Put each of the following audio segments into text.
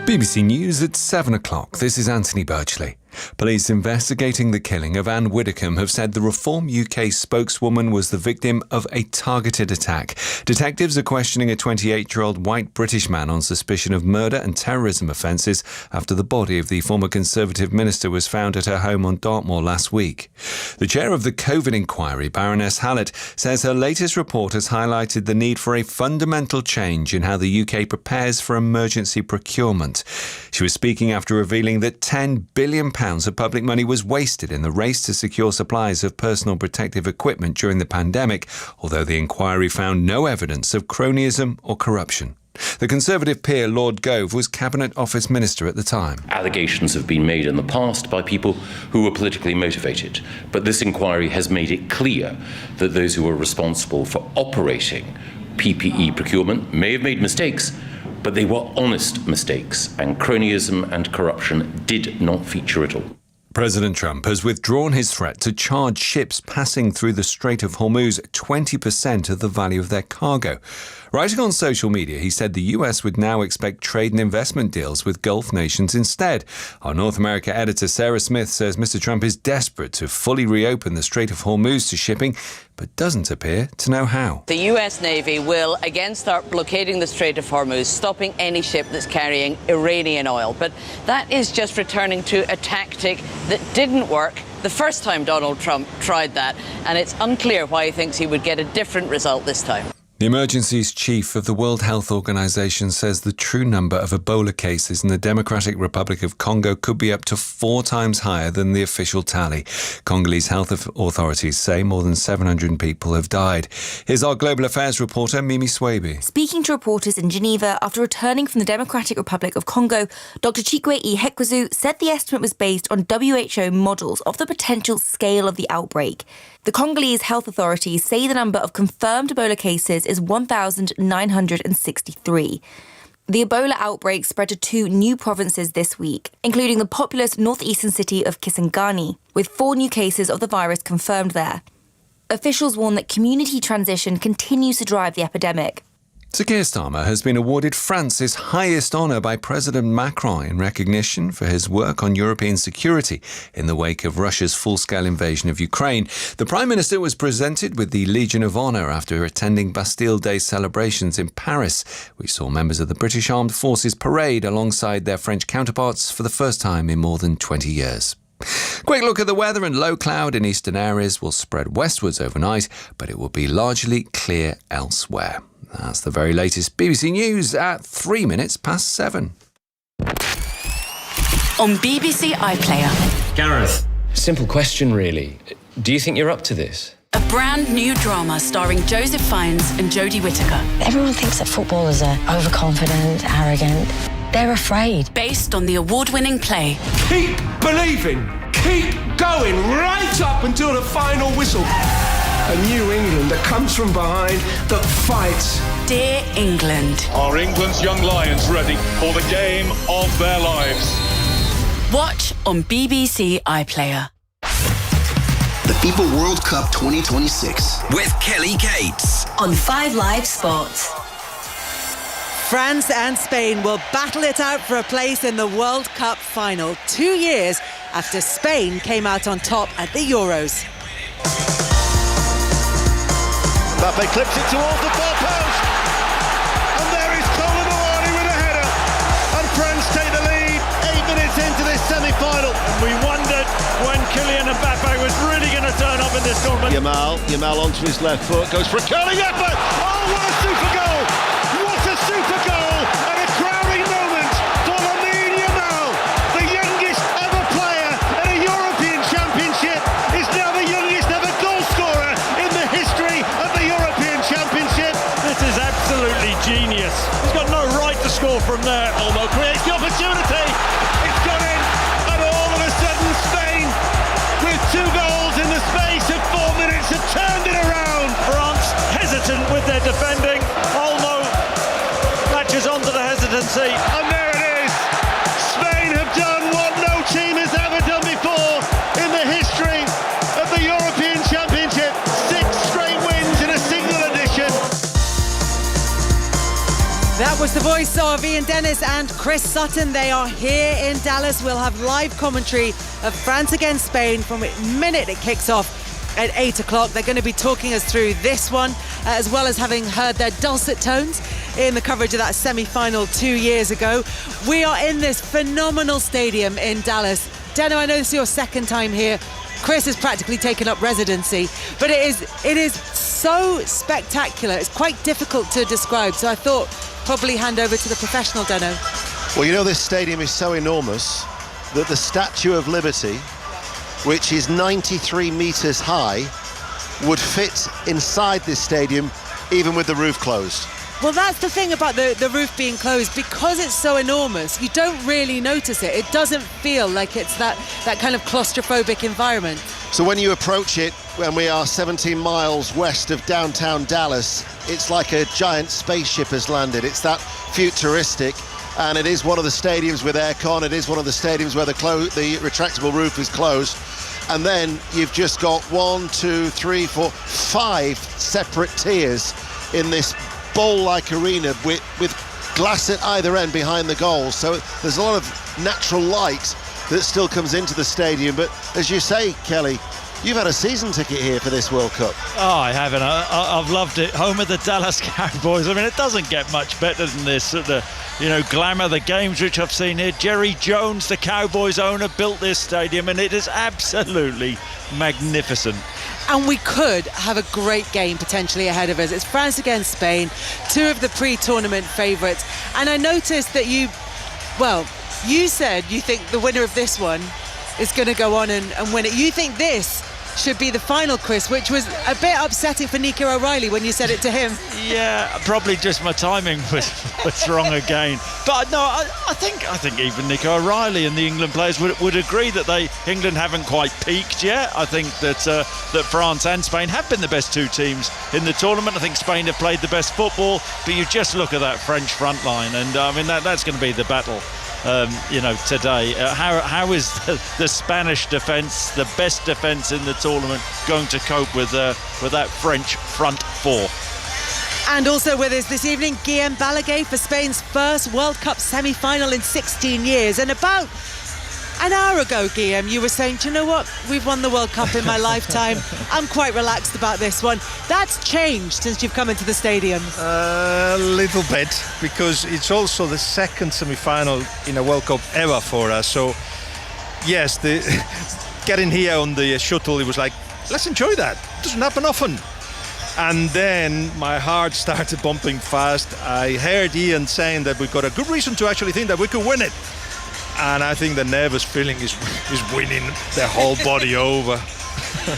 BBC News at 7 o'clock. This is Anthony Birchley. Police investigating the killing of Anne Widdecombe have said the Reform UK spokeswoman was the victim of a targeted attack. Detectives are questioning a 28-year-old white British man on suspicion of murder and terrorism offences after the body of the former Conservative minister was found at her home on Dartmoor last week. The chair of the COVID inquiry, Baroness Hallett, says her latest report has highlighted the need for a fundamental change in how the UK prepares for emergency procurement. She was speaking after revealing that £10 billion of public money was wasted in the race to secure supplies of personal protective equipment during the pandemic, although the inquiry found no evidence of cronyism or corruption. The Conservative peer, Lord Gove, was Cabinet Office Minister at the time. Allegations have been made in the past by people who were politically motivated, but this inquiry has made it clear that those who were responsible for operating PPE procurement may have made mistakes, but they were honest mistakes, and cronyism and corruption did not feature at all. President Trump has withdrawn his threat to charge ships passing through the Strait of Hormuz 20% of the value of their cargo. Writing on social media, he said the US would now expect trade and investment deals with Gulf nations instead. Our North America editor Sarah Smith says Mr. Trump is desperate to fully reopen the Strait of Hormuz to shipping, but doesn't appear to know how. The US Navy will again start blockading the Strait of Hormuz, stopping any ship that's carrying Iranian oil. But that is just returning to a tactic that didn't work the first time Donald Trump tried that, and it's unclear why he thinks he would get a different result this time. The emergencies chief of the World Health Organization says the true number of Ebola cases in the Democratic Republic of Congo could be up to 4 times higher than the official tally. Congolese health authorities say more than 700 people have died. Here's our global affairs reporter, Mimi Swaby. Speaking to reporters in Geneva after returning from the Democratic Republic of Congo, Dr. Chikwe Ihekwezu said the estimate was based on WHO models of the potential scale of the outbreak. The Congolese health authorities say the number of confirmed Ebola cases is 1,963. The Ebola outbreak spread to 2 new provinces this week, including the populous northeastern city of Kisangani, with 4 new cases of the virus confirmed there. Officials warn that community transition continues to drive the epidemic. Sir Keir Starmer has been awarded France's highest honour by President Macron in recognition for his work on European security in the wake of Russia's full-scale invasion of Ukraine. The Prime Minister was presented with the Legion of Honour after attending Bastille Day celebrations in Paris, which saw members of the British Armed Forces parade alongside their French counterparts for the first time in more than 20 years. Quick look at the weather, and low cloud in eastern areas will spread westwards overnight, but it will be largely clear elsewhere. That's the very latest BBC News at 3 minutes past 7. On BBC iPlayer. Gareth, simple question really. Do you think you're up to this? A brand new drama starring Joseph Fiennes and Jodie Whittaker. Everyone thinks that footballers are overconfident, arrogant. They're afraid. Based on the award-winning play. Keep believing. Keep going right up until the final whistle. A new England that comes from behind, that fights. Dear England. Are England's young lions ready for the game of their lives? Watch on BBC iPlayer. The FIFA World Cup 2026 with Kelly Cates on 5 Live Sports. France and Spain will battle it out for a place in the World Cup final 2 years after Spain came out on top at the Euros. Mbappe clips it towards the far post, and there is Colomboani with a header, and France take the lead 8 minutes into this semi-final. And we wondered when Kylian Mbappe was really going to turn up in this tournament. Yamal onto his left foot, goes for a curling effort. Oh, what a super goal! What a super goal, and a crowning moment for Lamine Yamal, the youngest ever player at a European Championship, is now the youngest ever goal scorer in the history of the European Championship. This is absolutely genius. He's got no right to score from there. Olmo creates the opportunity. It's gone in, and all of a sudden Spain, with 2 goals in the space of 4 minutes, have turned it around. France hesitant with their defending. Olmo latches onto the hesitancy. And there it is. Spain have done what no team has ever done before in the history of the European Championship. 6 straight wins in a single edition. That was course, the voice of Ian Dennis and Chris Sutton. They are here in Dallas. We'll have live commentary of France against Spain from the minute it kicks off at 8 o'clock. They're going to be talking us through this one, as well as having heard their dulcet tones in the coverage of that semi-final 2 years ago. We are in this phenomenal stadium in Dallas. Deno, I know this is your second time here. Chris has practically taken up residency, but it is so spectacular. It's quite difficult to describe, so I thought probably hand over to the professional, Deno. Well, you know, this stadium is so enormous that the Statue of Liberty, which is 93 metres high, would fit inside this stadium even with the roof closed. Well, that's the thing about the roof being closed. Because it's so enormous, you don't really notice it. It doesn't feel like it's that kind of claustrophobic environment. So when you approach it, when we are 17 miles west of downtown Dallas, it's like a giant spaceship has landed. It's that futuristic, and it is one of the stadiums with aircon. It is one of the stadiums where the retractable roof is closed. And then you've just got 5 separate tiers in this bowl-like arena with glass at either end behind the goals. So there's a lot of natural light that still comes into the stadium. But as you say, Kelly, you've had a season ticket here for this World Cup. Oh, I haven't. I've loved it. Home of the Dallas Cowboys. I mean, it doesn't get much better than this. The glamour, the games which I've seen here. Jerry Jones, the Cowboys owner, built this stadium, and it is absolutely magnificent. And we could have a great game potentially ahead of us. It's France against Spain, two of the pre-tournament favourites. And I noticed that you said you think the winner of this one is going to go on and win it. You think this should be the final, Chris, which was a bit upsetting for Nico O'Reilly when you said it to him. Yeah, probably just my timing was wrong again. But no, I think even Nico O'Reilly and the England players would agree that England haven't quite peaked yet. I think that France and Spain have been the best two teams in the tournament. I think Spain have played the best football, but you just look at that French front line, and I mean that's going to be the battle. Today. How is the Spanish defence, the best defence in the tournament, going to cope with that French front four? And also with us this evening, Guillem Balaguer for Spain's first World Cup semi-final in 16 years. And about an hour ago, Guillem, you were saying, do you know what? We've won the World Cup in my lifetime. I'm quite relaxed about this one. That's changed since you've come into the stadium. A little bit, because it's also the second semi-final in a World Cup ever for us. So, yes, getting here on the shuttle, it was like, let's enjoy that. It doesn't happen often. And then my heart started bumping fast. I heard Ian saying that we've got a good reason to actually think that we could win it. And I think the nervous feeling is winning the whole body over.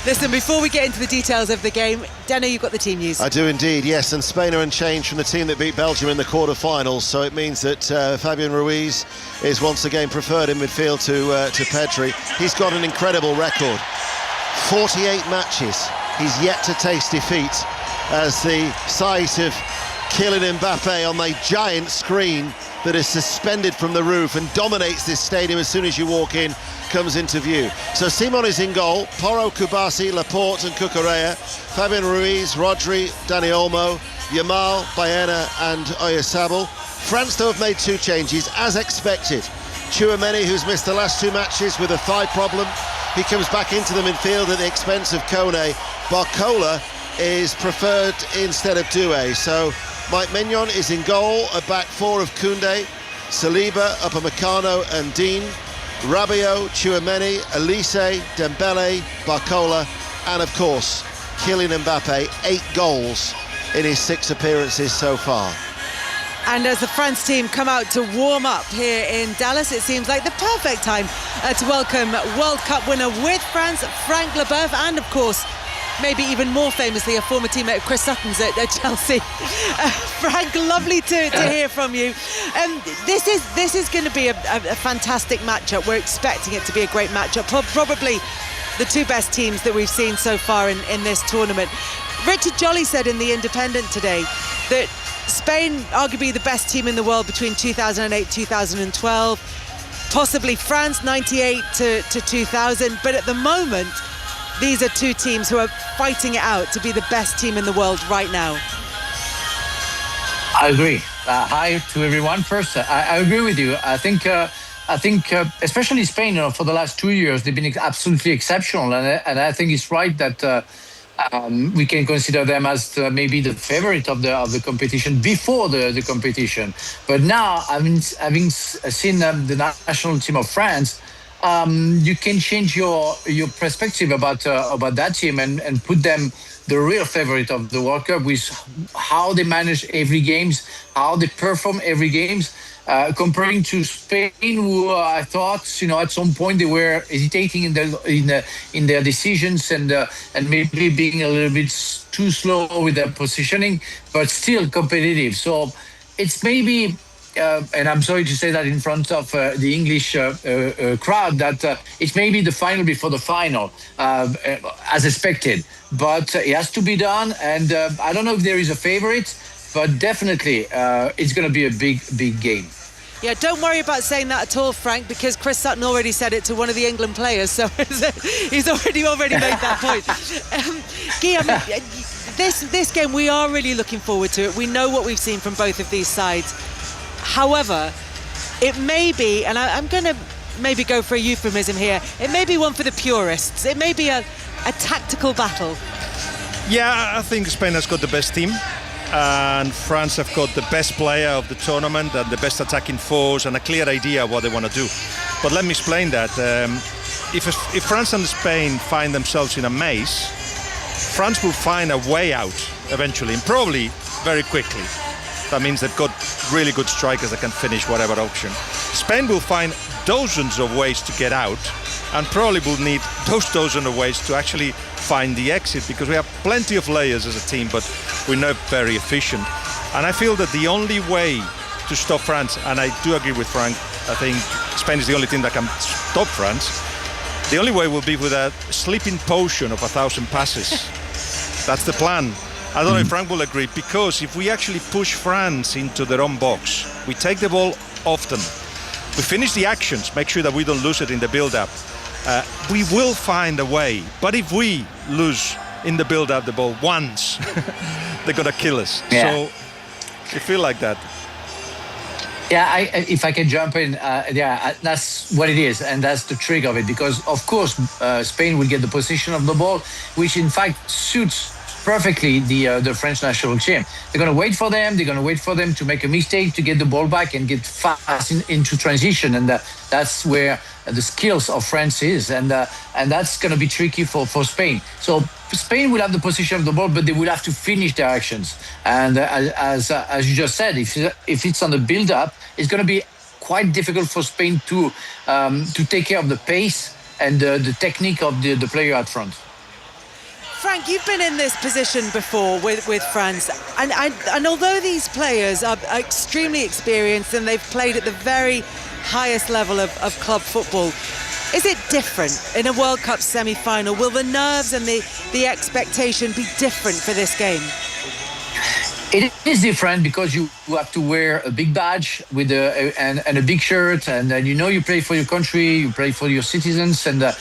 Listen, before we get into the details of the game, Deno, you've got the team news. I do indeed, yes, and Spain are unchanged from the team that beat Belgium in the quarter-finals, so it means that Fabian Ruiz is once again preferred in midfield to Pedri. He's got an incredible record. 48 matches. He's yet to taste defeat, as the sight of Kylian Mbappe on the giant screen that is suspended from the roof and dominates this stadium as soon as you walk in comes into view. So Simon is in goal, Porro, Kubasi, Laporte and Cucurella, Fabian Ruiz, Rodri, Dani Olmo, Yamal, Baena and Oyarzabal. France though have made two changes as expected. Tchouaméni, who's missed the last two matches with a thigh problem, he comes back into the midfield at the expense of Kone. Barcola is preferred instead of Doué. So Mike Mignon is in goal, a back four of Koundé, Saliba, Upamecano and Dean, Rabiot, Tchouaméni, Elise, Dembele, Barcola, and of course, Kylian Mbappe, 8 goals in his 6 appearances so far. And as the France team come out to warm up here in Dallas, it seems like the perfect time to welcome World Cup winner with France, Frank Leboeuf, and of course, maybe even more famously, a former teammate of Chris Sutton's at Chelsea. Frank, lovely to hear from you. This is going to be a fantastic matchup. We're expecting it to be a great matchup. Probably the two best teams that we've seen so far in this tournament. Richard Jolly said in The Independent today that Spain, arguably the best team in the world between 2008 2012, possibly France 98 to 2000, but at the moment these are two teams who are fighting it out to be the best team in the world right now. I agree. Hi to everyone. First, I agree with you. I think, especially Spain, for the last 2 years, they've been absolutely exceptional, and I think it's right that we can consider them as maybe the favorite of the competition before the competition. But now, having seen the national team of France, you can change your perspective about that team and put them the real favorite of the World Cup with how they manage every games, how they perform every games. Comparing to Spain, who I thought, at some point they were hesitating in their decisions and maybe being a little bit too slow with their positioning, but still competitive. So it's maybe, and I'm sorry to say that in front of the English crowd, that it's maybe the final before the final, as expected. But it has to be done, and I don't know if there is a favorite, but definitely it's going to be a big game. Yeah, don't worry about saying that at all, Frank, because Chris Sutton already said it to one of the England players, so he's already made that point. Guillaume, this game, we are really looking forward to it. We know what we've seen from both of these sides. However, it may be, and I'm going to maybe go for a euphemism here, it may be one for the purists. It may be a tactical battle. Yeah, I think Spain has got the best team. And France have got the best player of the tournament and the best attacking force and a clear idea of what they want to do. But let me explain that. If France and Spain find themselves in a maze, France will find a way out eventually, and probably very quickly. That means they've got really good strikers that can finish whatever option. Spain will find dozens of ways to get out, and probably will need those dozens of ways to actually find the exit, because we have plenty of layers as a team, but we're not very efficient. And I feel that the only way to stop France, and I do agree with Frank, I think Spain is the only team that can stop France. The only way will be with a sleeping potion of 1,000 passes. That's the plan. I don't know if Frank will agree, because if we actually push France into their own box, we take the ball often, we finish the actions, make sure that we don't lose it in the build-up, we will find a way. But if we lose in the build-up the ball once, they're going to kill us. Yeah. So you feel like that. Yeah, if I can jump in, that's what it is, and that's the trick of it. Because of course, Spain will get the possession of the ball, which in fact suits perfectly the French national team. They're going to wait for them. They're going to wait for them to make a mistake, to get the ball back and get fast into transition, and that's where the skills of France is, and that's going to be tricky for Spain. So Spain will have the possession of the ball, but they will have to finish their actions. And as you just said, if it's on the build-up, it's going to be quite difficult for Spain to take care of the pace and the technique of the player out front. Frank, you've been in this position before with France, and although these players are extremely experienced and they've played at the very highest level of club football, is it different in a World Cup semi-final? Will the nerves and the expectation be different for this game? It is different because you have to wear a big badge with and a big shirt, and you play for your country, you play for your citizens, and the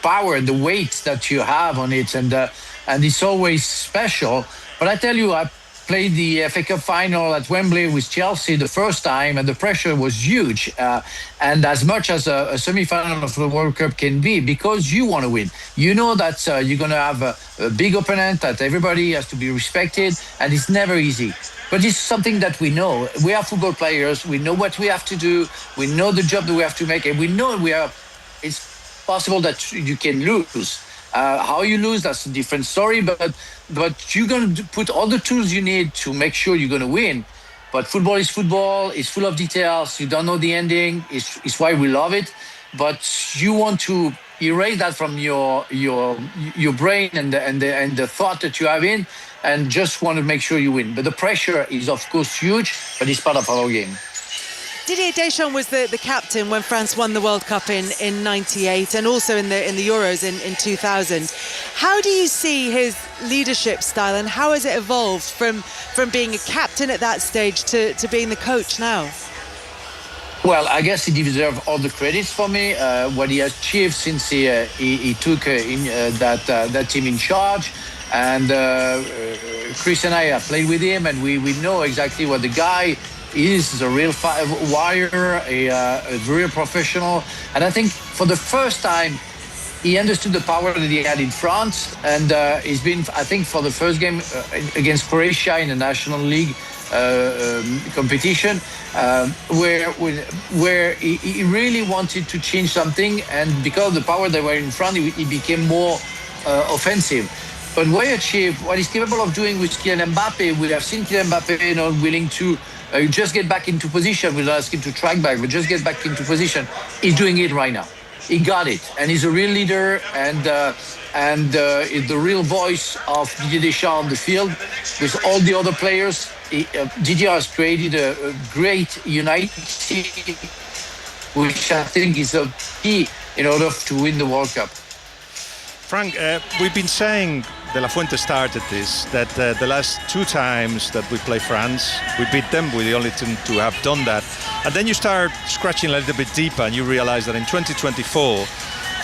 power and the weight that you have on it, and it's always special. But I tell you, I played the FA Cup final at Wembley with Chelsea the first time, and the pressure was huge. And as much as a semi-final of the World Cup can be, because you want to win. You know that you're going to have a big opponent, that everybody has to be respected, and it's never easy. But it's something that we know. We are football players. We know what we have to do. We know the job that we have to make, and we know it's possible that you can lose. How you lose, that's a different story, but you're going to put all the tools you need to make sure you're going to win. But football is football. It's full of details. You don't know the ending. It's why we love it. But you want to erase that from your brain and the thought that you have in, and just want to make sure you win. But the pressure is, of course, huge, but it's part of our game. Didier Deschamps was the captain when France won the World Cup in '98 and also in the Euros in 2000. How do you see his leadership style, and how has it evolved from being a captain at that stage to being the coach now? Well, I guess he deserves all the credits for me. What he achieved since he took that team in charge. And Chris and I have played with him, and we know exactly what the guy is. He's a real wire, a real professional. And I think for the first time, he understood the power that he had in France. And he's been, I think, for the first game against Croatia in the National League competition, where he really wanted to change something. And because of the power that were in front, he became more offensive. But what he's capable of doing with Kylian Mbappe, we have seen Kylian Mbappe not willing to just get back into position. We don't ask him to track back, but just get back into position. He's doing it right now. He got it, and he's a real leader, and is the real voice of Didier Deschamps on the field with all the other players. Didier has created a great unity, which I think is a key in order to win the World Cup. Frank, we've been saying, De La Fuente started this, that the last 2 times that we play France, we beat them. We're the only team to have done that. And then you start scratching a little bit deeper and you realize that in 2024,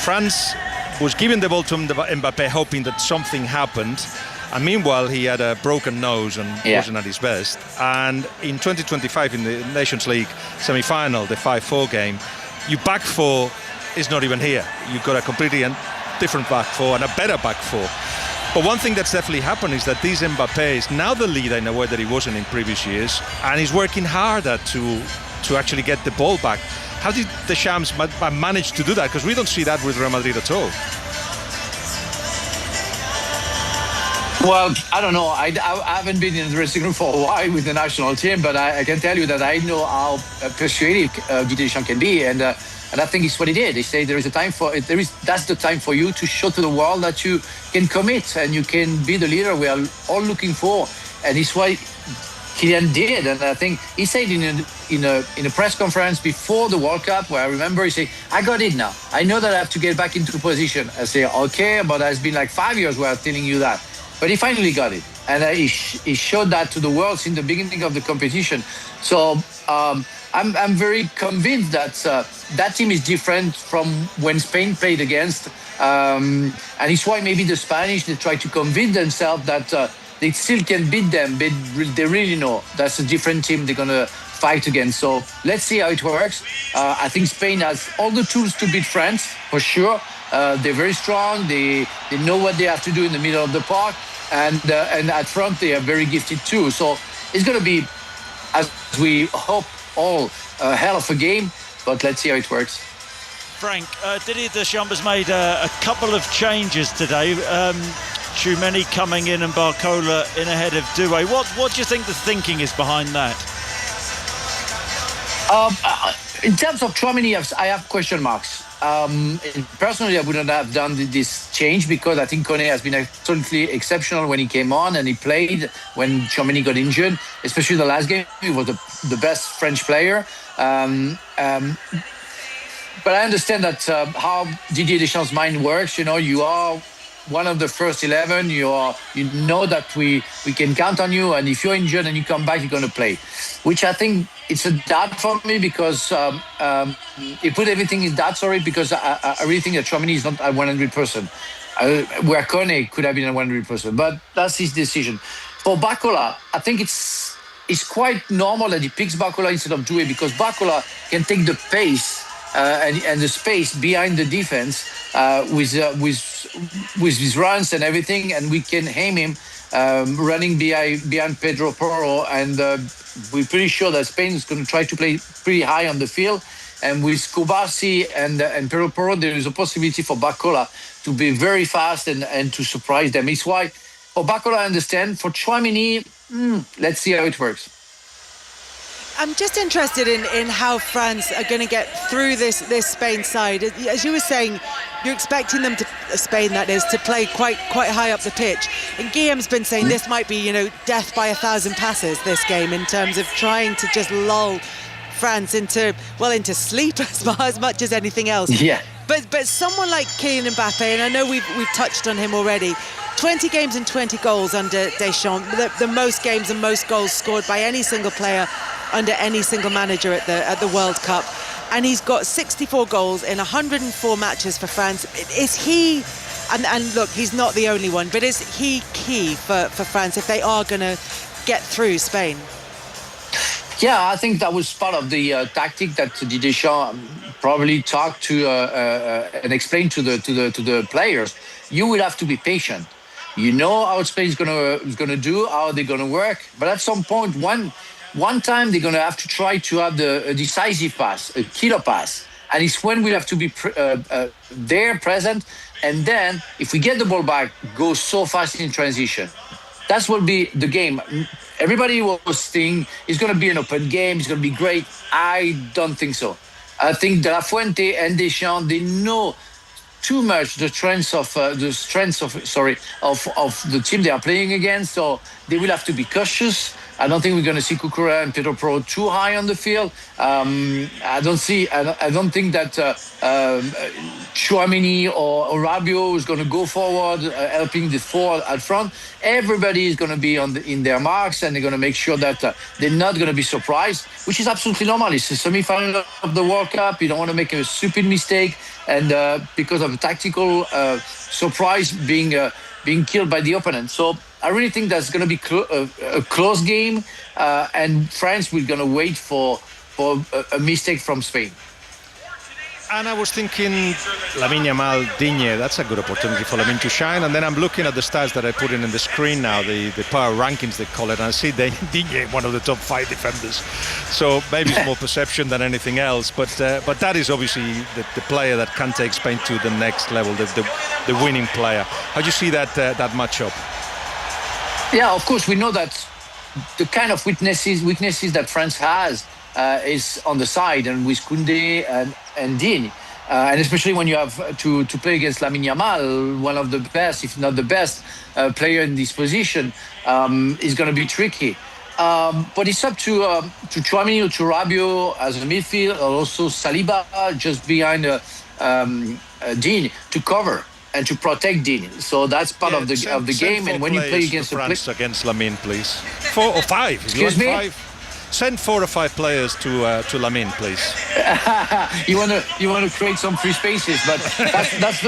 France was giving the ball to Mbappe hoping that something happened. And meanwhile, he had a broken nose and wasn't at his best. And in 2025, in the Nations League semi-final, the 5-4 game, your back four is not even here. You've got a completely different back four and a better back four. But one thing that's definitely happened is that this Mbappe is now the leader in a way that he wasn't in previous years, and he's working harder to actually get the ball back. How did Deschamps manage to do that? Because we don't see that with Real Madrid at all. Well, I don't know. I haven't been in the dressing room for a while with the national team, but I can tell you that I know how persuasive Didier Deschamps can be, and I think it's what he did. He said that's the time for you to show to the world that you can commit and you can be the leader we are all looking for, and it's what Kylian did. And I think he said in a press conference before the World Cup, where I remember he said, "I got it now. I know that I have to get back into position." I say, "Okay, but it's been like 5 years where I'm telling you that." But he finally got it, and he showed that to the world since the beginning of the competition. So I'm very convinced that that team is different from when Spain played against, and it's why maybe the Spanish, they try to convince themselves that they still can beat them, but they really know that's a different team they're going to fight against. So let's see how it works. I think Spain has all the tools to beat France, for sure. They're very strong. They know what they have to do in the middle of the park, and at front they are very gifted too. So it's going to be, as we hope, all a hell of a game. But let's see how it works. Frank, Didier Deschamps has made a couple of changes today. Tchouameni coming in and Barcola in ahead of Doué. What do you think the thinking is behind that? In terms of Tchouameni, I have question marks. Personally, I wouldn't have done this change because I think Koné has been absolutely exceptional when he came on and he played when Tchouameni got injured, especially the last game. He was the best French player. But I understand that how Didier Deschamps' mind works. You know, you are one of the first 11. You know that we can count on you, and if you're injured and you come back, you're going to play. Which I think it's a doubt for me because he put everything in doubt. Sorry, because I really think that Tchouameni is not at 100%. Where Koné could have been at 100%, but that's his decision. For Barcola, I think it's quite normal that he picks Barcola instead of Doué because Barcola can take the pace and the space behind the defense with his runs and everything, and we can aim him running behind Pedro Porro, and we're pretty sure that Spain is going to try to play pretty high on the field. And with Kubarsi and Pedro Porro, there is a possibility for Barcola to be very fast and to surprise them. It's why for Barcola I understand. For Tchouameni, let's see how it works. I'm just interested in how France are going to get through this Spain side. As you were saying, you're expecting them to, Spain that is, to play quite high up the pitch. And Guillaume's been saying this might be, death by 1,000 passes, this game, in terms of trying to just lull France into sleep as much as anything else. Yeah. But someone like Kylian Mbappe, and I know we've touched on him already, 20 games and 20 goals under Deschamps, the most games and most goals scored by any single player under any single manager at the World Cup, and he's got 64 goals in 104 matches for France. Is he And look, he's not the only one, but is he key for France if they are going to get through Spain? Yeah, I think that was part of the tactic that Didier Deschamps probably talked to and explained to the players. You will have to be patient. You know how Spain is gonna do, how they're gonna work, but at some point, one time they're gonna have to try to have a decisive pass, a killer pass, and it's when we have to be there, present, and then if we get the ball back, go so fast in transition. That will be the game. Everybody was thinking it's going to be an open game. It's going to be great. I don't think so. I think De La Fuente and Deschamps, they know too much the strengths of the team they are playing against. So they will have to be cautious. I don't think we're going to see Cucurella and Pedro Porro too high on the field. I don't think that Tchouaméni or Rabiot is going to go forward, helping the four at front. Everybody is going to be in their marks, and they're going to make sure that they're not going to be surprised, which is absolutely normal. It's a semi-final of the World Cup. You don't want to make a stupid mistake, and because of a tactical surprise being killed by the opponent. So I really think that's going to be a close game, and France will going to wait for a mistake from Spain. And I was thinking Lamine Yamal, Digne, that's a good opportunity for Lamine to shine. And then I'm looking at the stats that I put in the screen now, the power rankings they call it, and I see Digne, one of the top 5 defenders. So maybe it's more perception than anything else, but that is obviously the player that can take Spain to the next level, the winning player. How do you see that matchup? Yeah, of course, we know that the kind of weaknesses that France has is on the side, and with Koundé and Digne. And especially when you have to play against Lamine Yamal, one of the best, if not the best, player in this position, is going to be tricky. But it's up to Tchouaméni or to Rabiot as a midfield, or also Saliba just behind Digne to cover and to protect Digne. So that's part of the game. And when you play against France against Lamine, please, 4 or 5. Excuse me. 5. Send 4 or 5 players to Lamine, please. You want to create some free spaces, but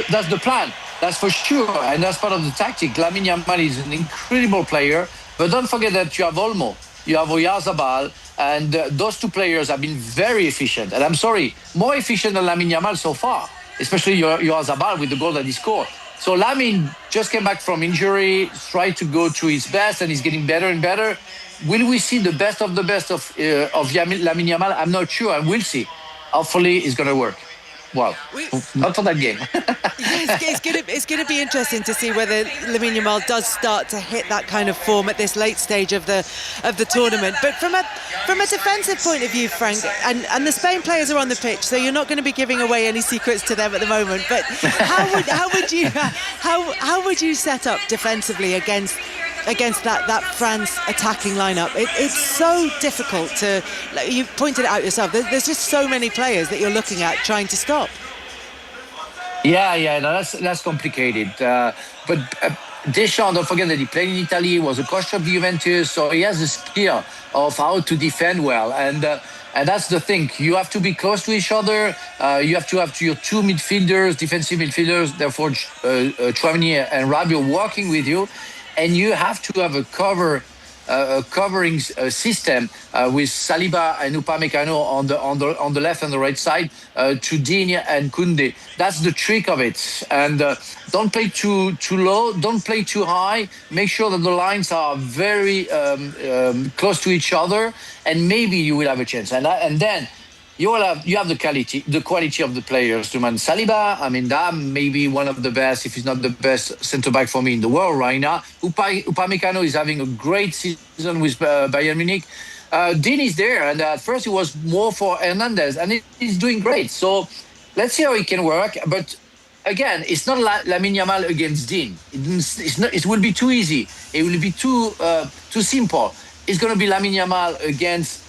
that's the plan. That's for sure, and that's part of the tactic. Lamine Yamal is an incredible player, but don't forget that you have Olmo, you have Oyarzabal, and those two players have been very efficient. And I'm sorry, more efficient than Lamine Yamal so far, especially Oyarzabal with the goal that he scored. So Lamine just came back from injury, tried to go to his best, and he's getting better and better. Will we see the best of Lamine Yamal? I'm not sure, and we'll see. Hopefully, it's going to work. Well, not for that game. It's going to be interesting to see whether Lamine Yamal does start to hit that kind of form at this late stage of the tournament. But from a defensive point of view, Frank, and the Spain players are on the pitch, so you're not going to be giving away any secrets to them at the moment. But how would you set up defensively against that France attacking lineup? It's so difficult to. You pointed it out yourself. There's just so many players that you're looking at trying to stop. Yeah, no, that's complicated. But Deschamps, don't forget that he played in Italy, he was a coach of Juventus, so he has a skill of how to defend well. And that's the thing. You have to be close to each other. You have to have your 2 midfielders, defensive midfielders, therefore Tchouaméni and Rabiot working with you. And you have to have a covering system with Saliba and Upamecano on the left and the right side to Digne and Koundé. That's the trick of it. And don't play too low, don't play too high. Make sure that the lines are very close to each other, and maybe you will have a chance. And then you have the quality of the players to man. Saliba, I mean, that may be one of the best, if he's not the best centre-back for me in the world right now. Upamecano is having a great season with Bayern Munich. Digne is there, and at first it was more for Hernandez, and he's doing great. So let's see how it can work. But again, it's not Lamine Yamal against Digne. It will be too easy. It will be too simple. It's going to be Lamine Yamal against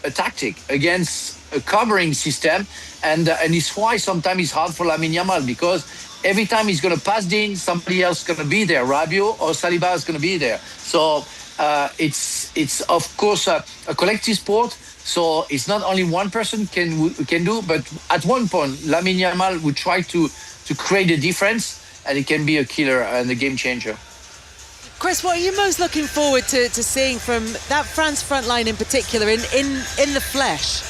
a tactic, against a covering system, and it's why sometimes it's hard for Lamine Yamal, because every time he's going to pass Digne, somebody else is going to be there. Rabiot or Saliba is going to be there. So it's of course a collective sport. So it's not only one person can do, but at one point Lamine Yamal would try to create a difference, and it can be a killer and a game changer. Chris, what are you most looking forward to seeing from that France front line in particular in the flesh?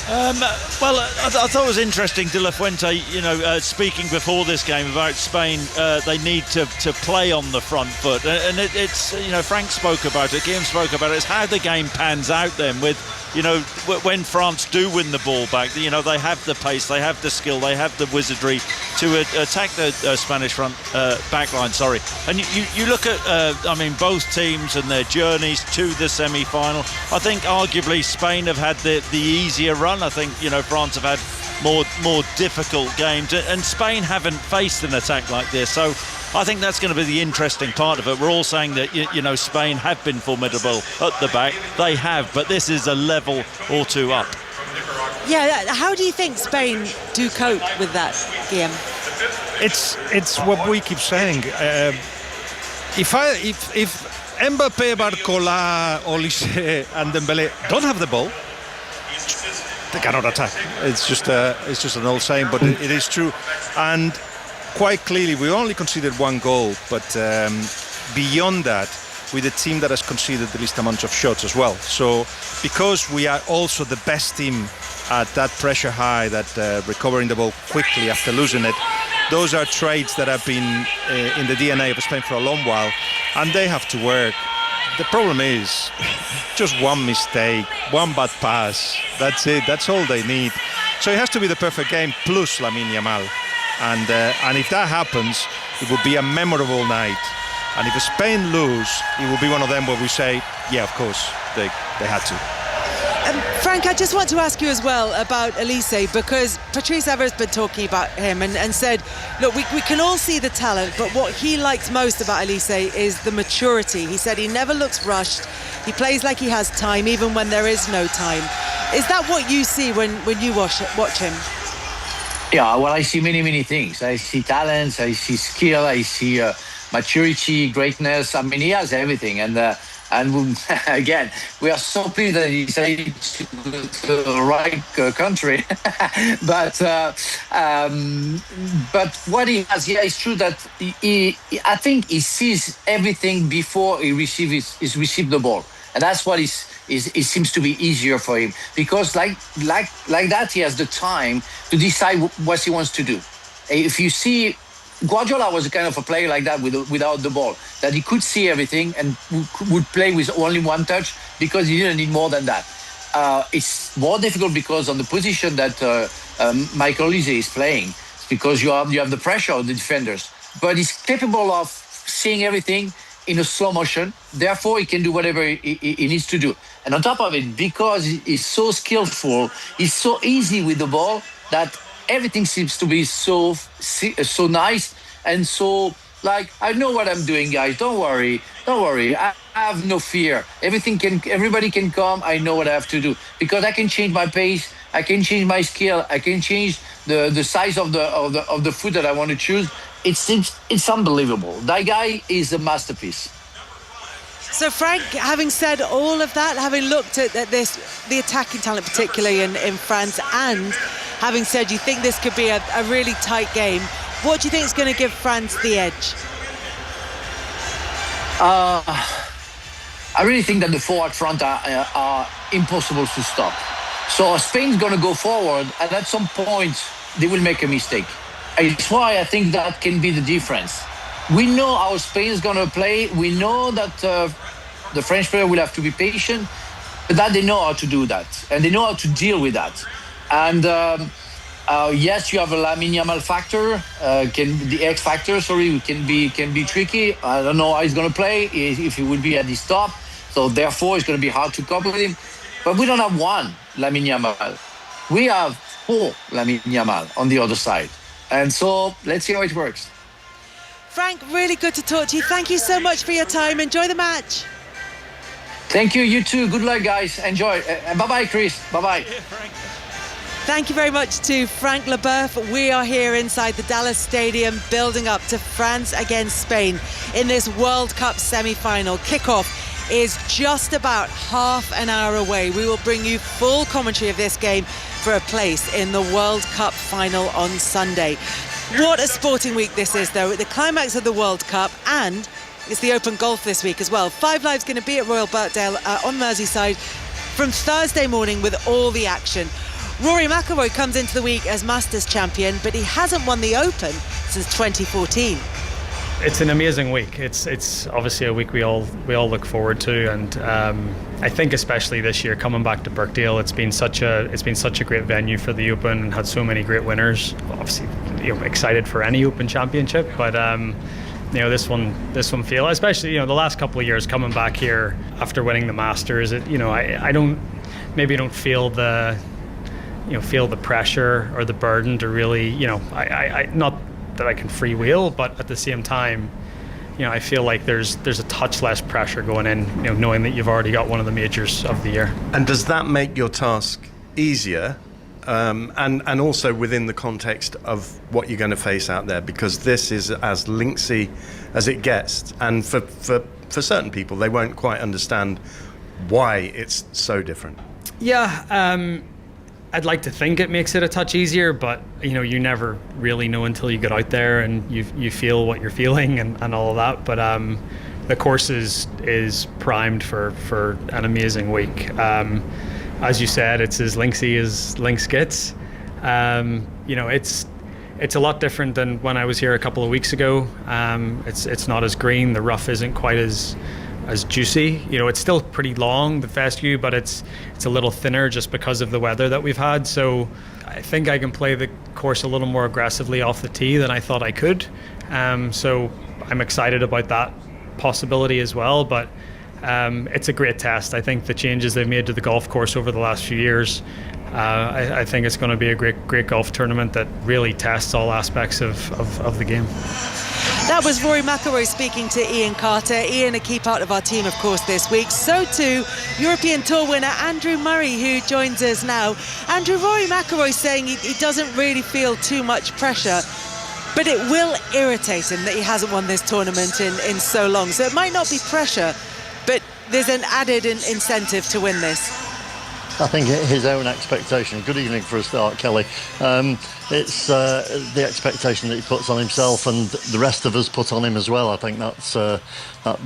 Well, I thought it was interesting, De La Fuente, speaking before this game about Spain, they need to play on the front foot. And it's Frank spoke about it, Guillaume spoke about it, it's how the game pans out then with, when France do win the ball back, they have the pace, they have the skill, they have the wizardry to attack the Spanish front backline, And you look at, both teams and their journeys to the semi-final. I think arguably Spain have had the easier run. I think, France have had more difficult games, and Spain haven't faced an attack like this. So I think that's going to be the interesting part of it. We're all saying that, Spain have been formidable at the back. They have, but this is a level or two up. Yeah, how do you think Spain do cope with that, Guillaume? It's what we keep saying. If Mbappé, Barcola, Olise and Dembélé don't have the ball, they cannot attack. It's just an old saying, but it is true. And quite clearly, we only conceded one goal, but beyond that, with a team that has conceded the least amount of shots as well. So, because we are also the best team at that pressure high, that recovering the ball quickly after losing it, those are traits that have been in the DNA of Spain for a long while, and they have to work. The problem is just one mistake, one bad pass. That's it. That's all they need. So it has to be the perfect game plus Lamine Yamal. And if that happens, it will be a memorable night. And if Spain lose, it will be one of them where we say, yeah, of course, they had to. Frank, I just want to ask you as well about Olise, because Patrice Evra's been talking about him and said, look, we can all see the talent, but what he likes most about Olise is the maturity. He said he never looks rushed. He plays like he has time, even when there is no time. Is that what you see when you watch him? Yeah, well, I see many things. I see talents, I see skill, I see maturity, greatness. He has everything. And again, we are so pleased that he decided to go to the right country. but what he has, it's true that I think he sees everything before he receives the ball, and that's what it seems to be easier for him, because like that he has the time to decide what he wants to do. If you see, Guardiola was a kind of a player like that without the ball, that he could see everything and would play with only one touch because he didn't need more than that. It's more difficult because on the position that Michael Olise is playing, because you have the pressure of the defenders. But he's capable of seeing everything in a slow motion. Therefore, he can do whatever he needs to do. And on top of it, because he's so skillful, he's so easy with the ball that everything seems to be so nice and so like, I know what I'm doing, guys. Don't worry. I have no fear. Everybody can come. I know what I have to do, because I can change my pace. I can change my skill. I can change the size of the foot that I want to choose. It's unbelievable. That guy is a masterpiece. So Frank, having said all of that, having looked at the attacking talent particularly in France, and having said you think this could be a really tight game, what do you think is going to give France the edge? I really think that the forward front are impossible to stop. So Spain's going to go forward, and at some point they will make a mistake. It's why I think that can be the difference. We know how Spain is going to play. We know that the French player will have to be patient, but that they know how to do that, and they know how to deal with that. And yes, you have a Lamine Yamal factor, the X factor. Sorry, can be tricky. I don't know how he's going to play, if he will be at his top. So therefore, it's going to be hard to cope with him. But we don't have one Lamine Yamal. We have four Lamine Yamal on the other side. And so let's see how it works. Frank, really good to talk to you. Thank you so much for your time. Enjoy the match. Thank you. You too. Good luck, guys. Enjoy. Bye-bye, Chris. Bye-bye. Thank you very much to Frank Leboeuf. We are here inside the Dallas Stadium, building up to France against Spain in this World Cup semi-final. Kickoff is just about half an hour away. We will bring you full commentary of this game for a place in the World Cup final on Sunday. What a sporting week this is, though, at the climax of the World Cup, and it's the Open Golf this week as well. 5 Live's going to be at Royal Birkdale on Merseyside from Thursday morning with all the action. Rory McIlroy comes into the week as Masters champion, but he hasn't won the Open since 2014. It's an amazing week. It's obviously a week we all look forward to, and I think especially this year coming back to Birkdale, it's been such a great venue for the Open and had so many great winners. Obviously, excited for any Open Championship, but this one feel, especially the last couple of years coming back here after winning the Masters. I don't feel the pressure or the burden to really I not that I can freewheel, but at the same time, I feel like there's a touch less pressure going in, knowing that you've already got one of the majors of the year. And does that make your task easier? And also within the context of what you're going to face out there, because this is as linksy as it gets, and for certain people, they won't quite understand why it's so different. Yeah. I'd like to think it makes it a touch easier, but you never really know until you get out there and you feel what you're feeling and all of that. But the course is primed for an amazing week. As you said, it's as linksy as links gets. It's a lot different than when I was here a couple of weeks ago. It's not as green. The rough isn't quite as juicy. It's still pretty long, the fescue, but it's a little thinner just because of the weather that we've had. So I think I can play the course a little more aggressively off the tee than I thought I could. So I'm excited about that possibility as well. But it's a great test. I think the changes they've made to the golf course over the last few years, I think it's going to be a great golf tournament that really tests all aspects of the game. That was Rory McIlroy speaking to Ian Carter. Ian, a key part of our team, of course, this week. So too, European Tour winner Andrew Murray, who joins us now. Andrew, Rory McIlroy saying he doesn't really feel too much pressure, but it will irritate him that he hasn't won this tournament in so long. So it might not be pressure, but there's an added incentive to win this. I think his own expectation. Good evening for a start, Kelly. It's the expectation that he puts on himself and the rest of us put on him as well. I think that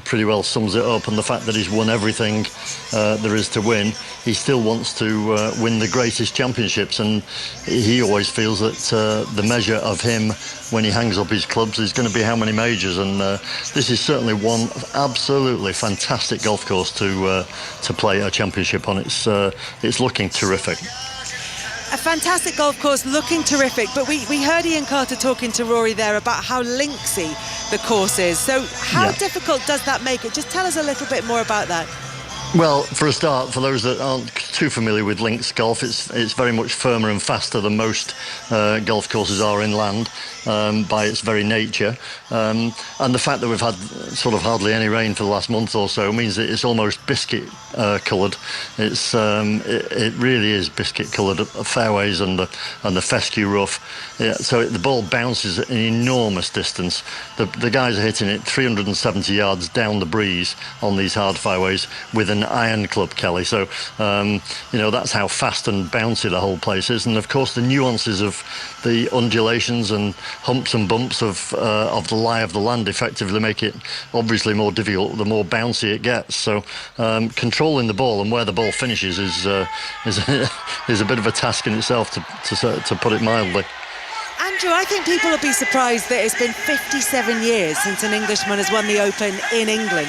pretty well sums it up. And the fact that he's won everything there is to win, he still wants to win the greatest championships. And he always feels that the measure of him when he hangs up his clubs is going to be how many majors. And this is certainly one absolutely fantastic golf course to play a championship on. It's looking terrific. A fantastic golf course, looking terrific, but we heard Ian Carter talking to Rory there about how linksy the course is. So how difficult does that make it? Just tell us a little bit more about that. Well, for a start, for those that aren't too familiar with links golf, it's very much firmer and faster than most golf courses are inland by its very nature. And the fact that we've had sort of hardly any rain for the last month or so means that it's almost biscuit coloured. It really is biscuit coloured fairways and the fescue rough. Yeah, so the ball bounces at an enormous distance. The guys are hitting it 370 yards down the breeze on these hard fairways with an iron club, Kelly. So that's how fast and bouncy the whole place is. And of course the nuances of the undulations and humps and bumps of the lie of the land effectively make it obviously more difficult the more bouncy it gets. So controlling the ball and where the ball finishes is a bit of a task in itself, to put it mildly. Andrew, I think people will be surprised that it's been 57 years since an Englishman has won the Open in England.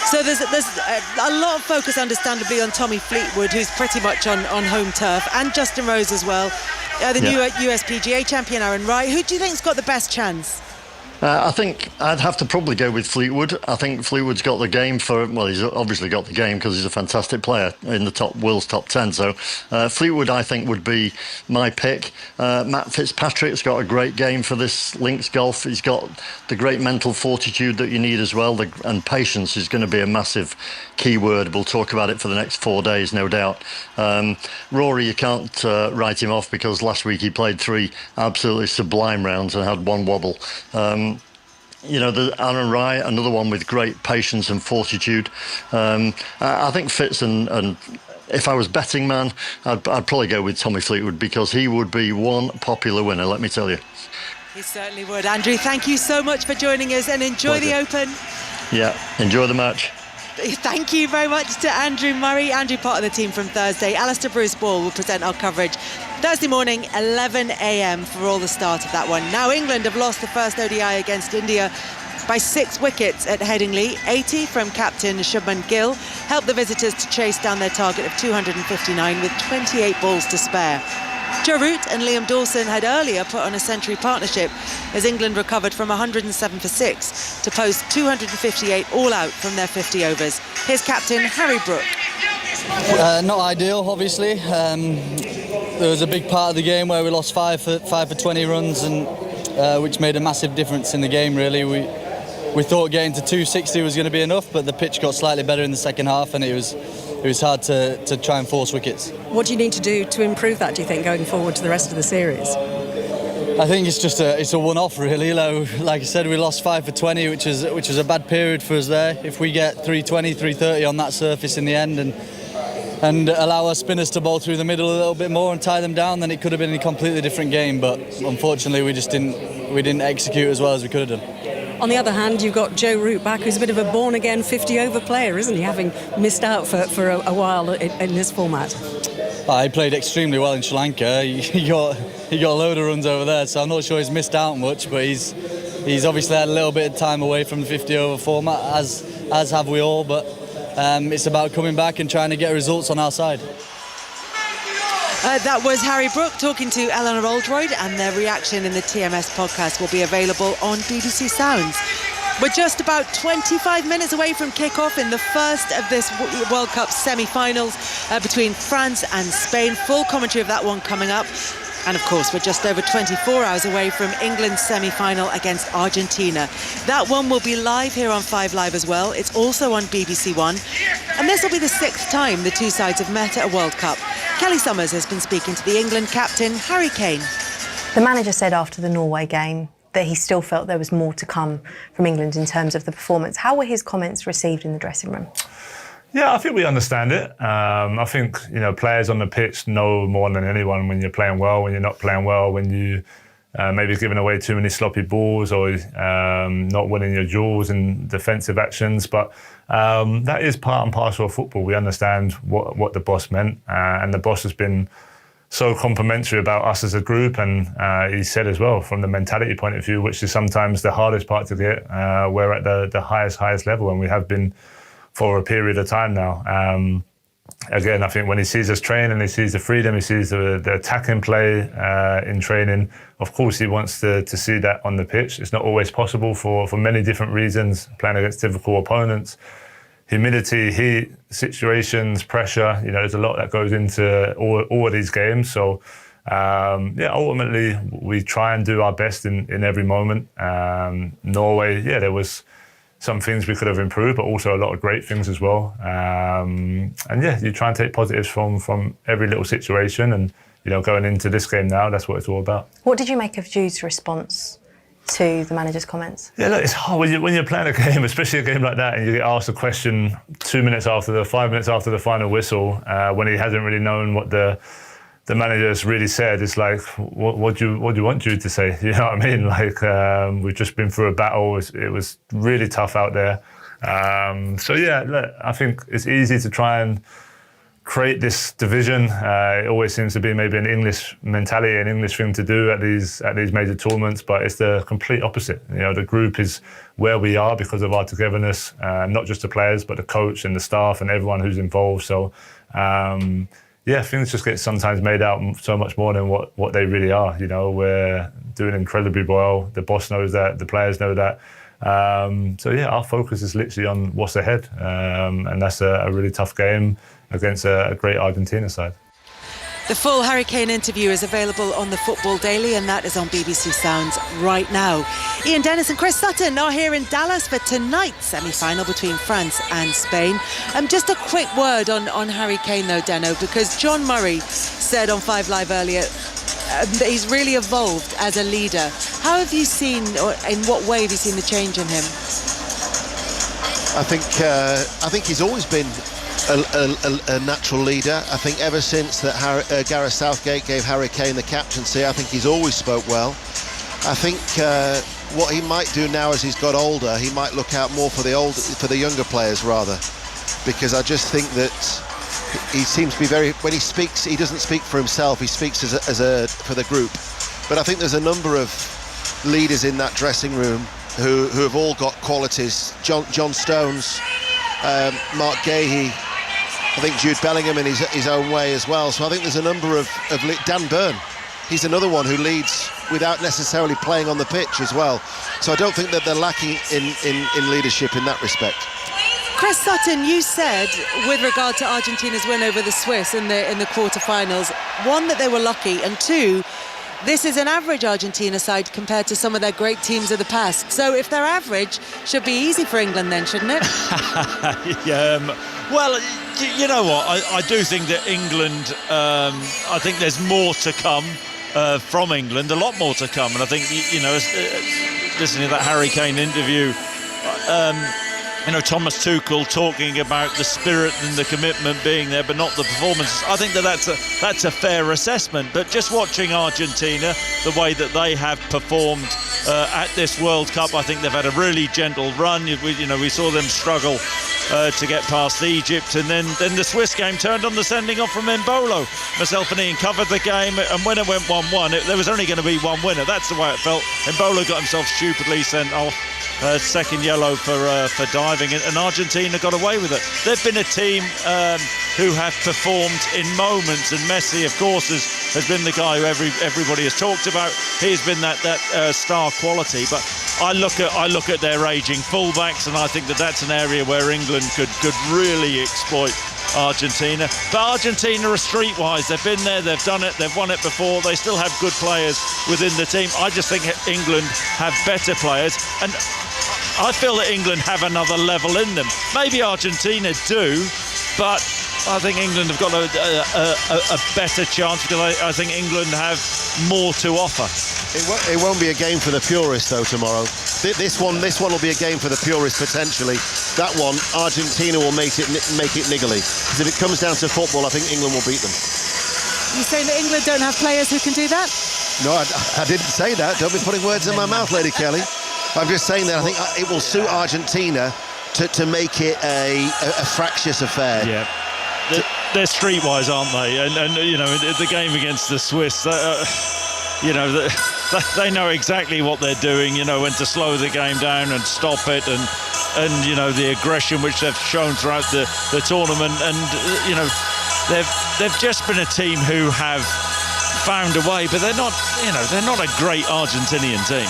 So there's a lot of focus, understandably, on Tommy Fleetwood, who's pretty much on home turf, and Justin Rose as well. New US PGA champion Aaron Wright. Who do you think's got the best chance? I think I'd have to probably go with Fleetwood. I think Fleetwood's got the game he's obviously got the game because he's a fantastic player in the world's top 10. So Fleetwood, I think, would be my pick. Matt Fitzpatrick's got a great game for this links golf. He's got the great mental fortitude that you need as well. And patience is going to be a massive key word. We'll talk about it for the next 4 days, no doubt. Rory, you can't write him off because last week he played 3 absolutely sublime rounds and had 1 wobble. The Aaron Wright, another one with great patience and fortitude. I think Fitz and if I was betting man, I'd probably go with Tommy Fleetwood because he would be one popular winner, let me tell you. He certainly would. Andrew, thank you so much for joining us and enjoy the Open. Yeah, enjoy the match. Thank you very much to Andrew Murray. Andrew, part of the team from Thursday. Alistair Bruce-Ball will present our coverage Thursday morning, 11 a.m. for all the start of that one. Now England have lost the first ODI against India by 6 wickets at Headingley. 80 from captain Shubman Gill helped the visitors to chase down their target of 259 with 28 balls to spare. Joe Root and Liam Dawson had earlier put on a century partnership as England recovered from 107 for 6 to post 258 all out from their 50 overs. Here's captain Harry Brook. Not ideal, obviously. There was a big part of the game where we lost 5 for 20 runs, and which made a massive difference in the game, really. We thought getting to 260 was going to be enough, but the pitch got slightly better in the second half, and it was hard to try and force wickets. What do you need to do to improve that, do you think, going forward to the rest of the series? I think it's just a one-off, really. Like I said, we lost 5 for 20, which was a bad period for us there. If we get 320, 330 on that surface in the end and allow our spinners to bowl through the middle a little bit more and tie them down, then it could have been a completely different game. But unfortunately, we didn't execute as well as we could have done. On the other hand, you've got Joe Root back, who's a bit of a born-again 50-over player, isn't he, having missed out for a while in this format? He played extremely well in Sri Lanka. He got a load of runs over there, so I'm not sure he's missed out much, but he's obviously had a little bit of time away from the 50-over format, as have we all, but it's about coming back and trying to get results on our side. That was Harry Brook talking to Eleanor Oldroyd, and their reaction in the TMS podcast will be available on BBC Sounds. We're just about 25 minutes away from kick-off in the first of this World Cup semi-finals between France and Spain. Full commentary of that one coming up. And of course, we're just over 24 hours away from England's semi-final against Argentina. That one will be live here on 5 Live as well. It's also on BBC One. And this will be the 6th time the two sides have met at a World Cup. Kelly Summers has been speaking to the England captain, Harry Kane. The manager said after the Norway game that he still felt there was more to come from England in terms of the performance. How were his comments received in the dressing room? Yeah, I think we understand it. I think, players on the pitch know more than anyone when you're playing well, when you're not playing well, when you maybe giving away too many sloppy balls or not winning your duels in defensive actions. But that is part and parcel of football. We understand what the boss meant, and the boss has been so complimentary about us as a group, and he said as well, from the mentality point of view, which is sometimes the hardest part to get, we're at the highest level, and we have been for a period of time now. Again, I think when he sees us train and he sees the freedom, he sees the attacking play in training, of course he wants to see that on the pitch. It's not always possible for many different reasons, playing against difficult opponents. Humidity, heat, situations, pressure, there's a lot that goes into all of these games. So, ultimately, we try and do our best in every moment. Norway, there was some things we could have improved, but also a lot of great things as well. You try and take positives from every little situation, and going into this game now, that's what it's all about. What did you make of Jude's response to the manager's comments? Yeah, look, it's hard when you're playing a game, especially a game like that, and you get asked a question 5 minutes after the final whistle, when he hasn't really known what the manager's really said. It's like, what do you want Jude to say? You know what I mean? Like, we've just been through a battle. It was really tough out there. Look, I think it's easy to try and create this division. It always seems to be maybe an English mentality, an English thing to do at these major tournaments, but it's the complete opposite. The group is where we are because of our togetherness, not just the players, but the coach and the staff and everyone who's involved. So, things just get sometimes made out so much more than what they really are. We're doing incredibly well. The boss knows that. The players know that. Our focus is literally on what's ahead. And that's a really tough game against a great Argentina side. The full Harry Kane interview is available on the Football Daily, and that is on BBC Sounds right now. Ian Dennis and Chris Sutton are here in Dallas for tonight's semi-final between France and Spain. Just a quick word on Harry Kane though, Deno, because John Murray said on 5 Live earlier that he's really evolved as a leader. How have you seen, or in what way have you seen the change in him? I think he's always been a natural leader. I think ever since that Gareth Southgate gave Harry Kane the captaincy, I think he's always spoke well. I think what he might do now as he's got older, he might look out more for the younger players rather, because I just think that he seems to be when he speaks, he doesn't speak for himself, he speaks for the group. But I think there's a number of leaders in that dressing room who have all got qualities. John Stones, Mark Gahey, I think Jude Bellingham in his own way as well. So I think there's a number of Dan Burn. He's another one who leads without necessarily playing on the pitch as well. So I don't think that they're lacking in leadership in that respect. Chris Sutton, you said with regard to Argentina's win over the Swiss in the quarterfinals, one, that they were lucky, and two, this is an average Argentina side compared to some of their great teams of the past. So if they're average, should be easy for England then, shouldn't it? Well, you know what? I do think that England, I think there's more to come from England, a lot more to come. And I think, listening to that Harry Kane interview, Thomas Tuchel talking about the spirit and the commitment being there, but not the performances. I think that's a fair assessment. But just watching Argentina, the way that they have performed at this World Cup, I think they've had a really gentle run. We saw them struggle to get past Egypt, and then the Swiss game turned on the sending off from Embolo. Myself and Ian covered the game, and when it went 1-1, there was only going to be one winner. That's the way it felt. Embolo got himself stupidly sent off. Second yellow for diving, and Argentina got away with it. They've been a team who have performed in moments, and Messi, of course, has been the guy who everybody has talked about. He's been that star quality. But I look at their ageing fullbacks, and I think that's an area where England could really exploit Argentina. But Argentina are streetwise. They've been there, they've done it, they've won it before. They still have good players within the team. I just think England have better players, and I feel that England have another level in them. Maybe Argentina do, but I think England have got a better chance, because I think England have more to offer. It won't be a game for the purists though tomorrow. This one will be a game for the purists potentially. That one, Argentina will make it niggly. Because if it comes down to football, I think England will beat them. You saying that England don't have players who can do that? No, I didn't say that. Don't be putting words in my mouth, Lady Kelly. I'm just saying that I think it will suit Argentina to make it a fractious affair. Yeah. They're streetwise, aren't they? And the game against the Swiss, they know exactly what they're doing, when to slow the game down and stop it, and the aggression which they've shown throughout the tournament. And they've just been a team who have found a way, but they're not a great Argentinian team.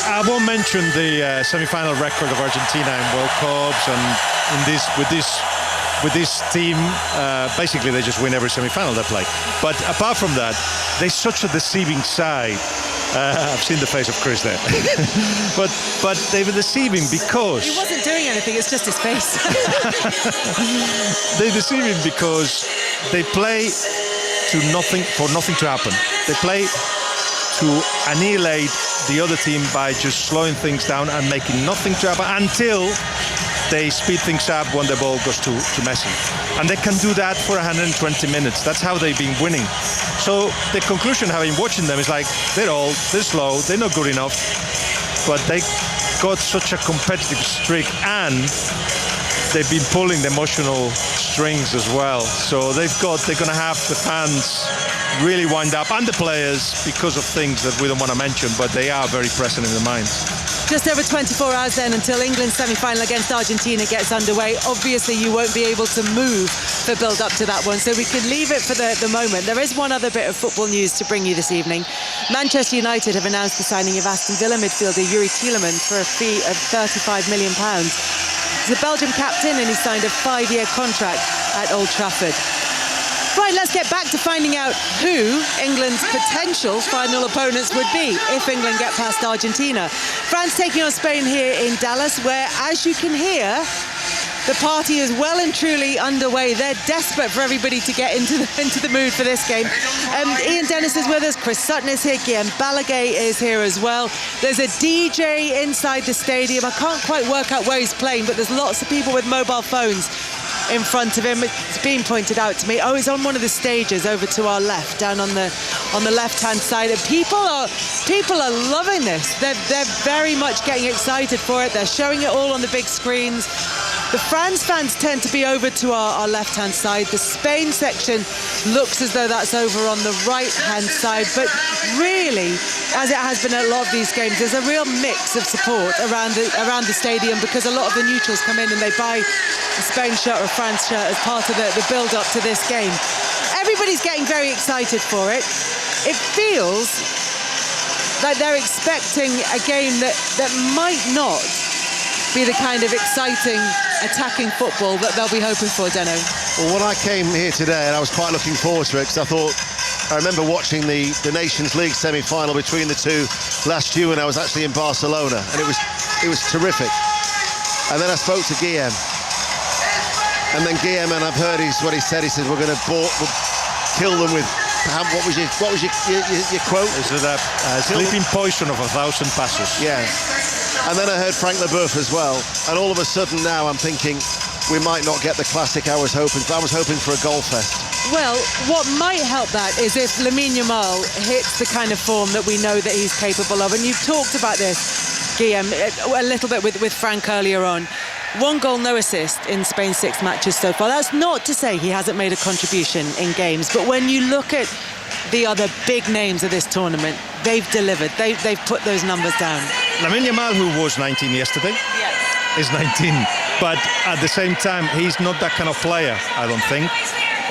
I won't mention the semi-final record of Argentina in World Cups, and with this team, basically they just win every semi-final they play. But apart from that, they're such a deceiving side. I've seen the face of Chris there. but they were deceiving because... He wasn't doing anything, it's just his face. They're deceiving because they play for nothing to happen. They play to annihilate the other team by just slowing things down and making nothing to happen until they speed things up when the ball goes to Messi. And they can do that for 120 minutes. That's how they've been winning. So the conclusion, having watching them, is like they're slow, they're not good enough, but they got such a competitive streak, and they've been pulling the emotional strings as well. So they're going to have the fans really wind up, and the players, because of things that we don't want to mention, but they are very present in the minds. Just over 24 hours then until England's semi-final against Argentina gets underway. Obviously, you won't be able to move the build-up to that one, so we can leave it for the moment. There is one other bit of football news to bring you this evening. Manchester United have announced the signing of Aston Villa midfielder Yuri Tielemans for a fee of £35 million. He's a Belgian captain, and he signed a 5-year contract at Old Trafford. Right, let's get back to finding out who England's potential final opponents would be if England get past Argentina. France taking on Spain here in Dallas, where, as you can hear, the party is well and truly underway. They're desperate for everybody to get into the mood for this game. Ian Dennis is with us, Chris Sutton is here, Guillaume Balaguer is here as well. There's a DJ inside the stadium. I can't quite work out where he's playing, but there's lots of people with mobile phones in front of him. It's been pointed out to me. Oh, he's on one of the stages over to our left, down on the left-hand side. And people are loving this. They're very much getting excited for it. They're showing it all on the big screens. The France fans tend to be over to our left-hand side. The Spain section looks as though that's over on the right-hand side. But really, as it has been at a lot of these games, there's a real mix of support around the stadium, because a lot of the neutrals come in and they buy a Spain shirt or a France shirt as part of the build-up to this game. Everybody's getting very excited for it. It feels like they're expecting a game that might not be the kind of exciting attacking football that they'll be hoping for, Deno. Well, when I came here today, and I was quite looking forward to it, because I remember watching the Nations League semi-final between the two last year when I was actually in Barcelona, and it was terrific. And then I spoke to Guillem, and then I've heard what he said. He said we're going to we'll kill them with. What was your quote? Is it a sleeping poison of 1,000 passes? Yeah. And then I heard Frank Leboeuf as well, and all of a sudden now I'm thinking we might not get the classic I was hoping for. I was hoping for a goal fest. Well, what might help that is if Lamine Yamal hits the kind of form that we know that he's capable of. And you've talked about this, Guillem, a little bit with Frank earlier on. 1 goal, no assist in Spain's 6 matches so far. That's not to say he hasn't made a contribution in games, but when you look at the other big names of this tournament, they've delivered. They've put those numbers down. Lamine Yamal, who was 19 yesterday, is 19. But at the same time, he's not that kind of player, I don't think,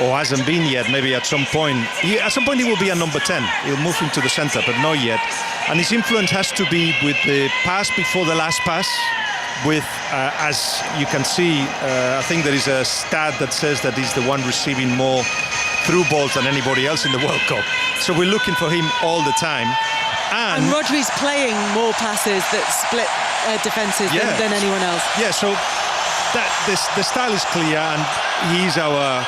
or hasn't been yet. Maybe at some point he will be a number 10. He'll move into the centre, but not yet. And his influence has to be with the pass before the last pass. With, as you can see, I think there is a stat that says that he's the one receiving more through balls than anybody else in the World Cup. So we're looking for him all the time. And Rodri's playing more passes that split defences than anyone else. Yeah, so the style is clear, and he's our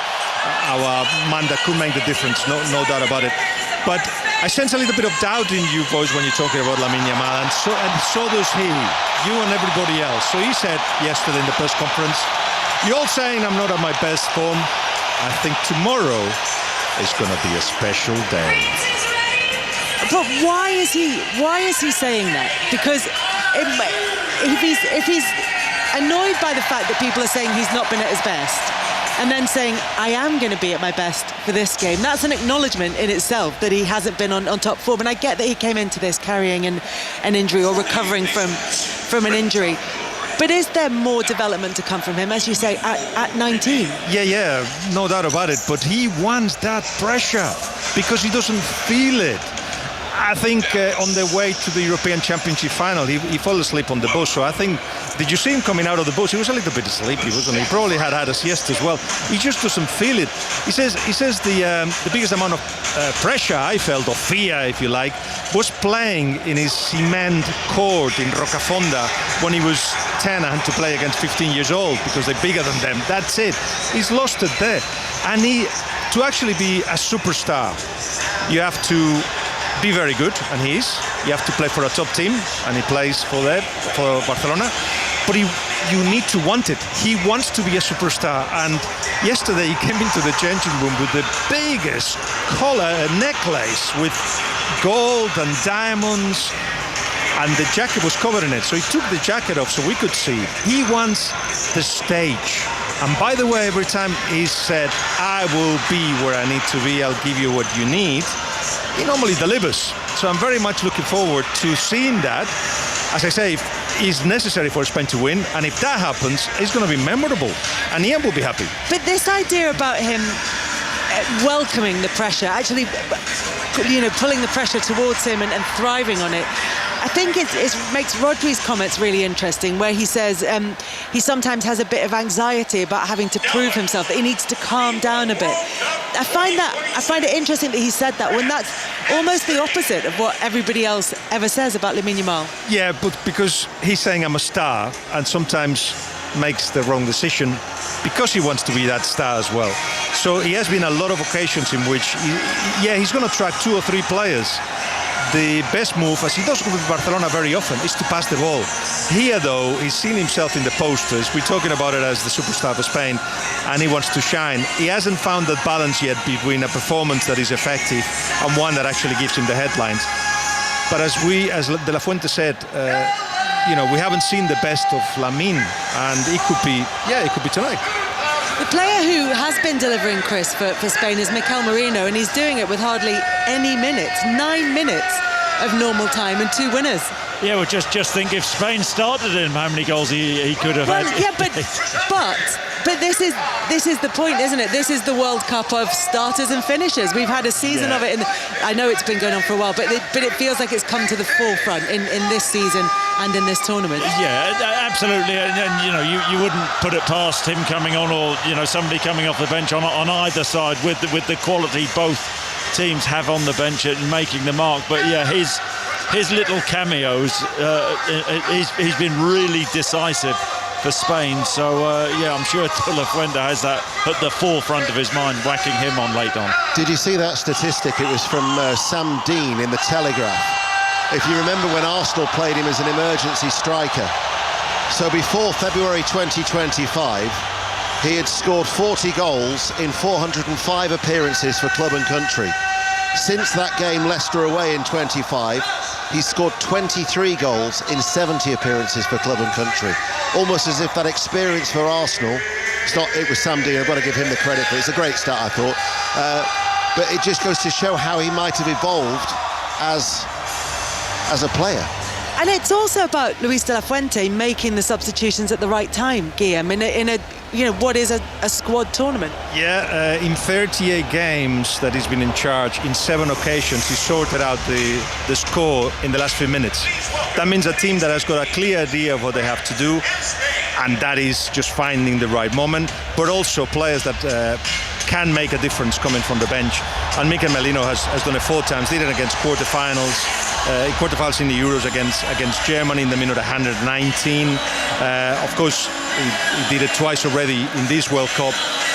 man that could make the difference, no doubt about it. But I sense a little bit of doubt in you boys when you're talking about Lamine Yamal, and so does he, you and everybody else. So he said yesterday in the press conference, "You're all saying I'm not at my best form. I think tomorrow is going to be a special day." But why is he saying that? Because if he's annoyed by the fact that people are saying he's not been at his best, and then saying, I am going to be at my best for this game, that's an acknowledgement in itself that he hasn't been on top form. And I get that he came into this carrying an injury or recovering from an injury. But is there more development to come from him, as you say, at 19? Yeah, no doubt about it. But he wants that pressure because he doesn't feel it. I think on the way to the European Championship final, he fell asleep on the bus. So I think, did you see him coming out of the bus? He was a little bit sleepy, wasn't he? He probably had a siesta as well. He just doesn't feel it. He says the biggest amount of pressure I felt, or fear, if you like, was playing in his cement court in Rocafonda when he was 10 and had to play against 15 years old because they're bigger than them. That's it. He's lost it there. And to actually be a superstar, you have to be very good, and he is. You have to play for a top team, and he plays for Barcelona. But you need to want it. He wants to be a superstar. And yesterday he came into the changing room with the biggest collar, a necklace with gold and diamonds, and the jacket was covered in it. So he took the jacket off so we could see. He wants the stage. And by the way, every time he said, I will be where I need to be, I'll give you what you need, he normally delivers. So I'm very much looking forward to seeing that. As I say, it's necessary for Spain to win, and if that happens, it's going to be memorable, and Ian will be happy. But this idea about him welcoming the pressure, actually, pulling the pressure towards him and thriving on it, I think it makes Rodri's comments really interesting, where he says he sometimes has a bit of anxiety about having to prove himself, that he needs to calm down a bit. I find it interesting that he said that, when that's almost the opposite of what everybody else ever says about Lamine Yamal. Yeah, but because he's saying I'm a star, and sometimes makes the wrong decision because he wants to be that star as well. So he has been a lot of occasions in which he's going to track 2 or 3 players, the best move, as he does with Barcelona very often, is to pass the ball. Here, though, he's seen himself in the posters. We're talking about it as the superstar of Spain, and he wants to shine. He hasn't found that balance yet between a performance that is effective and one that actually gives him the headlines. But as De La Fuente said, we haven't seen the best of Lamine, and it could be tonight. The player who has been delivering, Chris, for Spain is Mikel Merino, and he's doing it with hardly any minutes. 9 minutes of normal time and 2 winners. Yeah, well, just think if Spain started him, how many goals he could have had. Yeah, but this is the point, isn't it? This is the World Cup of starters and finishers. We've had a season of it, and I know it's been going on for a while, but it feels like it's come to the forefront in this season and in this tournament. Yeah, absolutely, and you wouldn't put it past him coming on, or somebody coming off the bench on either side with the quality both teams have on the bench and making the mark. But yeah, his little cameos, he's been really decisive for Spain. So I'm sure De La Fuente has that at the forefront of his mind, whacking him on late on. Did you see that statistic? It was from Sam Dean in the Telegraph. If you remember when Arsenal played him as an emergency striker, so before February 2025, he had scored 40 goals in 405 appearances for club and country. Since that game, Leicester away in 25, he scored 23 goals in 70 appearances for club and country. Almost as if that experience for Arsenal, it was Sam Dean, I've got to give him the credit for it. It's a great start, I thought. But it just goes to show how he might have evolved as a player. And it's also about Luis De La Fuente making the substitutions at the right time, Guillaume, in a what is a squad tournament. Yeah, in 38 games that he's been in charge, in 7 occasions he sorted out the score in the last few minutes. That means a team that has got a clear idea of what they have to do, and that is just finding the right moment, but also players that can make a difference coming from the bench. And Mikel Merino has done it 4 times. Did it against quarterfinals in the Euros against Germany in the minute 119. Of course, he did it twice already in this World Cup.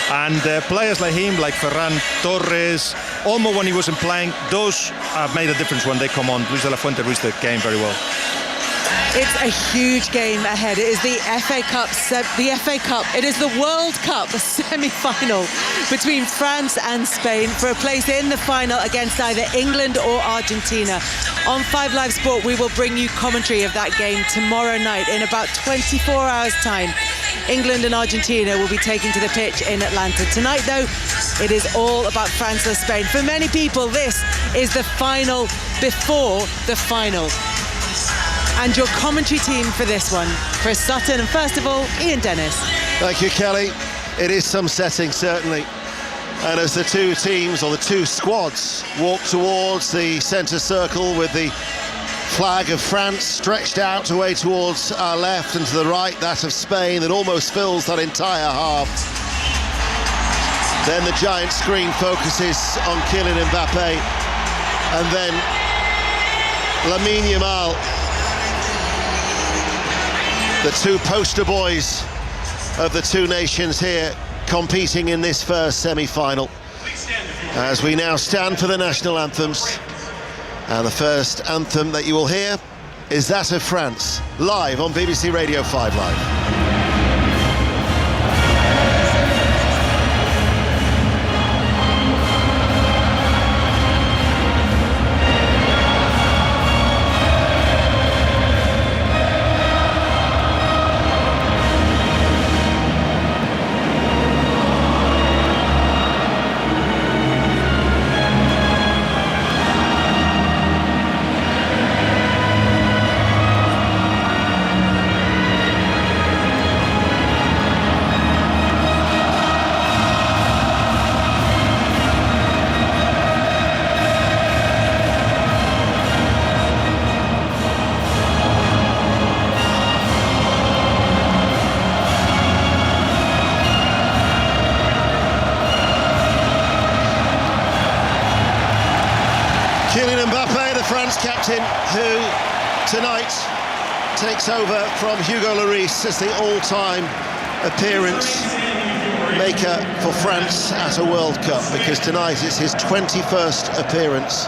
And players like him, like Ferran Torres, Olmo when he wasn't playing, those have made a difference when they come on. Luis De La Fuente reads the game very well. It's a huge game ahead. It is the FA Cup. It is the World Cup semi-final between France and Spain for a place in the final against either England or Argentina. On 5 Live Sport, we will bring you commentary of that game tomorrow night in about 24 hours' time. England and Argentina will be taking to the pitch in Atlanta. Tonight, though, it is all about France or Spain. For many people, this is the final before the final. And your commentary team for this one, Chris Sutton, and first of all, Ian Dennis. Thank you, Kelly. It is some setting, certainly. And as the two teams, or the two squads, walk towards the centre circle with the flag of France stretched out away towards our left, and to the right, that of Spain, that almost fills that entire half. Then the giant screen focuses on Kylian Mbappe, and then Lamine Yamal, the two poster boys of the two nations here competing in this first semi-final, as we now stand for the national anthems. And the first anthem that you will hear is that of France, live on BBC Radio 5 Live. Kylian Mbappe, the France captain, who tonight takes over from Hugo Lloris as the all-time appearance maker for France at a World Cup, because tonight is his 21st appearance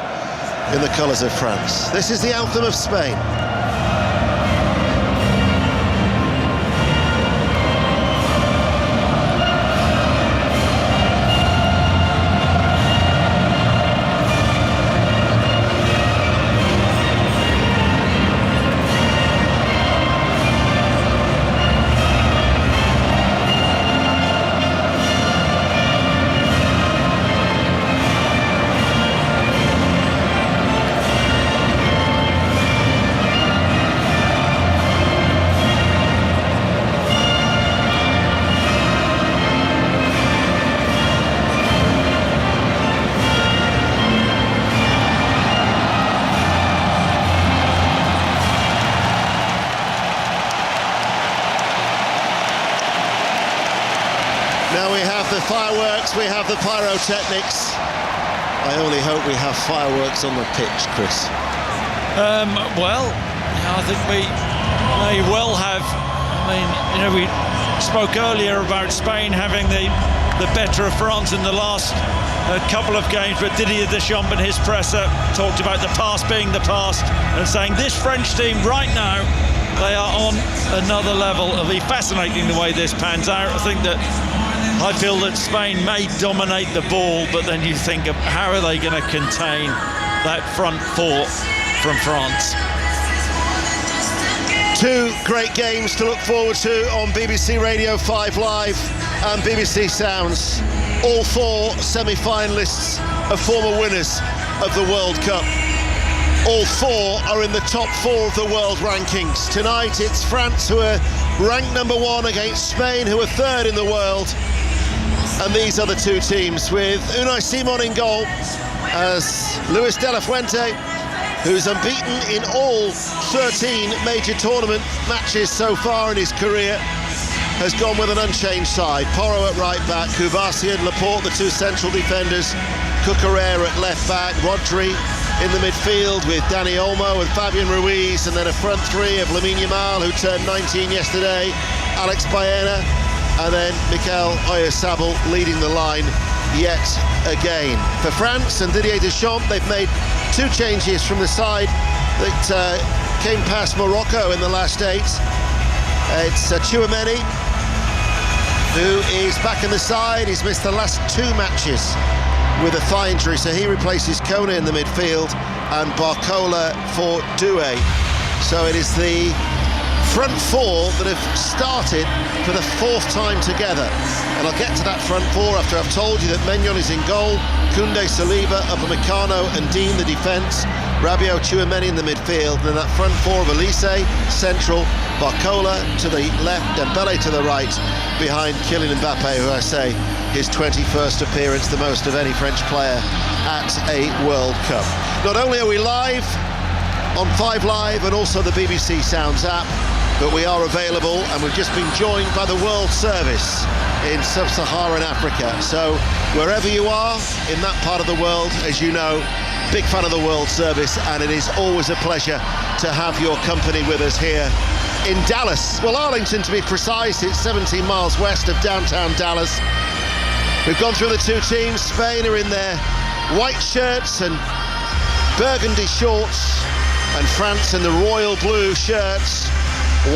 in the colours of France. This is the anthem of Spain. Now we have the fireworks, we have the pyrotechnics. I only hope we have fireworks on the pitch, Chris. I think we may well have. I mean, we spoke earlier about Spain having the better of France in the last couple of games, but Didier Deschamps in his presser talked about the past being the past and saying this French team right now, they are on another level. It'll be fascinating the way this pans out. I feel that Spain may dominate the ball, but then you think of how are they going to contain that front four from France. Two great games to look forward to on BBC Radio 5 Live and BBC Sounds. All four semi-finalists are former winners of the World Cup. All four are in the top four of the world rankings. Tonight it's France, who are ranked number one, against Spain, who are third in the world. And these are the two teams, with Unai Simon in goal as Luis de la Fuente, who's unbeaten in all 13 major tournament matches so far in his career, has gone with an unchanged side. Porro at right back, Koubasi and Laporte, the two central defenders, Cucurella at left back, Rodri in the midfield with Dani Olmo and Fabian Ruiz, and then a front three of Lamine Yamal, who turned 19 yesterday, Alex Baena, and then Mikel Oyarzabal leading the line yet again. For France and Didier Deschamps, they've made two changes from the side that came past Morocco in the last eight. It's Tchouaméni, who is back in the side. He's missed the last two matches with a thigh injury, so he replaces Kone in the midfield and Barcola for Doué. So it is the front four that have started for the fourth time together, and I'll get to that front four after I've told you that Maignan is in goal, Koundé, Saliba, Upamecano and Dean the defence, Rabiot, Tchouaméni in the midfield, and then that front four of Elise, central, Barcola to the left, Dembele to the right, behind Kylian Mbappe, who I say his 21st appearance, the most of any French player at a World Cup. Not only are we live on 5 Live and also the BBC Sounds app, but we are available, and we've just been joined by the World Service in Sub-Saharan Africa. So wherever you are in that part of the world, as you know, big fan of the World Service, and it is always a pleasure to have your company with us here in Dallas. Well, Arlington to be precise. It's 17 miles west of downtown Dallas. We've gone through the two teams. Spain are in their white shirts and burgundy shorts, and France in the royal blue shirts,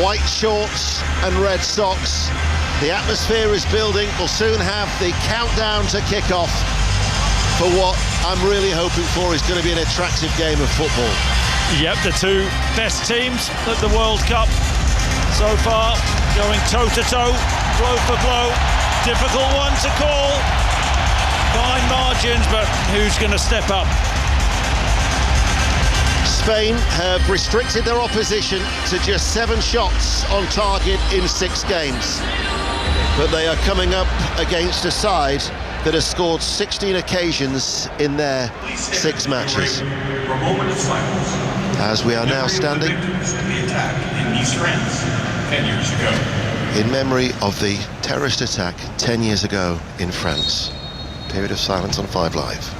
white shorts and red socks. The atmosphere is building. We'll soon have the countdown to kick off for what I'm really hoping for is going to be an attractive game of football. Yep, the two best teams at the World Cup so far, going toe-to-toe, blow for blow. Difficult one to call. Fine margins, but who's going to step up? Spain have restricted their opposition to just 7 shots on target in 6 games. But they are coming up against a side that has scored 16 occasions in their 6 matches. As we are now standing in memory of the terrorist attack 10 years ago in France. Period of silence on 5 Live.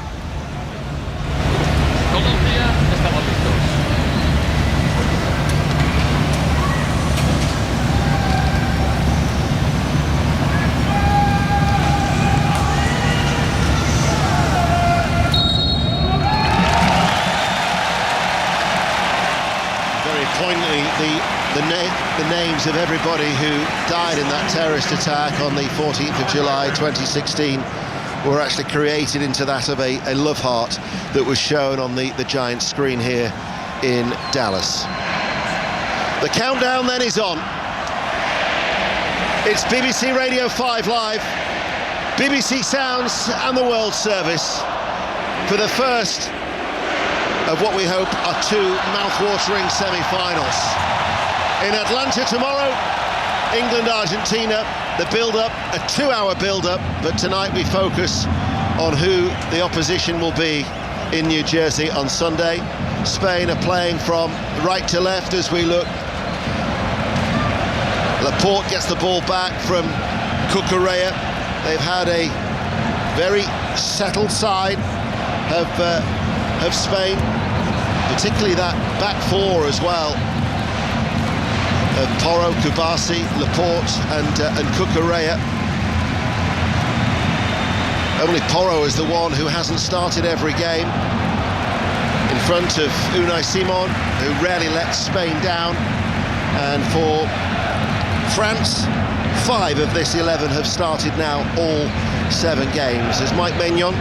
the names of everybody who died in that terrorist attack on the 14th of July 2016 were actually created into that of a love heart that was shown on the giant screen here in Dallas. The countdown then is on. It's BBC Radio 5 Live, BBC Sounds and the World Service for the first of what we hope are two mouth-watering semi-finals. In Atlanta tomorrow, England-Argentina, the build-up, a 2-hour build-up, but tonight we focus on who the opposition will be in New Jersey on Sunday. Spain are playing from right to left as we look. Laporte gets the ball back from Cucurella. They've had a very settled side of Spain, particularly that back four as well. Porro, Kubasi, Laporte and Cucurella. Only Porro is the one who hasn't started every game. In front of Unai Simon, who rarely lets Spain down. And for France, 5 of this 11 have started now all 7 games. As Mike Maignan,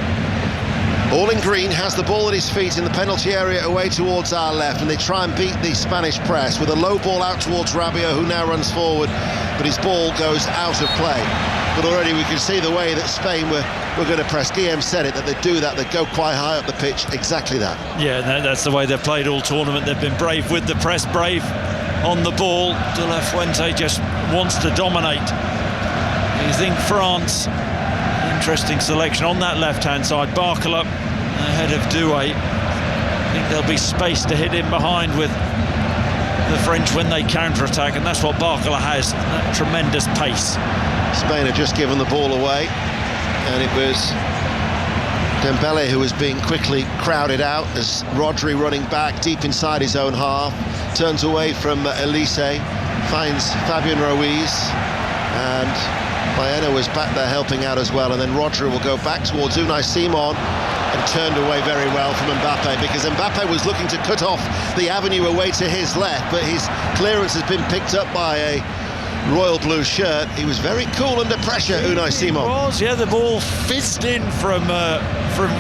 all in green, has the ball at his feet in the penalty area away towards our left, and they try and beat the Spanish press with a low ball out towards Rabiot, who now runs forward, but his ball goes out of play. But already we can see the way that Spain were going to press. Guillem said it, that they'd do that, they'd go quite high up the pitch, exactly that. Yeah, that's the way they've played all tournament. They've been brave with the press, brave on the ball. De La Fuente just wants to dominate. You think France, interesting selection on that left-hand side. Barcola ahead of Doué. I think there'll be space to hit in behind with the French when they counter-attack, and that's what Barcola has, that tremendous pace. Spain had just given the ball away, and it was Dembele who was being quickly crowded out as Rodri, running back deep inside his own half, turns away from Elise, finds Fabian Ruiz, and Baena was back there helping out as well, and then Rodri will go back towards Unai Simon, and turned away very well from Mbappe, because Mbappe was looking to cut off the avenue away to his left, but his clearance has been picked up by a royal blue shirt. He was very cool under pressure, Unai Simon. The ball fizzed in from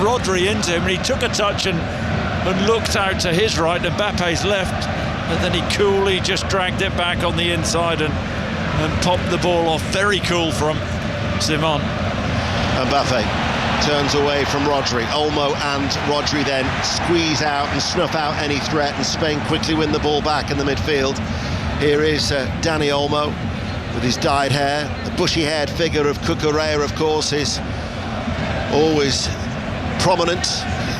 Rodri into him, and he took a touch and looked out to his right, Mbappe's left, and then he coolly just dragged it back on the inside and popped the ball off. Very cool from Simon. Mbappe turns away from Rodri. Olmo and Rodri then squeeze out and snuff out any threat, and Spain quickly win the ball back in the midfield. Here is Dani Olmo with his dyed hair. The bushy-haired figure of Cucurella, of course, is always prominent,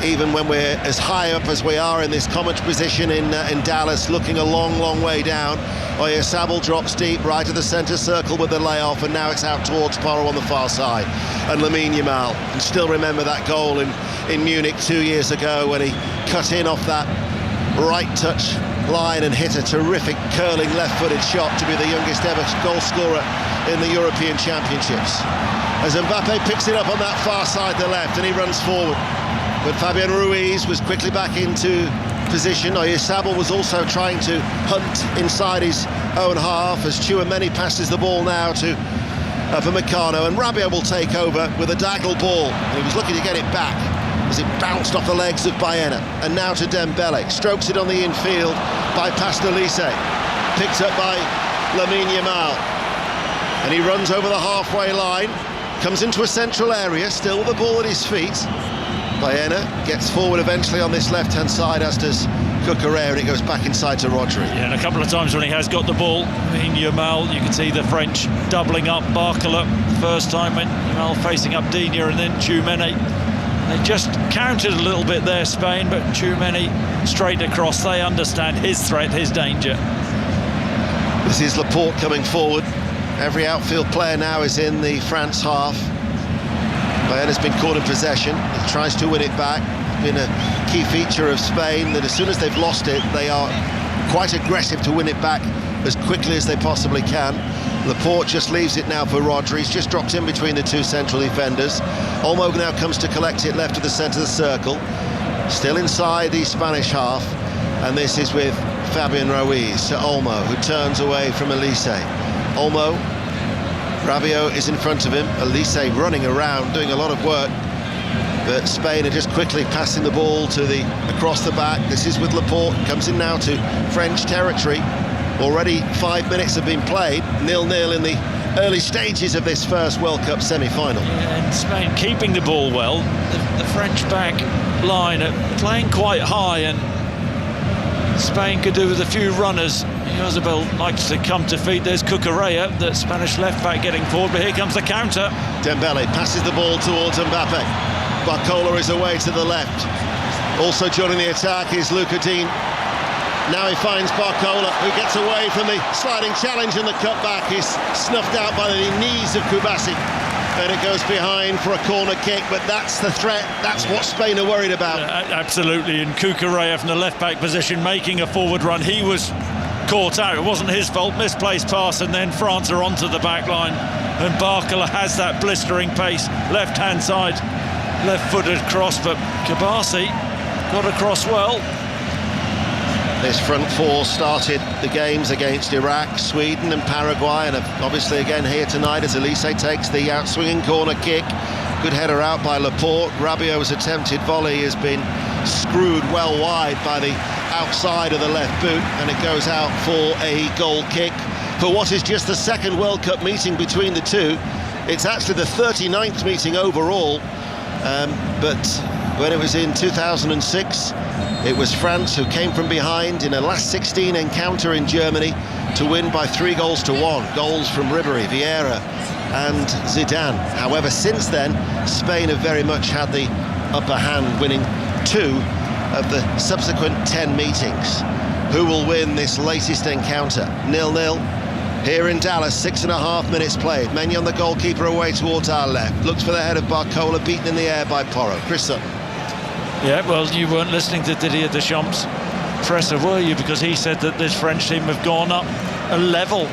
even when we're as high up as we are in this commentary position in Dallas, looking a long, long way down. Oyarzabal drops deep right of the centre circle with the layoff, and now it's out towards Porro on the far side. And Lamine Yamal, and still remember that goal in Munich 2 years ago when he cut in off that right touch line and hit a terrific curling left-footed shot to be the youngest ever goal scorer in the European Championships. As Mbappe picks it up on that far side, the left, and he runs forward. But Fabian Ruiz was quickly back into position. Oyarzabal was also trying to hunt inside his own half as Tchouaméni passes the ball now to Upamecano, and Rabiot will take over with a diagonal ball, and he was looking to get it back as it bounced off the legs of Baena. And now to Dembele, strokes it on the infield by Elise, picked up by Lamine Yamal, and he runs over the halfway line, comes into a central area, still with the ball at his feet. Baena gets forward eventually on this left-hand side, as does Cucurella, and it goes back inside to Rodri. Yeah, and a couple of times when he has got the ball, Yamal, you can see the French doubling up Barcola. The first time when Yamal facing up Digne, and then Tchouaméni. They just counted a little bit there, Spain, but Tchouaméni straight across. They understand his threat, his danger. This is Laporte coming forward. Every outfield player now is in the France half. Baena's been caught in possession. He tries to win it back. It's been a key feature of Spain that as soon as they've lost it, they are quite aggressive to win it back as quickly as they possibly can. Laporte just leaves it now for Rodri. He's just dropped in between the two central defenders. Olmo now comes to collect it left of the centre of the circle. Still inside the Spanish half. And this is with Fabian Ruiz to Olmo, who turns away from Elise. Olmo, Rabiot is in front of him. Elise running around, doing a lot of work. But Spain are just quickly passing the ball to across the back. This is with Laporte, comes in now to French territory. Already 5 minutes have been played, 0-0 in the early stages of this first World Cup semi-final. Yeah, and Spain keeping the ball well. The French back line are playing quite high, and Spain could do with a few runners. Josebel likes to come to feet. There's Cucurella, the Spanish left-back, getting forward, but here comes the counter. Dembele passes the ball towards Mbappe. Barcola is away to the left. Also joining the attack is Luca Dean. Now he finds Barcola, who gets away from the sliding challenge, and the cutback is snuffed out by the knees of Kubasi. And it goes behind for a corner kick, but that's the threat. That's what Spain are worried about. Absolutely, and Cucurella from the left-back position making a forward run. He was caught out. It wasn't his fault. Misplaced pass, and then France are onto the back line. And Barcola has that blistering pace. Left-hand side, left-footed cross, but Kubasi got across well. This front four started the games against Iraq, Sweden and Paraguay, and obviously again here tonight as Elise takes the out-swinging corner kick. Good header out by Laporte. Rabiot's attempted volley has been screwed well wide by the outside of the left boot, and it goes out for a goal kick. For what is just the second World Cup meeting between the two, it's actually the 39th meeting overall, but when it was in 2006, it was France who came from behind in a last 16 encounter in Germany to win by 3-1. Goals from Ribéry, Vieira and Zidane. However, since then, Spain have very much had the upper hand, winning 2 of the subsequent 10 meetings. Who will win this latest encounter? 0-0 here in Dallas, 6.5 minutes played. Maignan, the goalkeeper, away towards our left. Looks for the head of Barcola, beaten in the air by Porro. Chris Sutton. Yeah, well, you weren't listening to Didier Deschamps' presser, were you? Because he said that this French team have gone up a level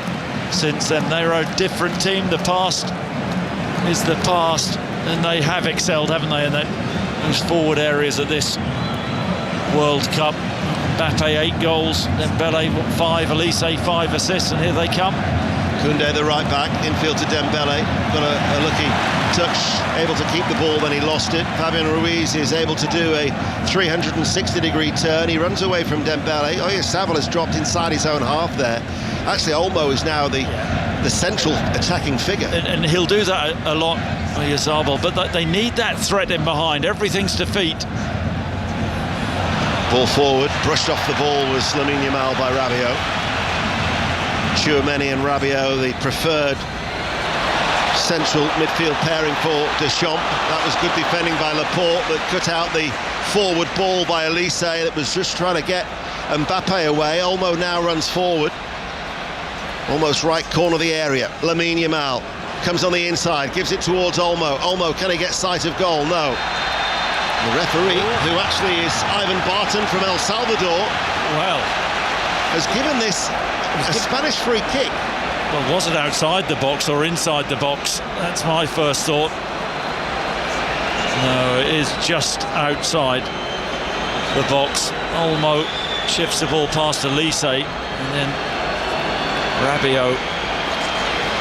since then. They're a different team. The past is the past, and they have excelled, haven't they, in those forward areas of this World Cup. Mbappe 8 goals, Dembele 5, Elise 5 assists, and here they come. Koundé, the right back, infield to Dembele, got a lucky touch, able to keep the ball, then he lost it. Fabian Ruiz is able to do a 360-degree turn. He runs away from Dembele. Oyarzabal has dropped inside his own half there. Actually, Olmo is now the central attacking figure. And he'll do that a lot, Oyarzabal, but they need that threat in behind. Everything's to feet. Ball forward, brushed off the ball was Lamine Yamal by Rabiot. Tchouaméni and Rabiot, the preferred central midfield pairing for Deschamps. That was good defending by Laporte, but cut out the forward ball by Elise that was just trying to get Mbappe away. Olmo now runs forward, almost right corner of the area. Lamine Yamal comes on the inside, gives it towards Olmo. Olmo, can he get sight of goal? No. The referee, who actually is Ivan Barton from El Salvador, has given this a Spanish free kick. Well, was it outside the box or inside the box? That's my first thought. No, it is just outside the box. Olmo shifts the ball past Elise, and then Rabiot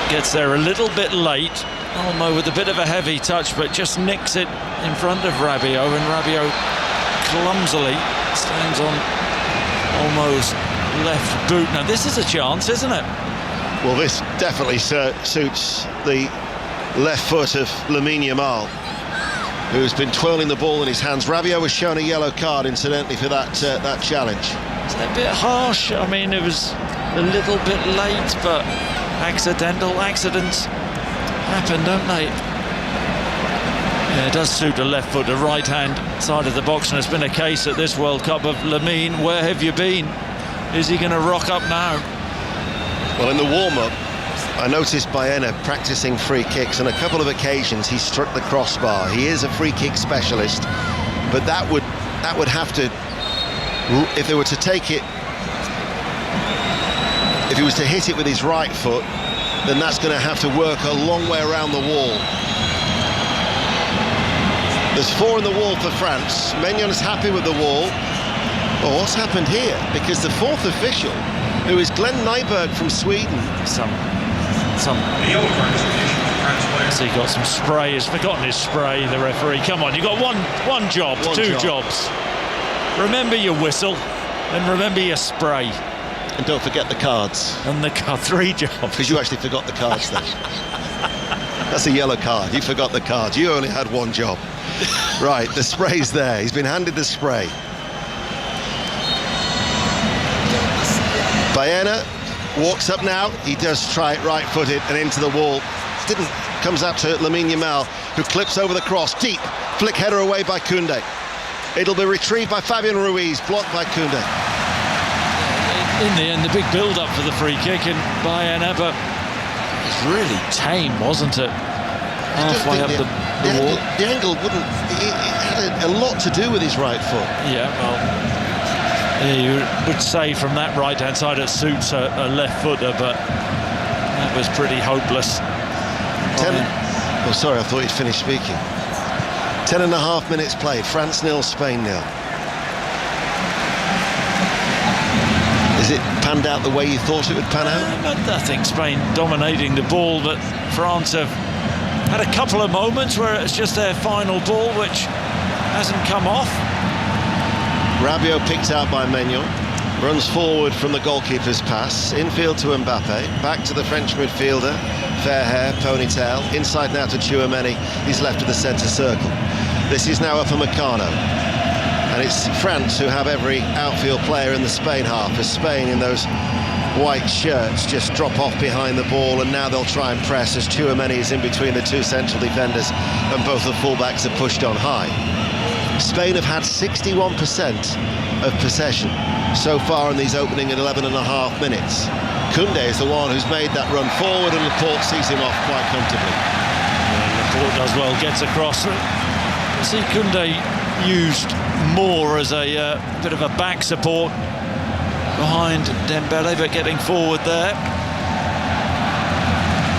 gets there a little bit late. Olmo with a bit of a heavy touch, but just nicks it in front of Rabiot, and Rabiot clumsily stands on Olmo's left boot. Now this is a chance, isn't it? Well, this definitely suits the left foot of Lamine Yamal, who's been twirling the ball in his hands. Rabiot was shown a yellow card, incidentally, for that challenge. It's a bit harsh. I mean, it was a little bit late, but accidents happen, don't they? Yeah, it does suit a left foot, the right-hand side of the box, and it's been a case at this World Cup of Lamine, where have you been? Is he going to rock up now? Well, in the warm-up, I noticed Baena practicing free kicks. On a couple of occasions, he struck the crossbar. He is a free kick specialist, but that would have to, if they were to take it, if he was to hit it with his right foot, then that's going to have to work a long way around the wall. There's 4 in the wall for France. Maignan's happy with the wall. Well, what's happened here? Because the fourth official, who is Glenn Nyberg from Sweden, So he got some spray. He's forgotten his spray, the referee. Come on, you got one job, two jobs. Remember your whistle and remember your spray. And don't forget the cards. And the card, 3 jobs. Because you actually forgot the cards then. That's a yellow card. You forgot the cards. You only had one job. Right, the spray's there. He's been handed the spray. Baena walks up now. He does try it right-footed and into the wall. Comes out to Lamine Yamal, who clips over the cross. Deep. Flick header away by Koundé. It'll be retrieved by Fabian Ruiz. Blocked by Koundé. In the end, the big build-up for the free kick in Baena, but it's really tame, wasn't it? Halfway up the wall. The angle wouldn't... It had a lot to do with his right foot. Yeah, well, you would say from that right-hand side it suits a left footer, but that was pretty hopeless. Oh, sorry, I thought you'd finished speaking. 10.5 minutes played. France 0, Spain 0. Is it panned out the way you thought it would pan out? I think Spain dominating the ball, but France have had a couple of moments where it's just their final ball which hasn't come off. Rabiot picked out by Maignan, runs forward from the goalkeeper's pass, infield to Mbappe, back to the French midfielder, fair hair, ponytail, inside now to Tchouaméni, he's left of the centre circle. This is now Upamecano, and it's France who have every outfield player in the Spain half, as Spain in those white shirts just drop off behind the ball, and now they'll try and press as Tchouaméni is in between the two central defenders and both the fullbacks are pushed on high. Spain have had 61% of possession so far in these opening 11.5 minutes. Koundé is the one who's made that run forward, and Laporte sees him off quite comfortably. Laporte does well, gets across. See Koundé used more as a bit of a back support behind Dembele, but getting forward there.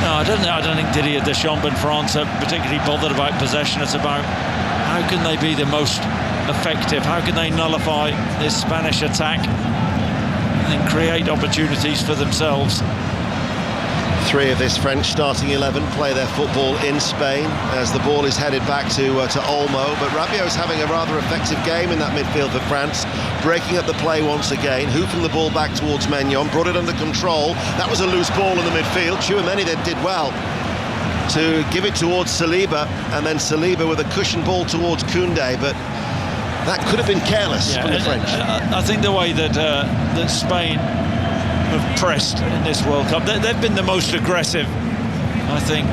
No, I don't think Didier Deschamps and France are particularly bothered about possession. It's about how can they be the most effective? How can they nullify this Spanish attack and create opportunities for themselves? 3 of this French starting 11 play their football in Spain as the ball is headed back to Olmo, but Rabiot's having a rather effective game in that midfield for France, breaking up the play once again, hoofing the ball back towards Maignan, brought it under control. That was a loose ball in the midfield. Tchouaméni then did well to give it towards Saliba, and then Saliba with a cushion ball towards Koundé, but that could have been careless from the French. I think the way that Spain have pressed in this World Cup, they've been the most aggressive. I think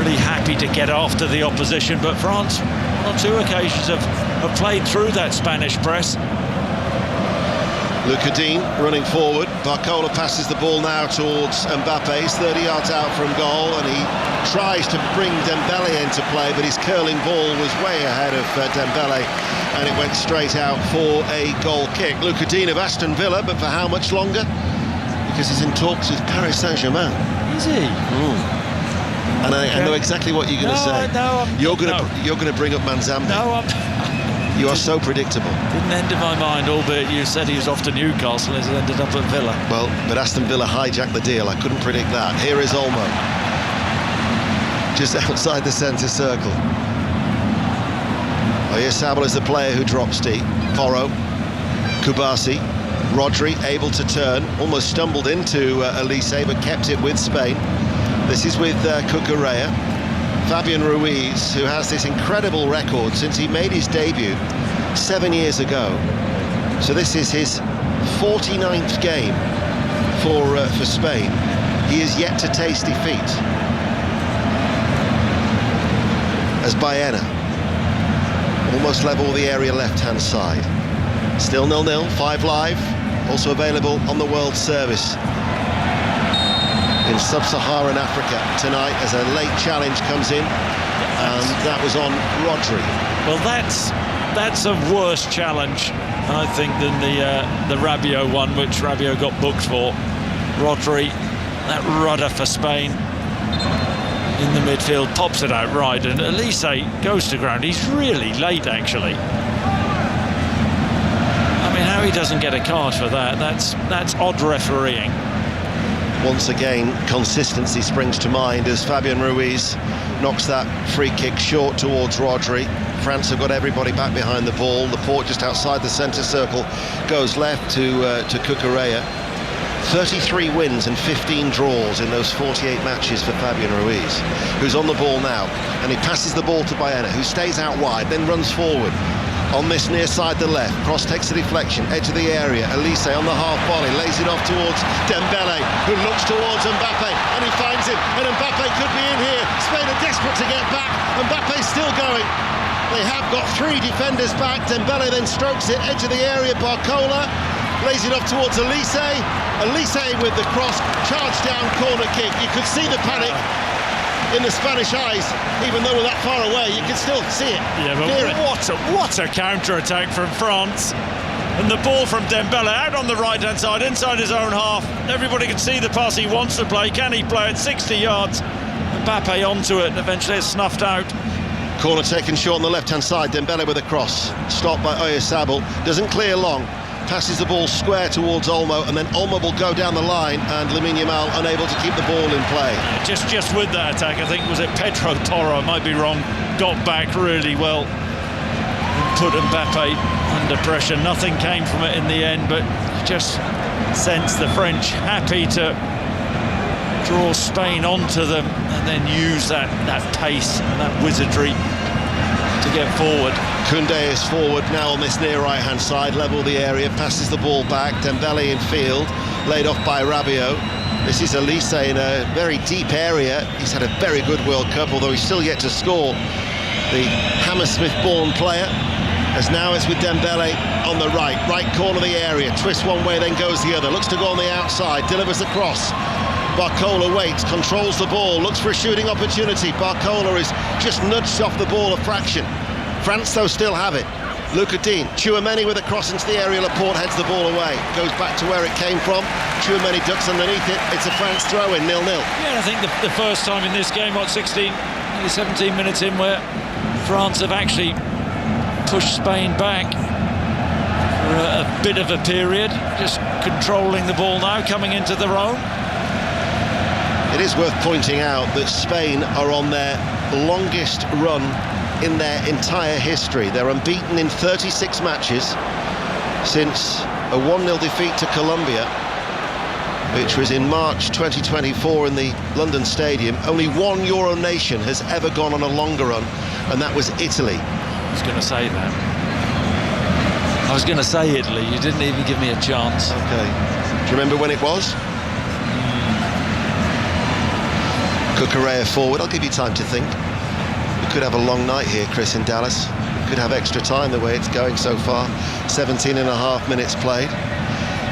really happy to get after the opposition, but France on 2 occasions have played through that Spanish press. Lucas Digne running forward. Barcola passes the ball now towards Mbappe. He's 30 yards out from goal, and he tries to bring Dembele into play, but his curling ball was way ahead of Dembele, and it went straight out for a goal kick. Lucas Digne of Aston Villa, but for how much longer? Because he's in talks with Paris Saint-Germain. Is he? And I know exactly what you're going to say. You're going to bring up Manzambi. No, you are so predictable. Didn't enter my mind, albeit you said he was off to Newcastle and he's ended up at Villa. Well, but Aston Villa hijacked the deal. I couldn't predict that. Here is Olmo, just outside the centre circle. Oyarzabal is the player who drops deep. Porro, Kubasi, Rodri able to turn, almost stumbled into Elise, but kept it with Spain. This is with Cucurella. Fabian Ruiz, who has this incredible record since he made his debut 7 years ago. So this is his 49th game for Spain. He is yet to taste defeat. As Baena almost level the area left-hand side. Still 0-0, 5 Live, also available on the World Service in Sub-Saharan Africa tonight as a late challenge comes in, and that was on Rodri. Well, that's a worse challenge, I think, than the Rabiot one, which Rabiot got booked for. Rodri, that rudder for Spain in the midfield, pops it out right, and Elise goes to ground. He's really late, actually. I mean, how he doesn't get a card for that. That's odd refereeing. Once again, consistency springs to mind as Fabian Ruiz knocks that free kick short towards Rodri. France have got everybody back behind the ball. Laporte just outside the centre circle goes left to Cucurella. 33 wins and 15 draws in those 48 matches for Fabian Ruiz, who's on the ball now, and he passes the ball to Baena, who stays out wide, then runs forward. On this near side, the left, cross takes a deflection, edge of the area, Elise on the half volley, lays it off towards Dembele, who looks towards Mbappe, and he finds it, and Mbappe could be in here. Spain are desperate to get back, Mbappe's still going. They have got 3 defenders back. Dembele then strokes it, edge of the area, Barcola lays it off towards Elise. Elise with the cross, charge down, corner kick. You could see the panic in the Spanish eyes, even though we're that far away, you can still see it. Yeah, but what a counter-attack from France. And the ball from Dembele out on the right-hand side, inside his own half. Everybody can see the pass he wants to play. Can he play it 60 yards? Mbappe onto it, and eventually it's snuffed out. Corner taken short on the left-hand side, Dembele with a cross. Stopped by Oyarzabal, doesn't clear long. Passes the ball square towards Olmo, and then Olmo will go down the line, and Lamine Yamal unable to keep the ball in play. Just with that attack, I think, was it Pedro Toro, I might be wrong, got back really well and put Mbappe under pressure. Nothing came from it in the end, but just sense the French happy to draw Spain onto them and then use that pace and that wizardry to get forward. Koundé is forward now on this near right-hand side, level the area, passes the ball back. Dembele in field, laid off by Rabiot. This is Elise in a very deep area. He's had a very good World Cup, although he's still yet to score. The Hammersmith-born player, as now it's with Dembele on the right corner of the area, twists one way, then goes the other, looks to go on the outside, delivers the cross. Barcola waits, controls the ball, looks for a shooting opportunity. Barcola is just nudged off the ball a fraction. France, though, still have it. Luca Dean, Tchouaméni with a cross into the area. Laporte heads the ball away. Goes back to where it came from. Tchouaméni ducks underneath it. It's a France throw-in, 0-0. Yeah, I think the first time in this game, 17 minutes in, where France have actually pushed Spain back for a bit of a period. Just controlling the ball now, coming into their own. It is worth pointing out that Spain are on their longest run in their entire history. They're unbeaten in 36 matches since a 1-0 defeat to Colombia, which was in March 2024 in the London Stadium. Only one Euro nation has ever gone on a longer run, and that was Italy. I was going to say that. I was going to say Italy. You didn't even give me a chance. Okay. Do you remember when it was? Cucurella forward. I'll give you time to think. We could have a long night here, Chris, in Dallas. We could have extra time the way it's going so far. 17.5 minutes played.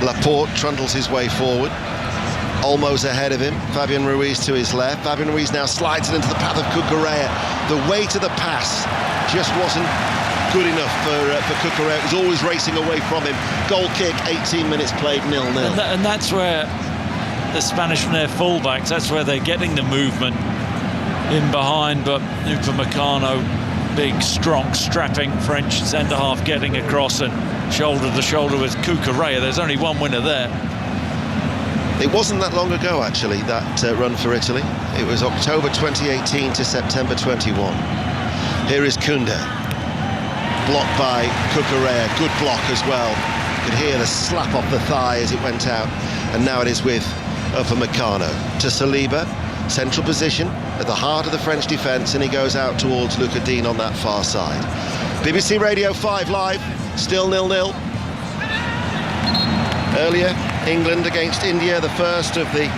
Laporte trundles his way forward. Olmo's ahead of him. Fabian Ruiz to his left. Fabian Ruiz now slides it into the path of Cucurella. The weight of the pass just wasn't good enough for Cucurella. It was always racing away from him. Goal kick, 18 minutes played, 0-0. And that's where the Spanish from their fullbacks, that's where they're getting the movement in behind. But Upamecano, big, strong, strapping French centre-half getting across and shoulder to shoulder with Cucurella. There's only one winner there. It wasn't that long ago, actually, that run for Italy. It was October 2018 to September 21. Here is Koundé, blocked by Cucurella. Good block as well. You could hear the slap off the thigh as it went out. And now it is with Upamecano to Saliba, central position at the heart of the French defence, and he goes out towards Luca Dean on that far side. BBC Radio 5 Live, still 0-0. Earlier, England against India, the first of the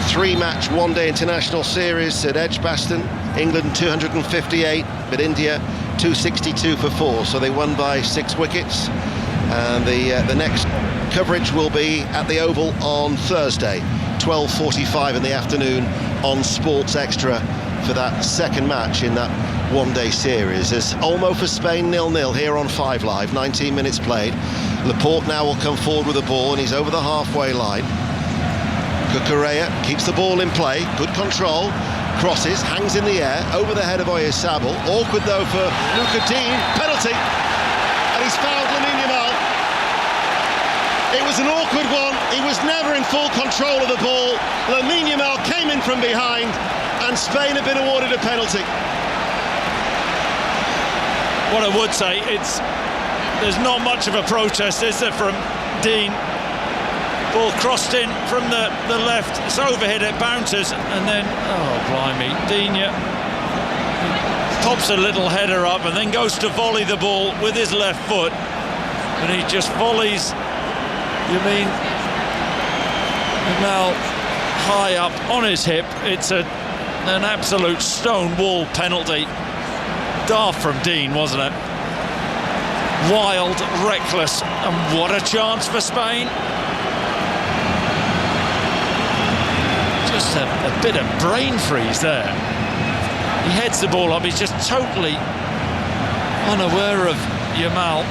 three-match one-day international series at Edgbaston. England 258, but India 262 for 4, so they won by 6 wickets. And the next coverage will be at the Oval on Thursday, 12:45 in the afternoon on Sports Extra for that second match in that one-day series. As Olmo for Spain, 0-0 here on 5 Live, 19 minutes played. Laporte now will come forward with the ball, and he's over the halfway line. Cucurella keeps the ball in play, good control, crosses, hangs in the air, over the head of Oyarzabal. Awkward though for Luca Dean, penalty, and he's fouled Lamine Yamal. It was an awkward one. He was never in full control of the ball. Lamine Yamal came in from behind, and Spain have been awarded a penalty. What I would say, there's not much of a protest, is there, from Dean? Ball crossed in from the left, it's overhit, it bounces, and then, oh blimey, Digne pops a little header up and then goes to volley the ball with his left foot, and he just volleys, Yamal high up on his hip. It's an absolute stone wall penalty. Daft from Dean, wasn't it? Wild, reckless, and what a chance for Spain. Just a bit of brain freeze there. He heads the ball up, he's just totally unaware of Yamal.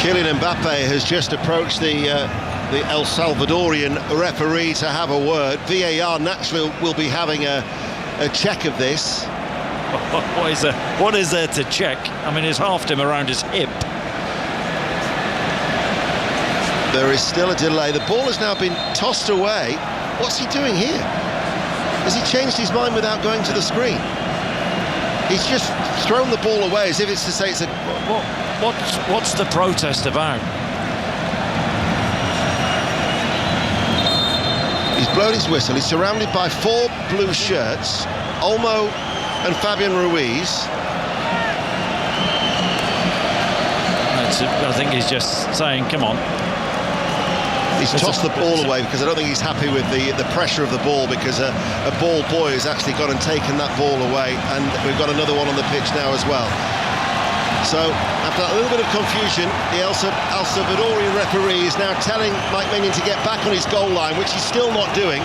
Kylian Mbappe has just approached the El Salvadorian referee to have a word. VAR naturally will be having a check of this. What is there to check? I mean, he's halved him around his hip. There is still a delay. The ball has now been tossed away. What's he doing here? Has he changed his mind without going to the screen? He's just thrown the ball away as if it's to say it's a... What's the protest about? He's blown his whistle. He's surrounded by 4 blue shirts. Olmo and Fabian Ruiz. I think he's just saying, come on. He's tossed the ball away because I don't think he's happy with the pressure of the ball, because a ball boy has actually gone and taken that ball away, and we've got another one on the pitch now as well. So after a little bit of confusion, the El Salvadorian referee is now telling Mike Maignan to get back on his goal line, which he's still not doing.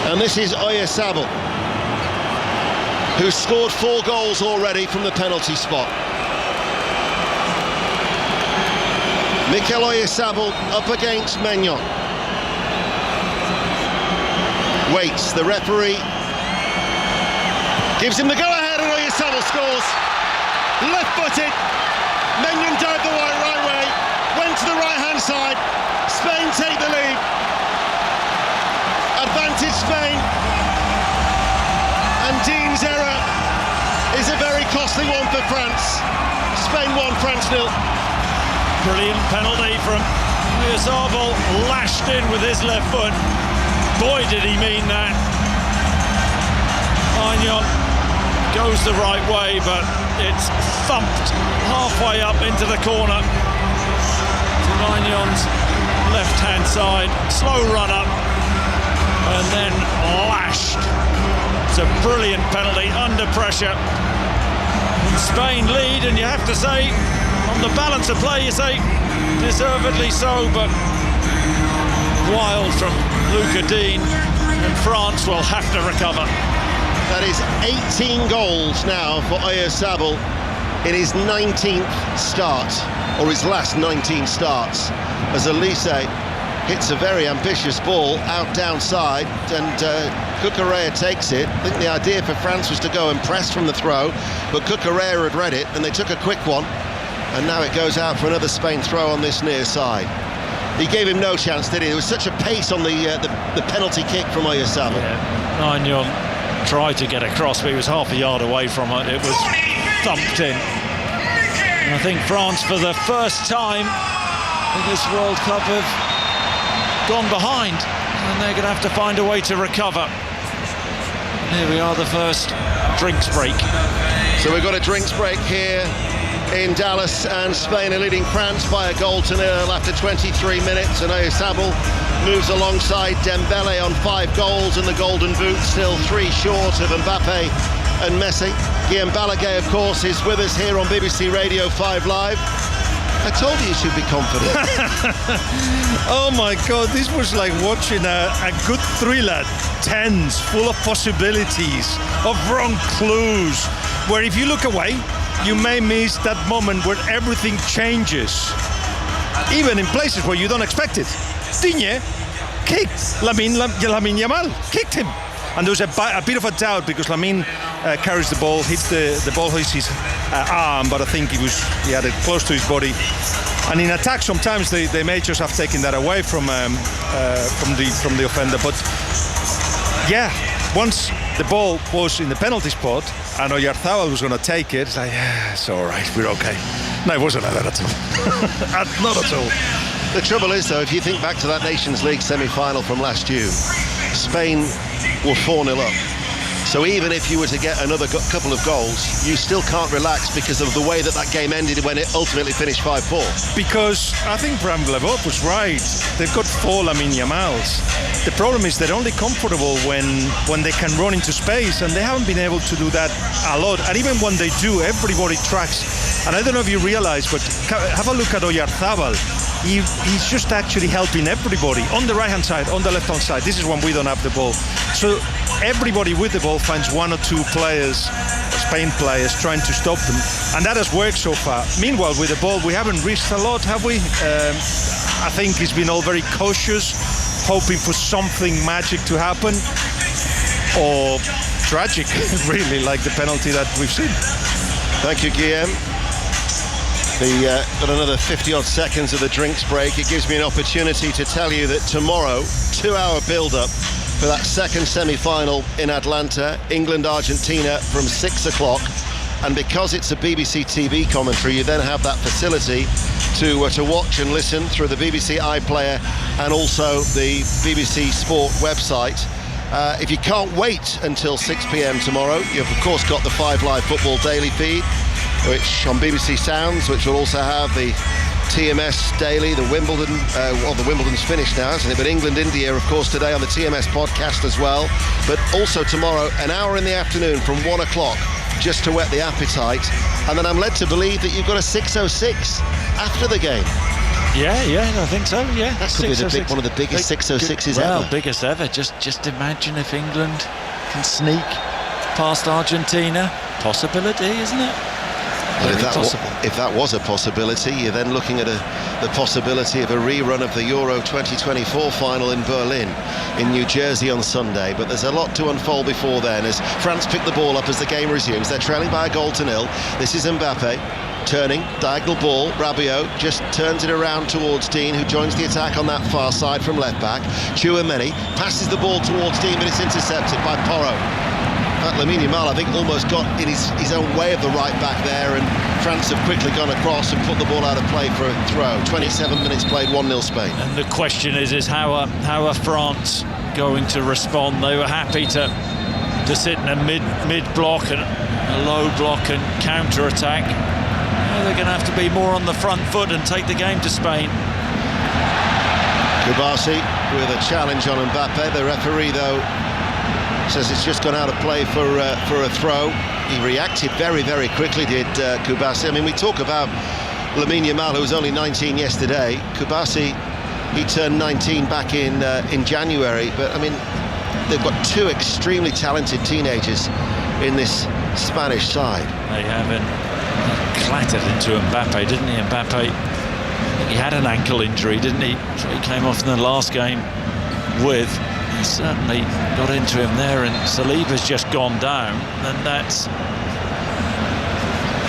And this is Oyarzabal, who's scored 4 goals already from the penalty spot. Mikel Oyarzabal up against Maignan. Waits, the referee gives him the go-ahead, and Oyarzabal scores. Left-footed, Maignan dived the right way, went to the right-hand side. Spain take the lead. Advantage Spain. And Dean's error is a very costly one for France. Spain 1, France 0. Brilliant penalty from Oyarzabal, lashed in with his left foot. Boy, did he mean that. Maignan goes the right way, but it's thumped halfway up into the corner to Magnan's left-hand side. Slow run up, and then lashed. It's a brilliant penalty under pressure. And Spain lead, and you have to say, on the balance of play, you say deservedly so, but wild from Luca Dean, and France will have to recover. That is 18 goals now for Oyarzabal in his 19th start, or his last 19 starts, as Elise hits a very ambitious ball out downside, and Cucurella takes it. I think the idea for France was to go and press from the throw, but Cucurella had read it, and they took a quick one. And now it goes out for another Spain throw on this near side. He gave him no chance, did he? There was such a pace on the penalty kick from Oyarzabal. Yeah. Maignan tried to get across, but he was half a yard away from it. It was thumped in. And I think France, for the first time in this World Cup, have gone behind, and they're going to have to find a way to recover. And here we are, the first drinks break. So we've got a drinks break here in Dallas, and Spain are leading France by 1-0 after 23 minutes, and Oyarzabal moves alongside Dembele on 5 goals, and the Golden Boot still 3 short of Mbappe and Messi. Guillaume Balaguer, of course, is with us here on BBC Radio 5 Live. I told you should be confident. Oh my God, this was like watching a good thriller, tense, full of possibilities, of wrong clues, where if you look away, you may miss that moment where everything changes, even in places where you don't expect it. Digne kicked Lamine Yamal, kicked him. And there was a bit of a doubt, because Lamine carries the ball, hits the ball hits his arm, but I think he had it close to his body. And in attack, sometimes they may just have taken that away from the offender. But yeah, once the ball was in the penalty spot, and Oyarzabal was going to take it, it's like, yeah, it's all right, we're okay. No, it wasn't like that at all. Not at all. The trouble is, though, if you think back to that Nations League semi-final from last June, Spain were 4-0 up. So even if you were to get another couple of goals, you still can't relax because of the way that game ended when it ultimately finished 5-4. Because I think Bram Glevot was right. They've got 4 Lamine Yamals. The problem is they're only comfortable when they can run into space, and they haven't been able to do that a lot. And even when they do, everybody tracks. And I don't know if you realise, but have a look at Oyarzabal. He's just actually helping everybody on the right-hand side, on the left-hand side. This is when we don't have the ball. So everybody with the ball finds 1 or 2 players, Spain players, trying to stop them. And that has worked so far. Meanwhile, with the ball, we haven't risked a lot, have we? I think it's been all very cautious, hoping for something magic to happen. Or tragic, really, like the penalty that we've seen. Thank you, Guillaume. Got another 50-odd seconds of the drinks break. It gives me an opportunity to tell you that tomorrow, 2-hour build-up for that second semi-final in Atlanta, England-Argentina from 6 o'clock. And because it's a BBC TV commentary, you then have that facility to watch and listen through the BBC iPlayer and also the BBC Sport website. If you can't wait until 6 p.m. tomorrow, you've of course got the 5 Live Football Daily feed, which on BBC Sounds, which will also have the TMS Daily, the Wimbledon, the Wimbledon's finished now, isn't it? But England-India, of course, today on the TMS podcast as well. But also tomorrow, an hour in the afternoon from 1 o'clock, just to whet the appetite. And then I'm led to believe that you've got a 6:06 after the game. Yeah, I think so, yeah. That could be one of the biggest 6:06s ever. Biggest ever. Just imagine if England can sneak past Argentina. Possibility, isn't it? But if that was a possibility, you're then looking at the possibility of a rerun of the Euro 2024 final in Berlin, in New Jersey on Sunday. But there's a lot to unfold before then as France pick the ball up as the game resumes. They're trailing by 1-0. This is Mbappe. Turning, diagonal ball, Rabiot just turns it around towards Dean, who joins the attack on that far side from left back. Chouameni passes the ball towards Dean, but it's intercepted by Porro. Lamine Yamal, I think, almost got in his own way of the right back there, and France have quickly gone across and put the ball out of play for a throw. 27 minutes played, 1-0 Spain. And the question is how are France going to respond? They were happy to sit in a mid block and a low block and counter attack. They're going to have to be more on the front foot and take the game to Spain. Kubasi with a challenge on Mbappe. The referee, though, says it's just gone out of play for a throw. He reacted very, very quickly, did Kubasi. I mean, we talk about Lamine Yamal, who was only 19 yesterday. Kubasi, he turned 19 back in January. But, I mean, they've got 2 extremely talented teenagers in this Spanish side. They haven't. Clattered into Mbappe, didn't he? Mbappe, he had an ankle injury, didn't he? So he came off in the last game with. He certainly got into him there, and Saliba's just gone down, and that's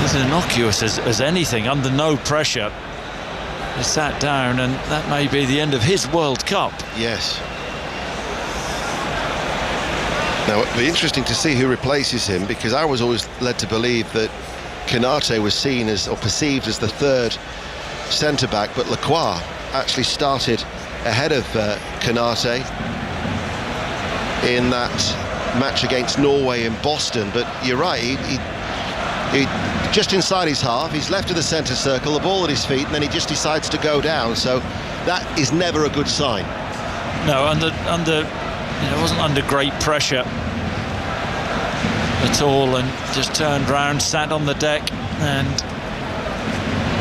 as innocuous as anything, under no pressure. He sat down, and that may be the end of his World Cup. Yes. Now, it'll be interesting to see who replaces him, because I was always led to believe that Konate was seen as, or perceived as, the third centre-back, but Lacroix actually started ahead of Konate in that match against Norway in Boston. But you're right, he just inside his half, he's left of the centre circle, the ball at his feet, and then he just decides to go down. So that is never a good sign. No, wasn't under great pressure at all, and just turned round, sat on the deck, and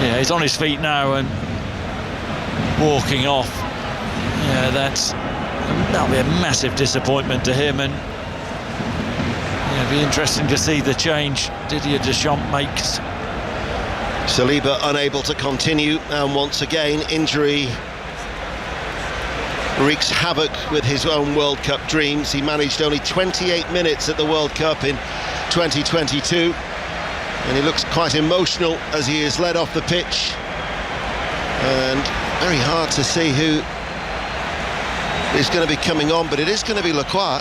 yeah, he's on his feet now and walking off. Yeah, that'll be a massive disappointment to him, and yeah, it'll be interesting to see the change Didier Deschamps makes. Saliba unable to continue, and once again injury wreaks havoc with his own World Cup dreams. He managed only 28 minutes at the World Cup in 2022, and he looks quite emotional as he is led off the pitch, and very hard to see who is going to be coming on, but it is going to be Lacroix.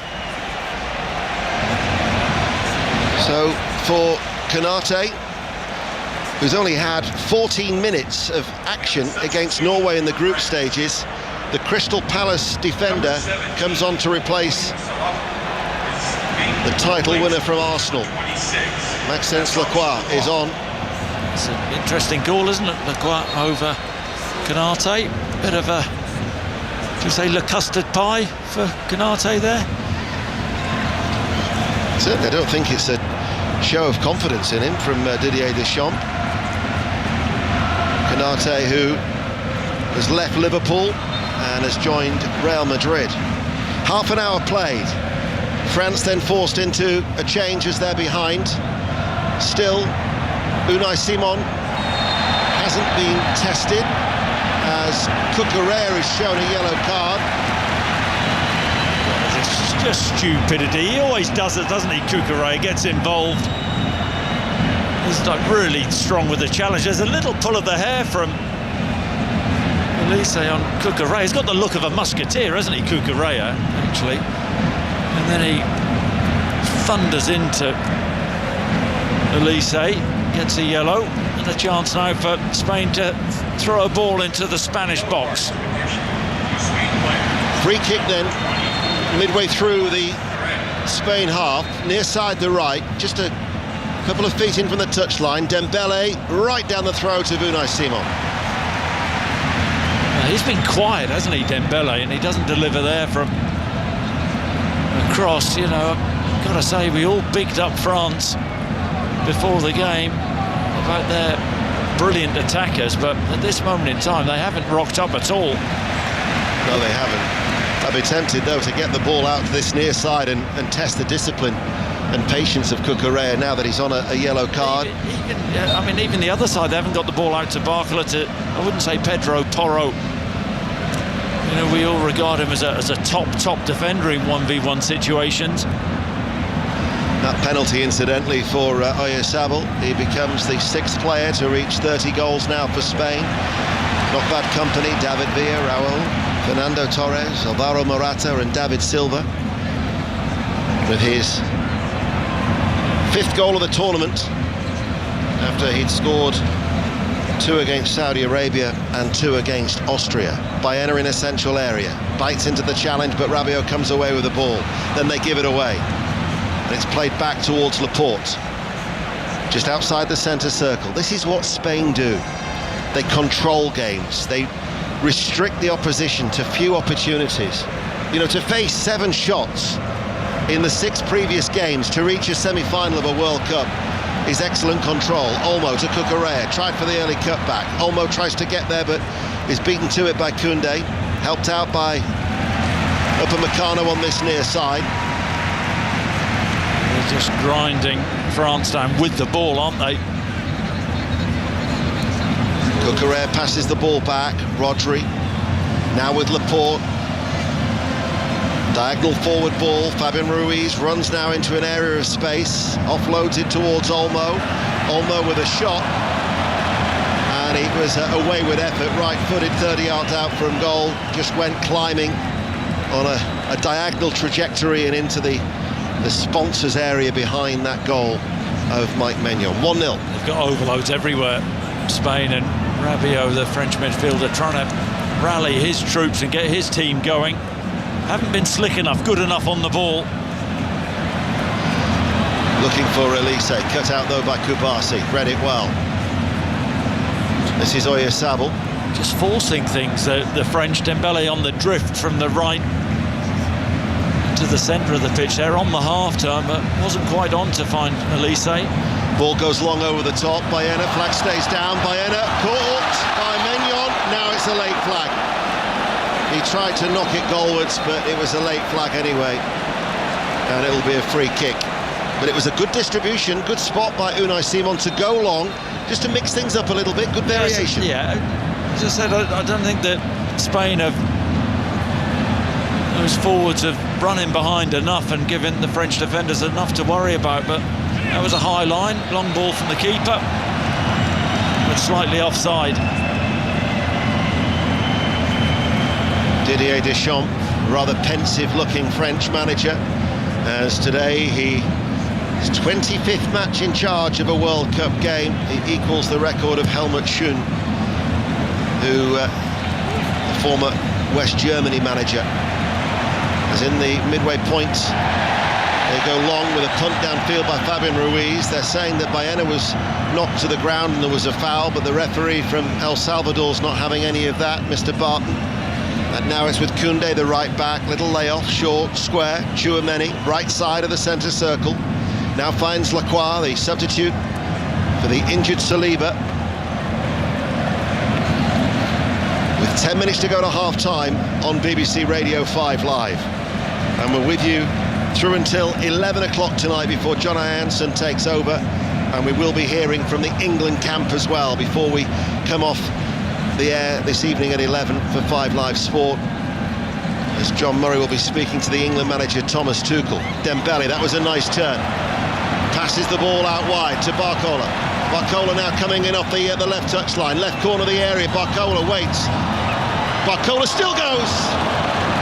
So for Konate, who's only had 14 minutes of action against Norway in the group stages, the Crystal Palace defender comes on to replace the title winner from Arsenal. Maxence Lacroix is on. It's an interesting goal, isn't it? Lacroix over Konate. Bit of a, should we say, Le Custard Pie for Konate there? Certainly, I don't think it's a show of confidence in him from Didier Deschamps. Konate, who has left Liverpool and has joined Real Madrid. Half an hour played. France then forced into a change as they're behind. Still, Unai Simon hasn't been tested as Cucurella is shown a yellow card. It's just stupidity. He always does it, doesn't he, Cucurella? Gets involved. He's like really strong with the challenge. There's a little pull of the hair from Elise on Cucurella. He's got the look of a musketeer, hasn't he, Cucurella, actually? And then he thunders into Elise, gets a yellow, and a chance now for Spain to throw a ball into the Spanish box. Free kick then, midway through the Spain half, near side the right, just a couple of feet in from the touchline. Dembele right down the throat of Unai Simon. He's been quiet, hasn't he, Dembele, and he doesn't deliver there from across. You know, I've got to say, we all bigged up France before the game about their brilliant attackers, but at this moment in time they haven't rocked up at all. No, they haven't. I'd be tempted though to get the ball out to this near side and test the discipline and patience of Cucurella now that he's on a yellow card. Even the other side, they haven't got the ball out to Barcola, to, I wouldn't say Pedro Porro. You know, we all regard him as a top defender in 1v1 situations. That penalty, incidentally, for Oyarzabal. He becomes the 6th player to reach 30 goals now for Spain. Not bad company: David Villa, Raul, Fernando Torres, Alvaro Morata and David Silva. With his 5th goal of the tournament, after he'd scored 2 against Saudi Arabia and 2 against Austria. Baena in a central area, bites into the challenge, but Rabiot comes away with the ball. Then they give it away. And it's played back towards Laporte, just outside the centre circle. This is what Spain do. They control games. They restrict the opposition to few opportunities. You know, to face 7 shots in the 6 previous games to reach a semi-final of a World Cup is excellent control. Olmo to Cucurella, tried for the early cutback. Olmo tries to get there, but is beaten to it by Koundé, helped out by Upamecano on this near side. They're just grinding France down with the ball, aren't they? Cucurella passes the ball back. Rodri now with Laporte. Diagonal forward ball. Fabian Ruiz runs now into an area of space, offloads it towards Olmo. Olmo with a shot, and it was a wayward effort, right-footed, 30 yards out from goal. Just went climbing on a diagonal trajectory and into the sponsors area behind that goal of Mike Maignan. 1-0. They've got overloads everywhere, Spain, and Rabiot, the French midfielder, trying to rally his troops and get his team going. Haven't been slick enough, good enough on the ball. Looking for Elise, cut out though by Kubasi, read it well. This is Oyarzabal. Just forcing things, the French. Dembele on the drift from the right to the centre of the pitch. They're on the half-turn, but wasn't quite on to find Elise. Ball goes long over the top. Baena, flag stays down. Baena caught by Maignan. Now it's a late flag. He tried to knock it goalwards, but it was a late flag anyway, and it'll be a free kick. But it was a good distribution, good spot by Unai Simon to go long, just to mix things up a little bit. Good variation. Yeah, as I said, I don't think that Spain have, those forwards have run in behind enough and given the French defenders enough to worry about, but That was a high line, long ball from the keeper, but slightly offside. Didier Deschamps, rather pensive-looking French manager, as today his 25th match in charge of a World Cup game. He equals the record of Helmut Schön, who, the former West Germany manager, as in the midway point. They go long with a punt downfield by Fabian Ruiz. They're saying that Baena was knocked to the ground and there was a foul, but the referee from El Salvador's not having any of that, Mr. Barton. And now it's with Koundé, the right back. Little layoff, short, square. Chouameni, right side of the centre circle. Now finds Lacroix, the substitute for the injured Saliba. With 10 minutes to go to half-time on BBC Radio 5 Live. And we're with you through until 11 o'clock tonight before John Hansen takes over. And we will be hearing from the England camp as well before we come off the air this evening at 11 for 5 Live Sport, as John Murray will be speaking to the England manager Thomas Tuchel. Dembele, that was a nice turn. Passes the ball out wide to Barcola. Barcola now coming in off the left touchline, left corner of the area. Barcola waits. Barcola still goes,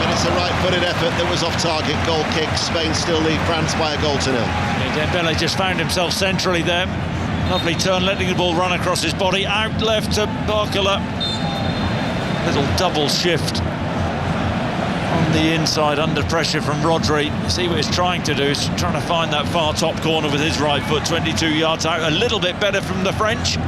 and it's a right-footed effort that was off target. Goal kick. Spain still lead France by a 1-0. Yeah, Dembele just found himself centrally there. Lovely turn, letting the ball run across his body. Out left to Barcola. Little double shift on the inside under pressure from Rodri. You see what he's trying to do. He's trying to find that far top corner with his right foot, 22 yards out. A little bit better from the French.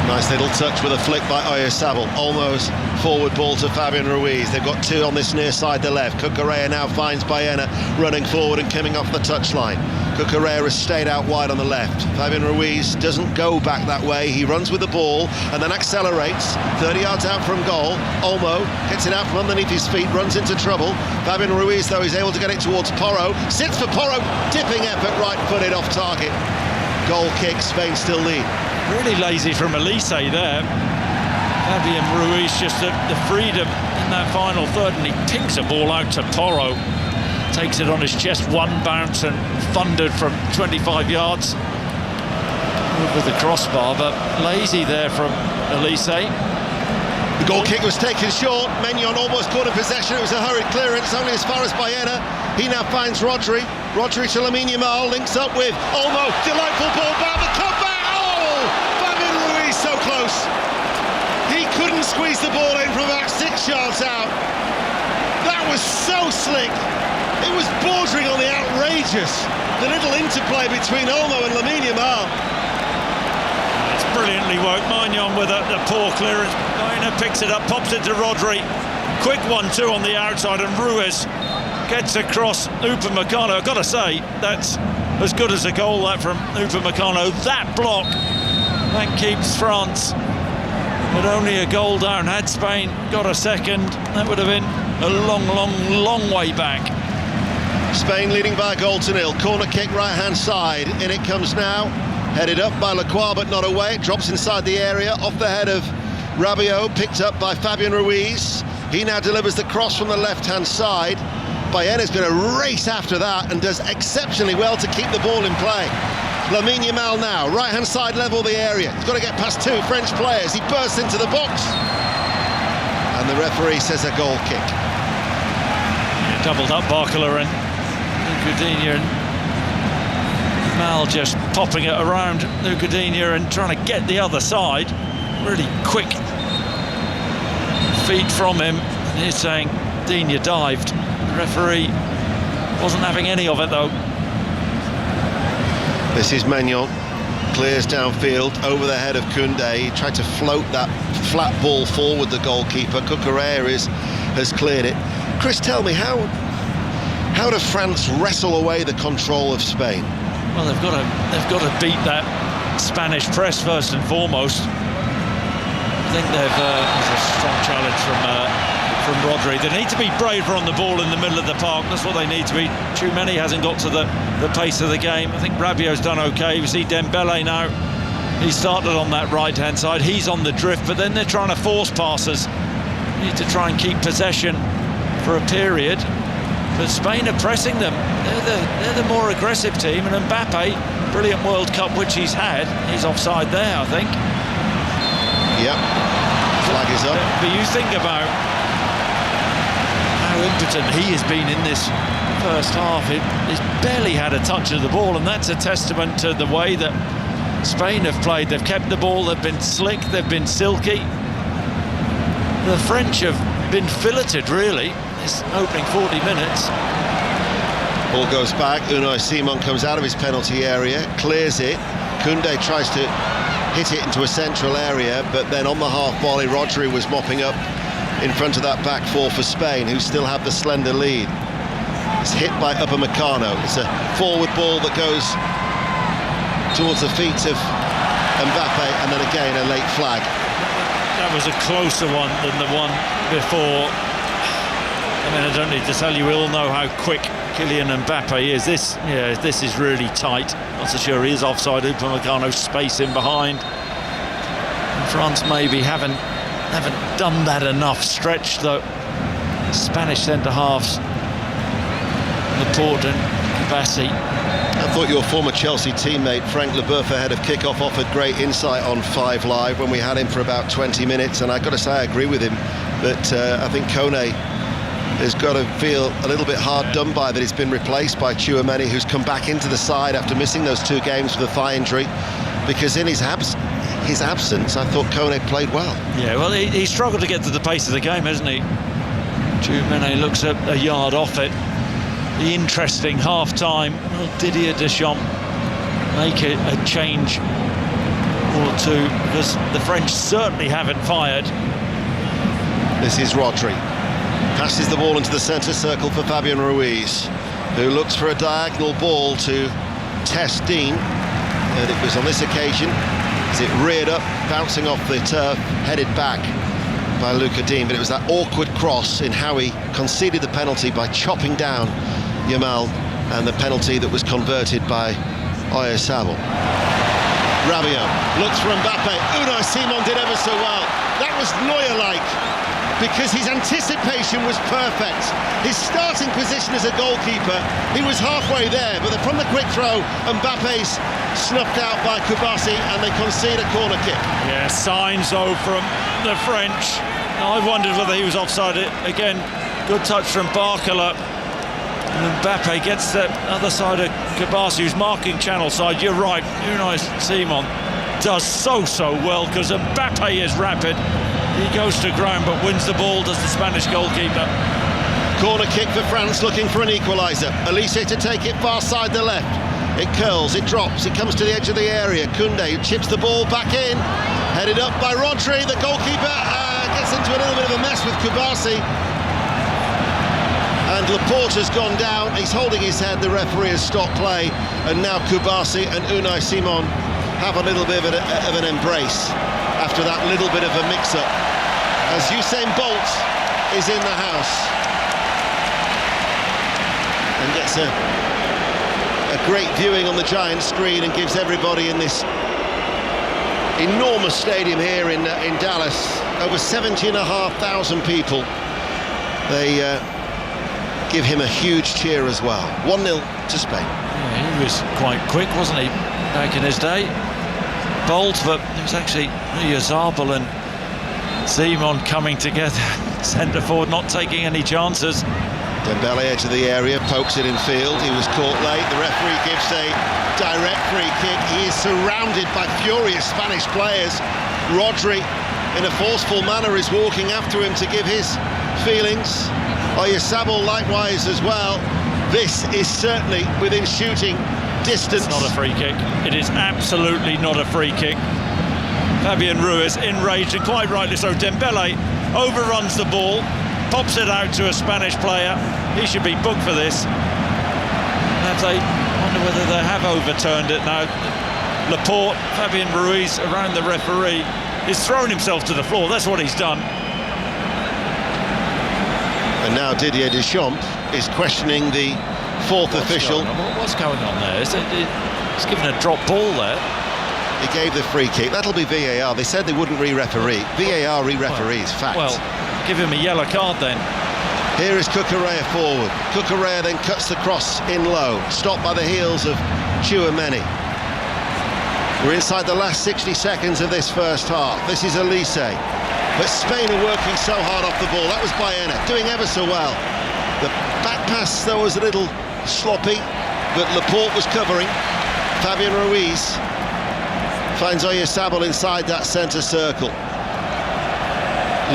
Nice little touch with a flick by Oyarzabal. Almost forward ball to Fabian Ruiz. They've got two on this near side, the left. Cucurella now finds Baena running forward and coming off the touchline. Cucurella has stayed out wide on the left. Fabian Ruiz doesn't go back that way. He runs with the ball and then accelerates 30 yards out from goal. Olmo hits it out from underneath his feet, runs into trouble. Fabian Ruiz, though, is able to get it towards Porro. Sits for Porro, dipping effort, right-footed off target. Goal kick, Spain still lead. Really lazy from Elise there. Fabian Ruiz just the freedom in that final third, and he pinks a ball out to Porro. Takes it on his chest, one bounce and thundered from 25 yards over the crossbar, but lazy there from Elise. The goal kick was taken short. Maignan almost caught in possession. It was a hurried clearance, only as far as Baena. He now finds Rodri. Rodri to Lamine Yamal, links up with Olmo. Delightful ball back, the cutback. Oh! Fabian Ruiz so close. He couldn't squeeze the ball in from about 6 yards out. That was so slick. It was bordering on the outrageous. The little interplay between Olmo and Lamine Yamal. It's brilliantly worked. Maignan with the poor clearance. Baena picks it up, pops it to Rodri. Quick 1-2 on the outside, and Ruiz gets across Upamecano. I've got to say, that's as good as a goal, that from Upamecano. That block, that keeps France but only a goal down. Had Spain got a second, that would have been a long way back. Spain leading by a 1-0. Corner kick right-hand side. In it comes now. Headed up by Lacroix, but not away. It drops inside the area, off the head of Rabiot, picked up by Fabian Ruiz. He now delivers the cross from the left-hand side. Baena's going to race after that and does exceptionally well to keep the ball in play. Lamine Yamal now, right-hand side level of the area. He's got to get past two French players. He bursts into the box. And the referee says a goal kick. Yeah, doubled up Barcola and Coutinho, and Mal just popping it around Coutinho and trying to get the other side. Really quick feet from him. And he's saying Digne dived. The referee wasn't having any of it though. This is Maignan. Clears downfield over the head of Koundé. He tried to float that flat ball forward, the goalkeeper. Cucurella has cleared it. Chris, tell me, how do France wrestle away the control of Spain? Well, they've got to beat that Spanish press first and foremost. I think there's a strong challenge from Rodri. They need to be braver on the ball in the middle of the park. That's what they need to be. Chouameni hasn't got to the pace of the game. I think Rabiot's done okay. We see Dembele now. He started on that right-hand side. He's on the drift, but then they're trying to force passes. They need to try and keep possession for a period. But Spain are pressing them. They're the more aggressive team, and Mbappe brilliant World Cup which he's had. He's offside there, I think. Yep. Flag is up. But you think about how impotent he has been in this first half. He's barely had a touch of the ball, and that's a testament to the way that Spain have played. They've kept the ball, they've been slick, they've been silky. The French have been filleted, really, this opening 40 minutes. Ball goes back. Unai Simon comes out of his penalty area, clears it. Koundé tries to hit it into a central area, but then on the half volley, Rodri was mopping up in front of that back four for Spain, who still have the slender lead. It's hit by Upamecano. It's a forward ball that goes towards the feet of Mbappe, and then again a late flag. That was a closer one than the one before. I mean, I don't need to tell you, we all know how quick Kylian Mbappe is. This is really tight. Not so sure he is offside. Upamecano space in behind. And France maybe haven't done that enough. Stretched the Spanish centre-halves, Laporte and Kibasi. I thought your former Chelsea teammate Frank Leboeuf ahead of kick-off offered great insight on 5 Live when we had him for about 20 minutes, and I've got to say I agree with him that I think Kone has got to feel a little bit hard done by that he's been replaced by Tchouaméni, who's come back into the side after missing those 2 games with a thigh injury, because in his absence I thought Kone played well. Yeah, well, he struggled to get to the pace of the game, hasn't he? Tchouaméni looks a yard off it. The interesting half-time, will Didier Deschamps make a change or two, because the French certainly haven't fired. This is Rodri. Passes the ball into the centre circle for Fabian Ruiz, who looks for a diagonal ball to test Dean. And it was on this occasion, as it reared up, bouncing off the turf, headed back by Luca Dean. But it was that awkward cross in how he conceded the penalty by chopping down Yamal, and the penalty that was converted by Oyarzabal. Rabiot looks for Mbappe. Unai Simon did ever so well. That was Neuer-like, because his anticipation was perfect. His starting position as a goalkeeper, he was halfway there, but from the quick throw, Mbappe's snuffed out by Kibasi, and they concede a corner kick. Yeah, signs though from the French. I wondered whether he was offside. Again, good touch from Barcola. And Mbappe gets the other side of Kibasi, who's marking channel side. You're right, Unai Simon does so well, because Mbappe is rapid. He goes to ground but wins the ball, does the Spanish goalkeeper. Corner kick for France, looking for an equaliser. Elise to take it far side the left. It curls, it drops, it comes to the edge of the area. Koundé chips the ball back in, headed up by Rodri. The goalkeeper gets into a little bit of a mess with Kibasi. And Laporte has gone down, he's holding his head, the referee has stopped play, and now Kibasi and Unai Simon have a little bit of an embrace after that little bit of a mix-up, as Usain Bolt is in the house and gets a great viewing on the giant screen, and gives everybody in this enormous stadium here in Dallas, over 70,500 people, they give him a huge cheer as well. 1-0 to Spain. Yeah, he was quite quick, wasn't he, back in his day? Bolt, but it was actually Oyarzabal and Simon coming together. Centre forward not taking any chances. Dembele edge of the area, pokes it in field. He was caught late. The referee gives a direct free kick. He is surrounded by furious Spanish players. Rodri, in a forceful manner, is walking after him to give his feelings. Oyarzabal likewise as well. This is certainly within shooting distance. It's not a free kick. It is absolutely not a free kick. Fabian Ruiz enraged, and quite rightly so. Dembele overruns the ball, pops it out to a Spanish player. He should be booked for this. And they wonder whether they have overturned it now. Laporte, Fabian Ruiz around the referee. He's thrown himself to the floor. That's what he's done. And now Didier Deschamps is questioning the fourth official. What's going on there? He's given a drop ball there. He gave the free kick. That'll be VAR. They said they wouldn't re-referee. VAR re-referees, fact. Well, give him a yellow card then. Here is Cucurella forward. Cucurella then cuts the cross in low, stopped by the heels of Tchouaméni. We're inside the last 60 seconds of this first half. This is Elise. But Spain are working so hard off the ball. That was Baena, doing ever so well. The back pass, though, was a little sloppy, but Laporte was covering. Fabian Ruiz finds Oyarzabal inside that centre circle.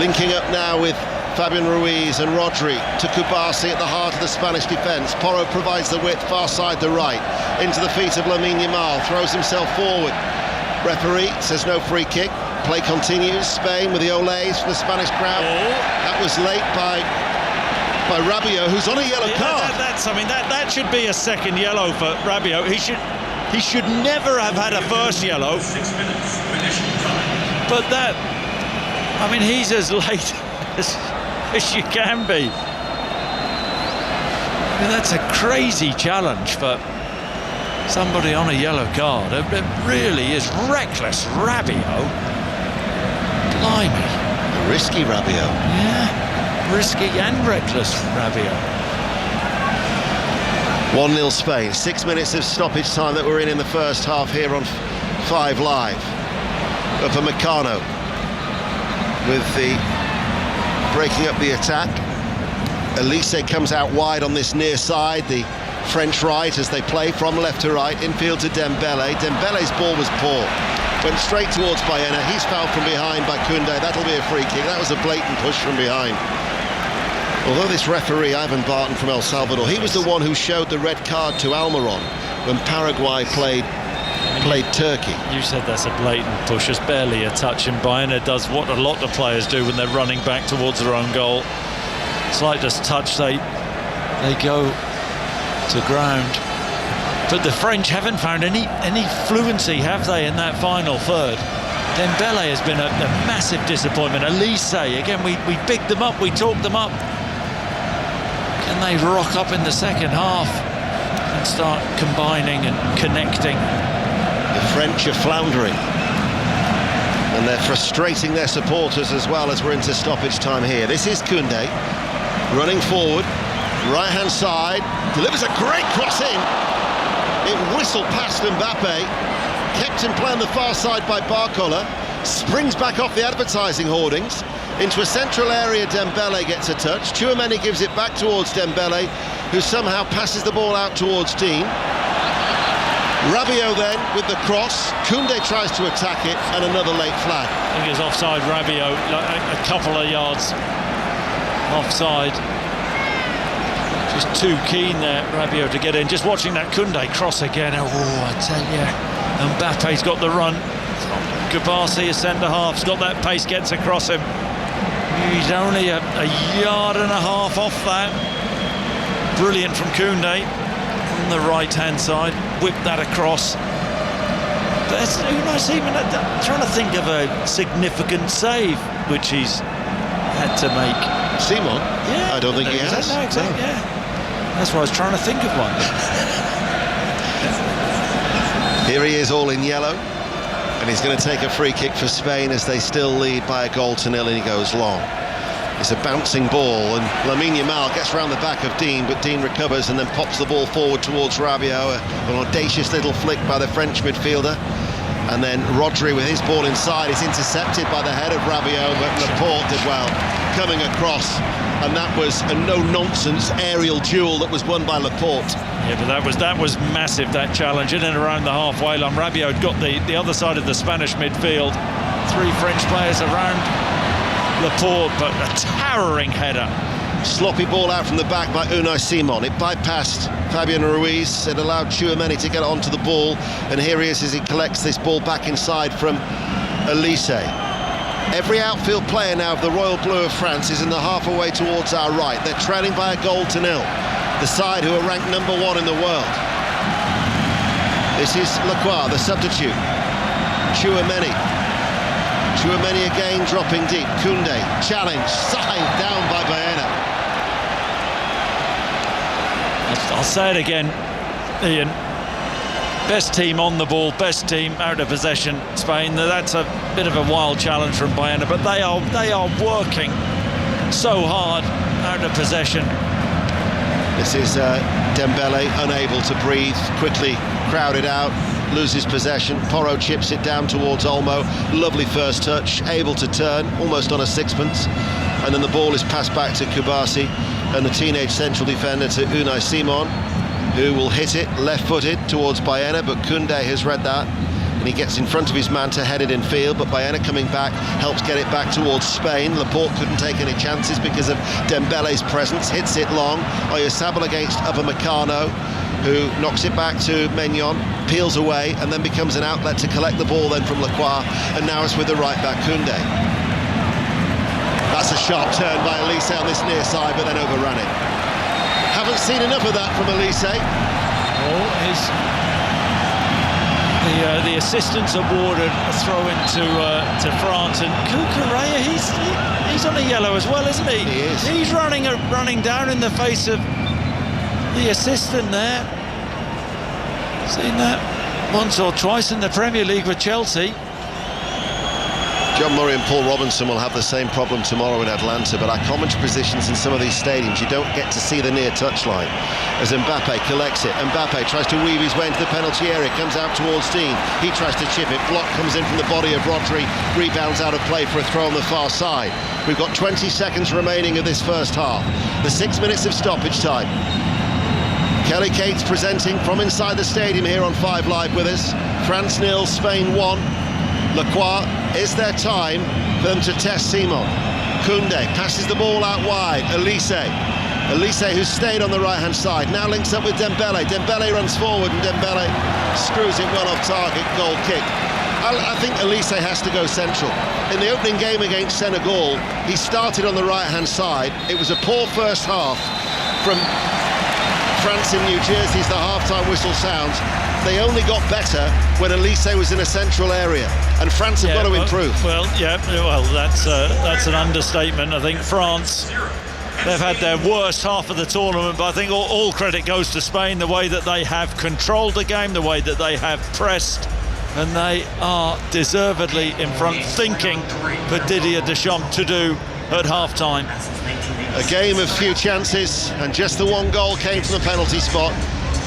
Linking up now with Fabian Ruiz and Rodri to Kubasi at the heart of the Spanish defence. Porro provides the width, far side the right, into the feet of Lamine Yamal, throws himself forward. Referee says no free kick. Play continues. Spain with the olays from the Spanish crowd. That was late by Rabiot, who's on a yellow card. That should be a second yellow for Rabiot. He should never have had a first yellow. But he's as late as you can be. That's a crazy challenge for somebody on a yellow card. It really is reckless. Rabiot, blimey. A risky Rabiot. Yeah, risky and reckless Rabiot. 1-0 Spain. 6 minutes of stoppage time that we're in the first half here on 5 Live. Upamecano with the breaking up the attack. Elise comes out wide on this near side, the French right as they play from left to right, infield to Dembele. Dembele's ball was poor, went straight towards Baena. He's fouled from behind by Koundé. That'll be a free kick. That was a blatant push from behind. Although this referee, Ivan Barton from El Salvador, he was the one who showed the red card to Almiron when Paraguay played Turkey. You said that's a blatant push. It's barely a touch, and Baena does what a lot of players do when they're running back towards their own goal. Slightest touch, they go to ground. But the French haven't found any fluency, have they, in that final third? Dembele has been a massive disappointment. Elise, again, we bigged them up, we talked them up. Can they rock up in the second half and start combining and connecting? The French are floundering, and they're frustrating their supporters as well as we're into stoppage time here. This is Koundé running forward, right hand side, delivers a great cross in. It whistled past Mbappe, kept in play on the far side by Barcola, springs back off the advertising hoardings into a central area. Dembele gets a touch. Tchouaméni gives it back towards Dembele, who somehow passes the ball out towards Dean. Rabiot then with the cross. Koundé tries to attack it, and another late flag. I think it's offside. Rabiot a couple of yards offside. Just too keen there, Rabiot, to get in. Just watching that Koundé cross again. Oh, I tell you, Mbappe's got the run. Kubasi, a centre-half's got that pace, gets across him. He's only a yard and a half off that. Brilliant from Koundé on the right-hand side. Whipped that across. That's Unai Simon trying to think of a significant save which he's had to make. Simon? Yeah. I don't think he has. No, exactly, yeah. That's why I was trying to think of one. Here he is, all in yellow, and he's going to take a free kick for Spain as they still lead by a goal to nil, and he goes long. It's a bouncing ball, and Lamine Yamal gets round the back of Dean, but Dean recovers and then pops the ball forward towards Rabiot. An audacious little flick by the French midfielder. And then Rodri with his ball inside is intercepted by the head of Rabiot, but Laporte did well coming across, and that was a no-nonsense aerial duel that was won by Laporte. Yeah, but that was massive, that challenge in and around the halfway line. Rabiot got the other side of the Spanish midfield. 3 French players around Laporte, but a towering header. Sloppy ball out from the back by Unai Simon. It bypassed Fabian Ruiz. It allowed Tchouaméni to get onto the ball, and here he is as he collects this ball back inside from Elise. Every outfield player now of the Royal Blue of France is in the half away towards our right. They're trailing by a goal to nil. The side who are ranked number 1 in the world. This is Lacroix, the substitute. Tchouaméni again dropping deep. Koundé, challenge, side down by Baena. I'll say it again, Ian. Best team on the ball, best team out of possession, Spain. That's a bit of a wild challenge from Baena, but they are working so hard out of possession. This is Dembele, unable to breathe, quickly crowded out. loses possession. Porro chips it down towards Olmo. Lovely first touch, able to turn, almost on a sixpence. And then the ball is passed back to Kubasi and the teenage central defender to Unai Simon, who will hit it left-footed towards Baena, but Koundé has read that. And he gets in front of his man to head it in field, but Baena coming back helps get it back towards Spain. Laporte couldn't take any chances because of Dembele's presence, hits it long. Oyarzabal against Upamecano, who knocks it back to Maignan, peels away and then becomes an outlet to collect the ball then from Lacroix, and now it's with the right back Koundé. That's a sharp turn by Elise on this near side, but then overran it. Haven't seen enough of that from Elise. The assistants awarded a throw-in to France, and Cucurella, he's on a yellow as well, isn't he? He is. He's running down in the face of the assistant there. Seen that once or twice in the Premier League with Chelsea. John Murray and Paul Robinson will have the same problem tomorrow in Atlanta, but our commentary positions in some of these stadiums, you don't get to see the near touchline. As Mbappe collects it, Mbappe tries to weave his way into the penalty area, comes out towards Dean, he tries to chip it, block comes in from the body of Rodri, rebounds out of play for a throw on the far side. We've got 20 seconds remaining of this first half, the 6 minutes of stoppage time. Kelly Cates presenting from inside the stadium here on 5 Live with us. France 0, Spain 1. Lacroix, is there time for them to test Simon? Koundé passes the ball out wide. Elise, who's stayed on the right-hand side, now links up with Dembele. Dembele runs forward and Dembele screws it well off target, goal kick. I think Elise has to go central. In the opening game against Senegal, he started on the right-hand side. It was a poor first half from France in New Jersey as the half-time whistle sounds. They only got better when Elise was in a central area, and France have got to improve. That's an understatement. I think France, they've had their worst half of the tournament, but I think all credit goes to Spain, the way that they have controlled the game, the way that they have pressed, and they are deservedly in front, thinking for Didier Deschamps to do at half-time. A game of few chances, and just the one goal came from the penalty spot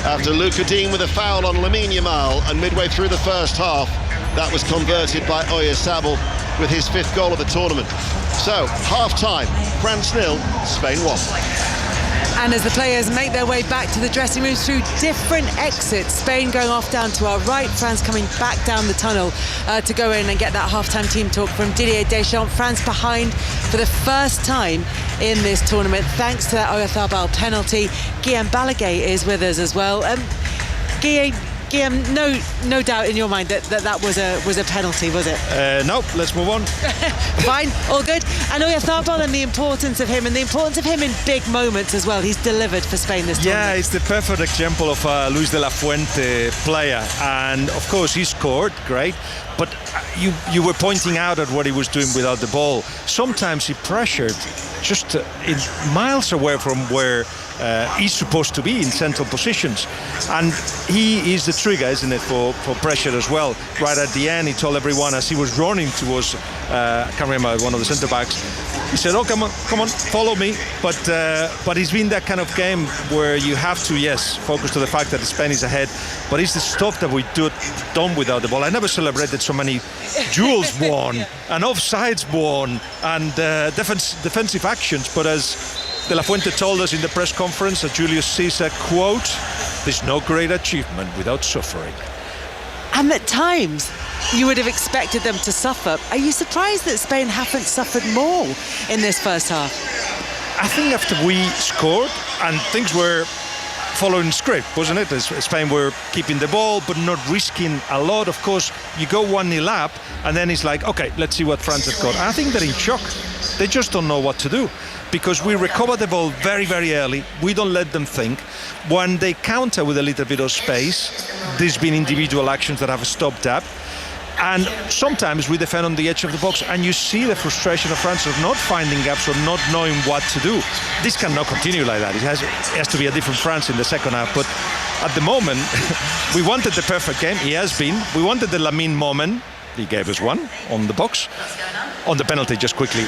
after Luca Dean with a foul on Lamine Yamal, and midway through the first half that was converted by Oyarzabal with his 5th goal of the tournament. So half-time, France 0, Spain 1. And as the players make their way back to the dressing rooms through different exits, Spain going off down to our right, France coming back down the tunnel to go in and get that half-time team talk from Didier Deschamps. France behind for the first time in this tournament, thanks to that Oyarzabal penalty. Guillaume Balaguer is with us as well. Guillaume, no doubt in your mind that was a penalty, was it? No, let's move on. Fine, all good. And Oyarzabal and the importance of him in big moments as well. He's delivered for Spain this tournament. Yeah, it's the perfect example of a Luis de la Fuente player, and of course he scored, great. But you were pointing out at what he was doing without the ball. Sometimes he pressured just miles away from where he's supposed to be in central positions, and he is the trigger, isn't it, for pressure as well. Right at the end, he told everyone as he was running towards I can't remember, one of the centre backs, he said, "Oh, come on, follow me." But it's been that kind of game where you have to, yes, focus to the fact that Spain is ahead, but it's the stuff that we done without the ball. I never celebrated so many duels won and offsides won and defensive actions, but as De La Fuente told us in the press conference at Julius Caesar, quote, "There's no great achievement without suffering." And at times, you would have expected them to suffer. Are you surprised that Spain haven't suffered more in this first half? I think after we scored and things were following script, wasn't it? As Spain were keeping the ball but not risking a lot. Of course, you go 1-0 up and then it's like, okay, let's see what France have got. I think they're in shock. They just don't know what to do, because we recover the ball very, very early. We don't let them think. When they counter with a little bit of space, there's been individual actions that have stopped up. And sometimes we defend on the edge of the box, and you see the frustration of France of not finding gaps or not knowing what to do. This cannot continue like that. It has to be a different France in the second half. But at the moment, we wanted the perfect game. He has been. We wanted the Lamine moment. He gave us one on the box. On the penalty, just quickly,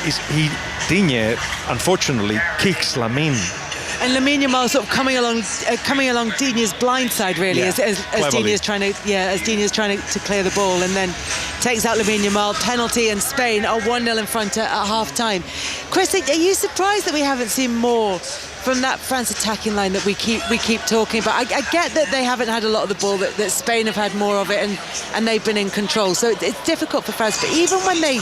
Digne, unfortunately, kicks Lamine And Lamine Yamal sort of coming along Dini's blind side, really, as Dini is trying to clear the ball, and then takes out Lamine Yamal. Penalty, and Spain are 1-0 in front at half time. Chris, are you surprised that we haven't seen more from that France attacking line that we keep talking about? I get that they haven't had a lot of the ball, that Spain have had more of it, and they've been in control, so it's difficult for France. But even when they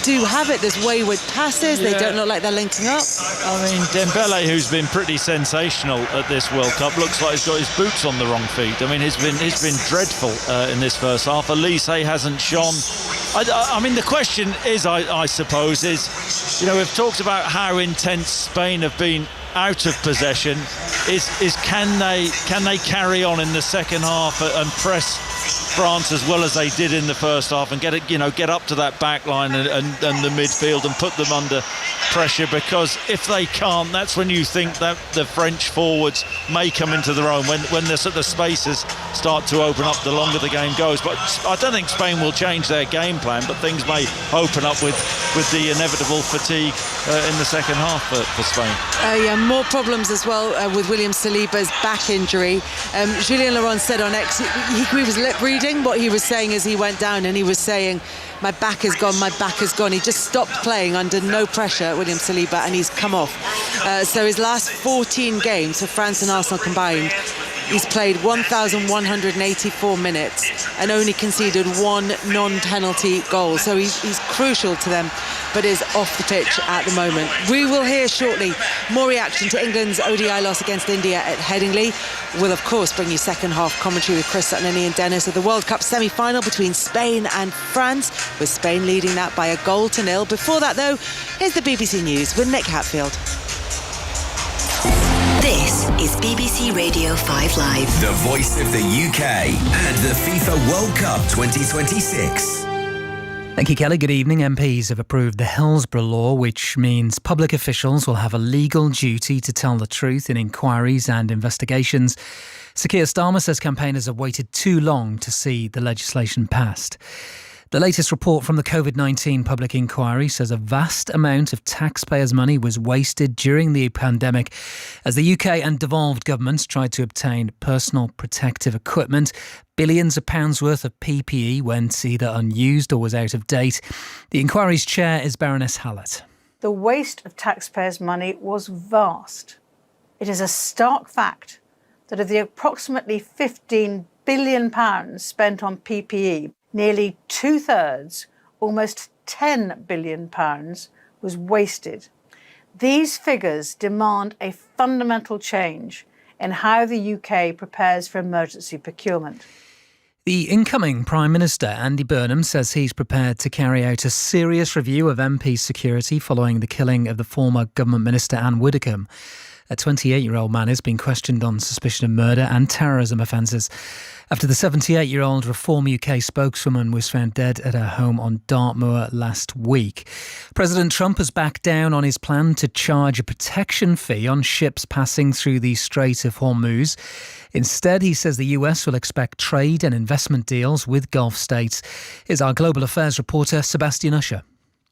do have it, there's wayward passes. They don't look like they're linking up. I mean, Dembele, who's been pretty sensational at this World Cup, looks like he's got his boots on the wrong feet. I mean, he's been dreadful in this first half. Elise hasn't shone. I mean, the question is, I suppose, is, we've talked about how intense Spain have been out of possession. Is can they carry on in the second half and press France as well as they did in the first half, and get up to that back line and the midfield and put them under pressure? Because if they can't, that's when you think that the French forwards may come into their own, when the spaces start to open up the longer the game goes. But I don't think Spain will change their game plan, but things may open up with the inevitable fatigue in the second half for Spain. More problems as well with William Saliba's back injury. Julien Laurent said on X, he was lip reading what he was saying as he went down, and he was saying, my back is gone, my back is gone. He just stopped playing under no pressure, William Saliba, and he's come off. So his last 14 games for France and Arsenal combined, he's played 1,184 minutes and only conceded one non-penalty goal. So he's crucial to them, but is off the pitch at the moment. We will hear shortly more reaction to England's ODI loss against India at Headingley. We'll, of course, bring you second half commentary with Chris Sutton and Ian Dennis of the World Cup semi-final between Spain and France, with Spain leading that by 1-0. Before that, though, here's the BBC News with Nick Hatfield. This is BBC Radio 5 Live. The voice of the UK and the FIFA World Cup 2026. Thank you, Kelly. Good evening. MPs have approved the Hillsborough Law, which means public officials will have a legal duty to tell the truth in inquiries and investigations. Sir Keir Starmer says campaigners have waited too long to see the legislation passed. The latest report from the COVID-19 public inquiry says a vast amount of taxpayers' money was wasted during the pandemic as the UK and devolved governments tried to obtain personal protective equipment. Billions of pounds worth of PPE went either unused or was out of date. The inquiry's chair is Baroness Hallett. The waste of taxpayers' money was vast. It is a stark fact that of the approximately £15 billion spent on PPE, nearly 2/3, almost £10 billion, was wasted. These figures demand a fundamental change in how the UK prepares for emergency procurement. The incoming Prime Minister, Andy Burnham, says he's prepared to carry out a serious review of MP security following the killing of the former government minister Anne Widdecombe. A 28-year-old man has been questioned on suspicion of murder and terrorism offences after the 78-year-old Reform UK spokeswoman was found dead at her home on Dartmoor last week. President Trump has backed down on his plan to charge a protection fee on ships passing through the Strait of Hormuz. Instead, he says the US will expect trade and investment deals with Gulf states. Here's our global affairs reporter, Sebastian Usher.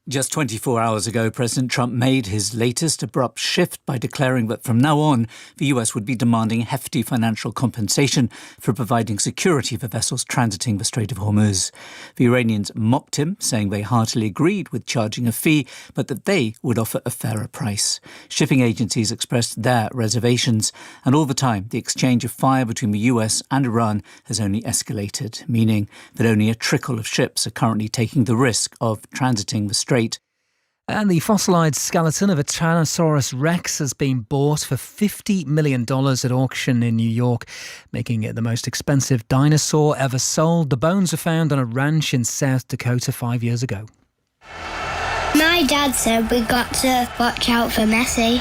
Just 24 hours ago, President Trump made his latest abrupt shift by declaring that from now on, the US would be demanding hefty financial compensation for providing security for vessels transiting the Strait of Hormuz. The Iranians mocked him, saying they heartily agreed with charging a fee, but that they would offer a fairer price. Shipping agencies expressed their reservations, and all the time, the exchange of fire between the US and Iran has only escalated, meaning that only a trickle of ships are currently taking the risk of transiting the strait. And the fossilised skeleton of a Tyrannosaurus Rex has been bought for $50 million at auction in New York, making it the most expensive dinosaur ever sold. The bones were found on a ranch in South Dakota 5 years ago. My dad said we got to watch out for Messi.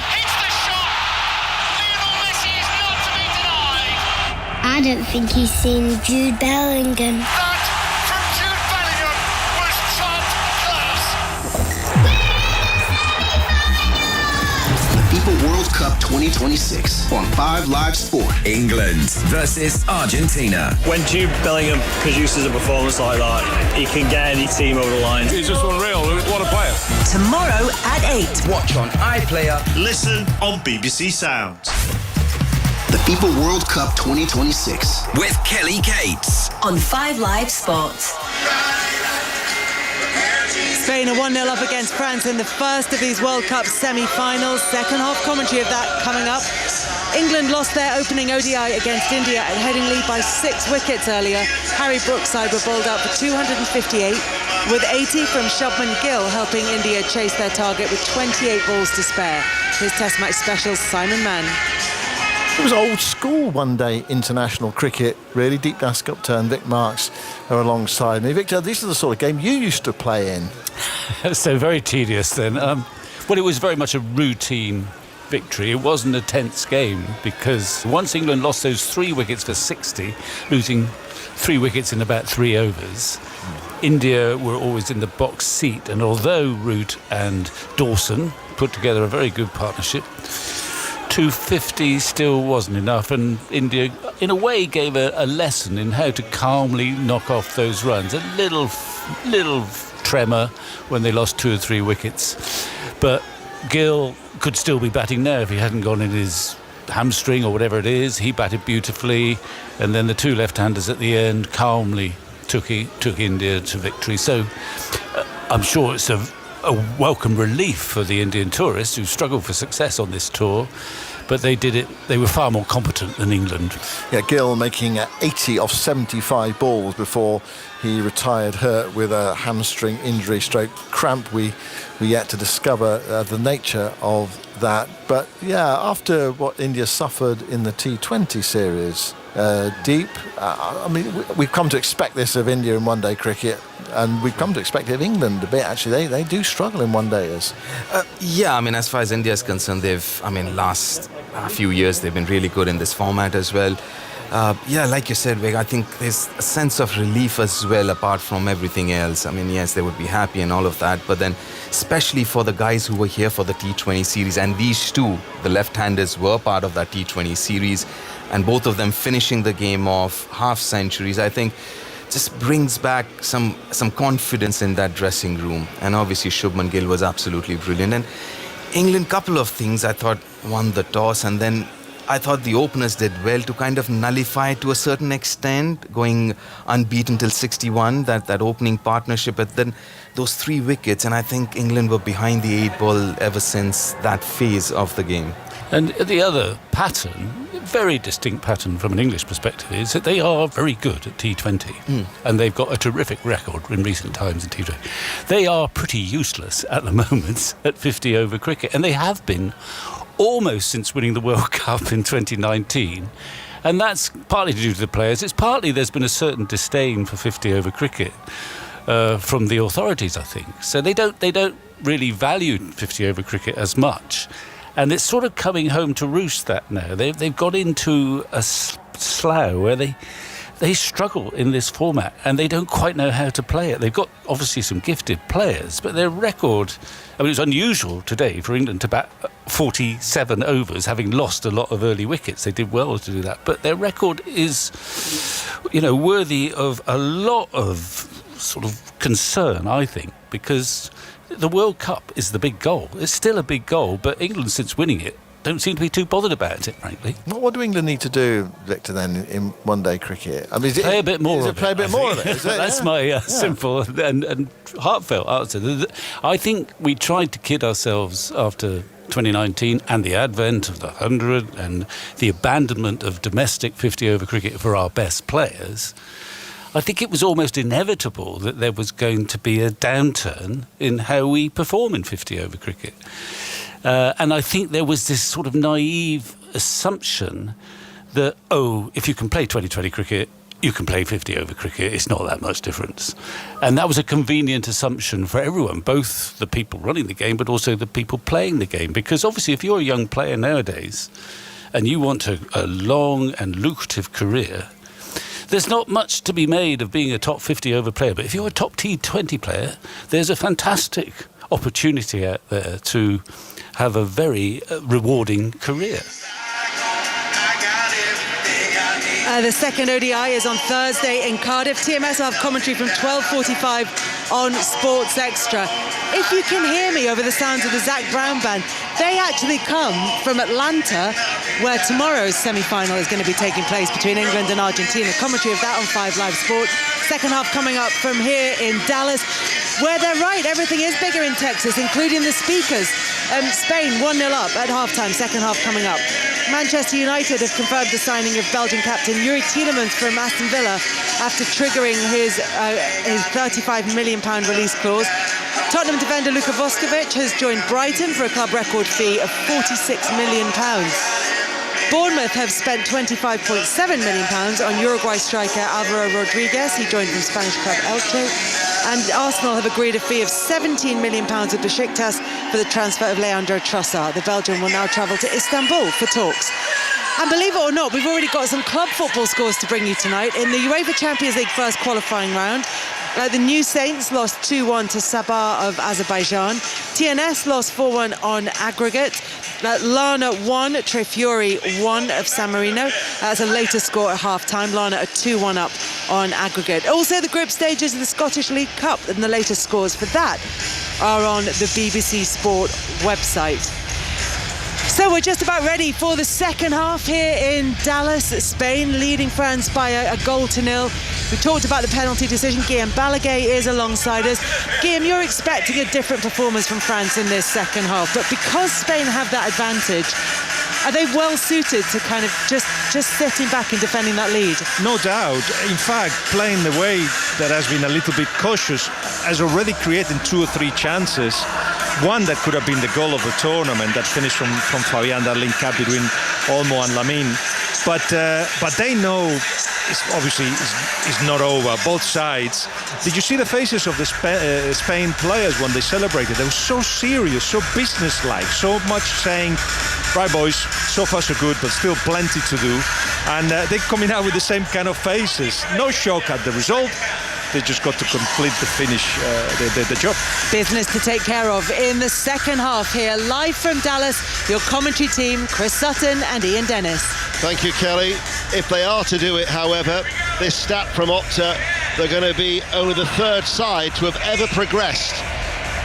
I don't think he's seen Jude Bellingham. FIFA World Cup 2026 on 5 Live Sport. England versus Argentina. When Jude Bellingham produces a performance like that, he can get any team over the line. He's just unreal. What a player. Tomorrow at 8. Watch on iPlayer. Listen on BBC Sounds. The FIFA World Cup 2026 with Kelly Cates on 5 Live Sports. Spain are 1-0 up against France in the first of these World Cup semi-finals. Second half commentary of that coming up. England lost their opening ODI against India at heading lead by 6 wickets earlier. Harry Brooks' side were bowled out for 258, with 80 from Shubman Gill helping India chase their target with 28 balls to spare. Here's Test Match special Simon Mann. It was old school one-day international cricket, really. Deep Dusk upturn, Vic Marks are alongside me. Victor, this is the sort of game you used to play in. So very tedious then. Well, it was very much a routine victory. It wasn't a tense game because once England lost those 3 wickets for 60, losing 3 wickets in about 3 overs, India were always in the box seat. And although Root and Dawson put together a very good partnership, 250 still wasn't enough, and India in a way gave a lesson in how to calmly knock off those runs. A little tremor when they lost 2 or 3 wickets, but Gill could still be batting now if he hadn't gone in his hamstring or whatever it is. He batted beautifully, and then the 2 left-handers at the end calmly took India to victory. So I'm sure it's a welcome relief for the Indian tourists who struggled for success on this tour, but they did it. They were far more competent than England. Yeah, Gill making 80 off 75 balls before he retired hurt with a hamstring injury stroke cramp. We yet to discover the nature of that. But yeah, after what India suffered in the T20 series, we've come to expect this of India in one-day cricket, and we've come to expect it of England a bit. Actually, they do struggle in one-dayers. As far as India is concerned, last few years they've been really good in this format as well. Like you said, Vic, I think there's a sense of relief as well apart from everything else. Yes, they would be happy and all of that, but then especially for the guys who were here for the T20 series, and these 2, the left-handers, were part of that T20 series, and both of them finishing the game off half centuries, I think just brings back some confidence in that dressing room. And obviously Shubman Gill was absolutely brilliant. And England, couple of things I thought won the toss, and then I thought the openers did well to kind of nullify to a certain extent, going unbeaten till 61, that opening partnership, but then those 3 wickets, and I think England were behind the 8 ball ever since that phase of the game. And the other pattern, very distinct pattern from an English perspective, is that they are very good at T20. And they've got a terrific record in recent times in T20. They are pretty useless at the moment at 50 over cricket, and they have been almost since winning the World Cup in 2019. And that's partly to do with the players. It's partly there's been a certain disdain for 50 over cricket from the authorities, I think. So they don't really value 50 over cricket as much. And it's sort of coming home to roost that now. They've got into a slough where they struggle in this format and they don't quite know how to play it. They've got obviously some gifted players, but their record, it's unusual today for England to bat 47 overs, having lost a lot of early wickets. They did well to do that, but their record is, worthy of a lot of sort of concern, I think, because the World Cup is the big goal. It's still a big goal, but England, since winning it, don't seem to be too bothered about it, frankly. What do England need to do, Victor, then, in one-day cricket? Play a bit more of it. Play a bit more of it, is it? That's my simple and heartfelt answer. I think we tried to kid ourselves after 2019 and the advent of the 100 and the abandonment of domestic 50-over cricket for our best players. I think it was almost inevitable that there was going to be a downturn in how we perform in 50-over cricket. And I think there was this sort of naive assumption that, if you can play 2020 cricket, you can play 50-over cricket. It's not that much difference. And that was a convenient assumption for everyone, both the people running the game, but also the people playing the game. Because obviously, if you're a young player nowadays and you want a long and lucrative career, there's not much to be made of being a top 50-over player. But if you're a top T20 player, there's a fantastic opportunity out there to have a very rewarding career. The second ODI is on Thursday in Cardiff. TMS will have commentary from 12:45 on Sports Extra. If you can hear me over the sounds of the Zach Brown Band, they actually come from Atlanta, where tomorrow's semi-final is going to be taking place between England and Argentina. Commentary of that on 5 Live Sports. Second half coming up from here in Dallas, where they're right, everything is bigger in Texas, including the speakers. Spain 1-0 up at half-time, second half coming up. Manchester United have confirmed the signing of Belgian captain Yuri Tielemans from Aston Villa after triggering his £35 million release clause. Tottenham defender Luka Voskovic has joined Brighton for a club record fee of £46 million. Bournemouth have spent £25.7 million on Uruguay striker Alvaro Rodriguez. He joined from Spanish club Elche. And Arsenal have agreed a fee of £17 million with Besiktas for the transfer of Leandro Trossard. The Belgian will now travel to Istanbul for talks. And believe it or not, we've already got some club football scores to bring you tonight. In the UEFA Champions League first qualifying round, the New Saints lost 2-1 to Sabah of Azerbaijan. TNS lost 4-1 on aggregate. Lana 1, Trefiori 1 of San Marino. That's a later score at half-time. Lana are 2-1 up on aggregate. Also, the group stages of the Scottish League Cup, and the latest scores for that are on the BBC Sport website. So we're just about ready for the second half here in Dallas. Spain leading France by a 1-0. We talked about the penalty decision. Guillaume Balaguer is alongside us. Guillaume, you're expecting a different performance from France in this second half, but because Spain have that advantage, are they well suited to kind of just sitting back and defending that lead? No doubt. In fact, playing the way that has been a little bit cautious, has already created 2 or 3 chances. One that could have been the goal of the tournament that finished from Fabian, that link up between Olmo and Lamine. But they know obviously it's not over, both sides. Did you see the faces of the Spain players when they celebrated? They were so serious, so businesslike, so much saying, right boys, so far so good, but still plenty to do. And they're coming out with the same kind of faces. No shock at the result. They just got to complete the finish, the job. Business to take care of in the second half here. Live from Dallas, your commentary team, Chris Sutton and Ian Dennis. Thank you, Kelly. If they are to do it, however, this stat from Opta, they're going to be only the 3rd side to have ever progressed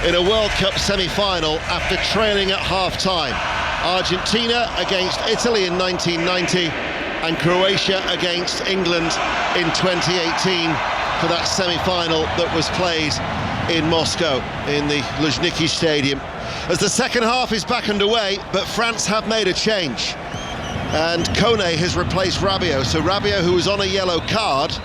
in a World Cup semi-final after trailing at half-time. Argentina against Italy in 1990 and Croatia against England in 2018. For that semi-final that was played in Moscow in the Luzhniki Stadium. As the second half is back underway, but France have made a change. And Kone has replaced Rabiot. So Rabiot, who was on a yellow card,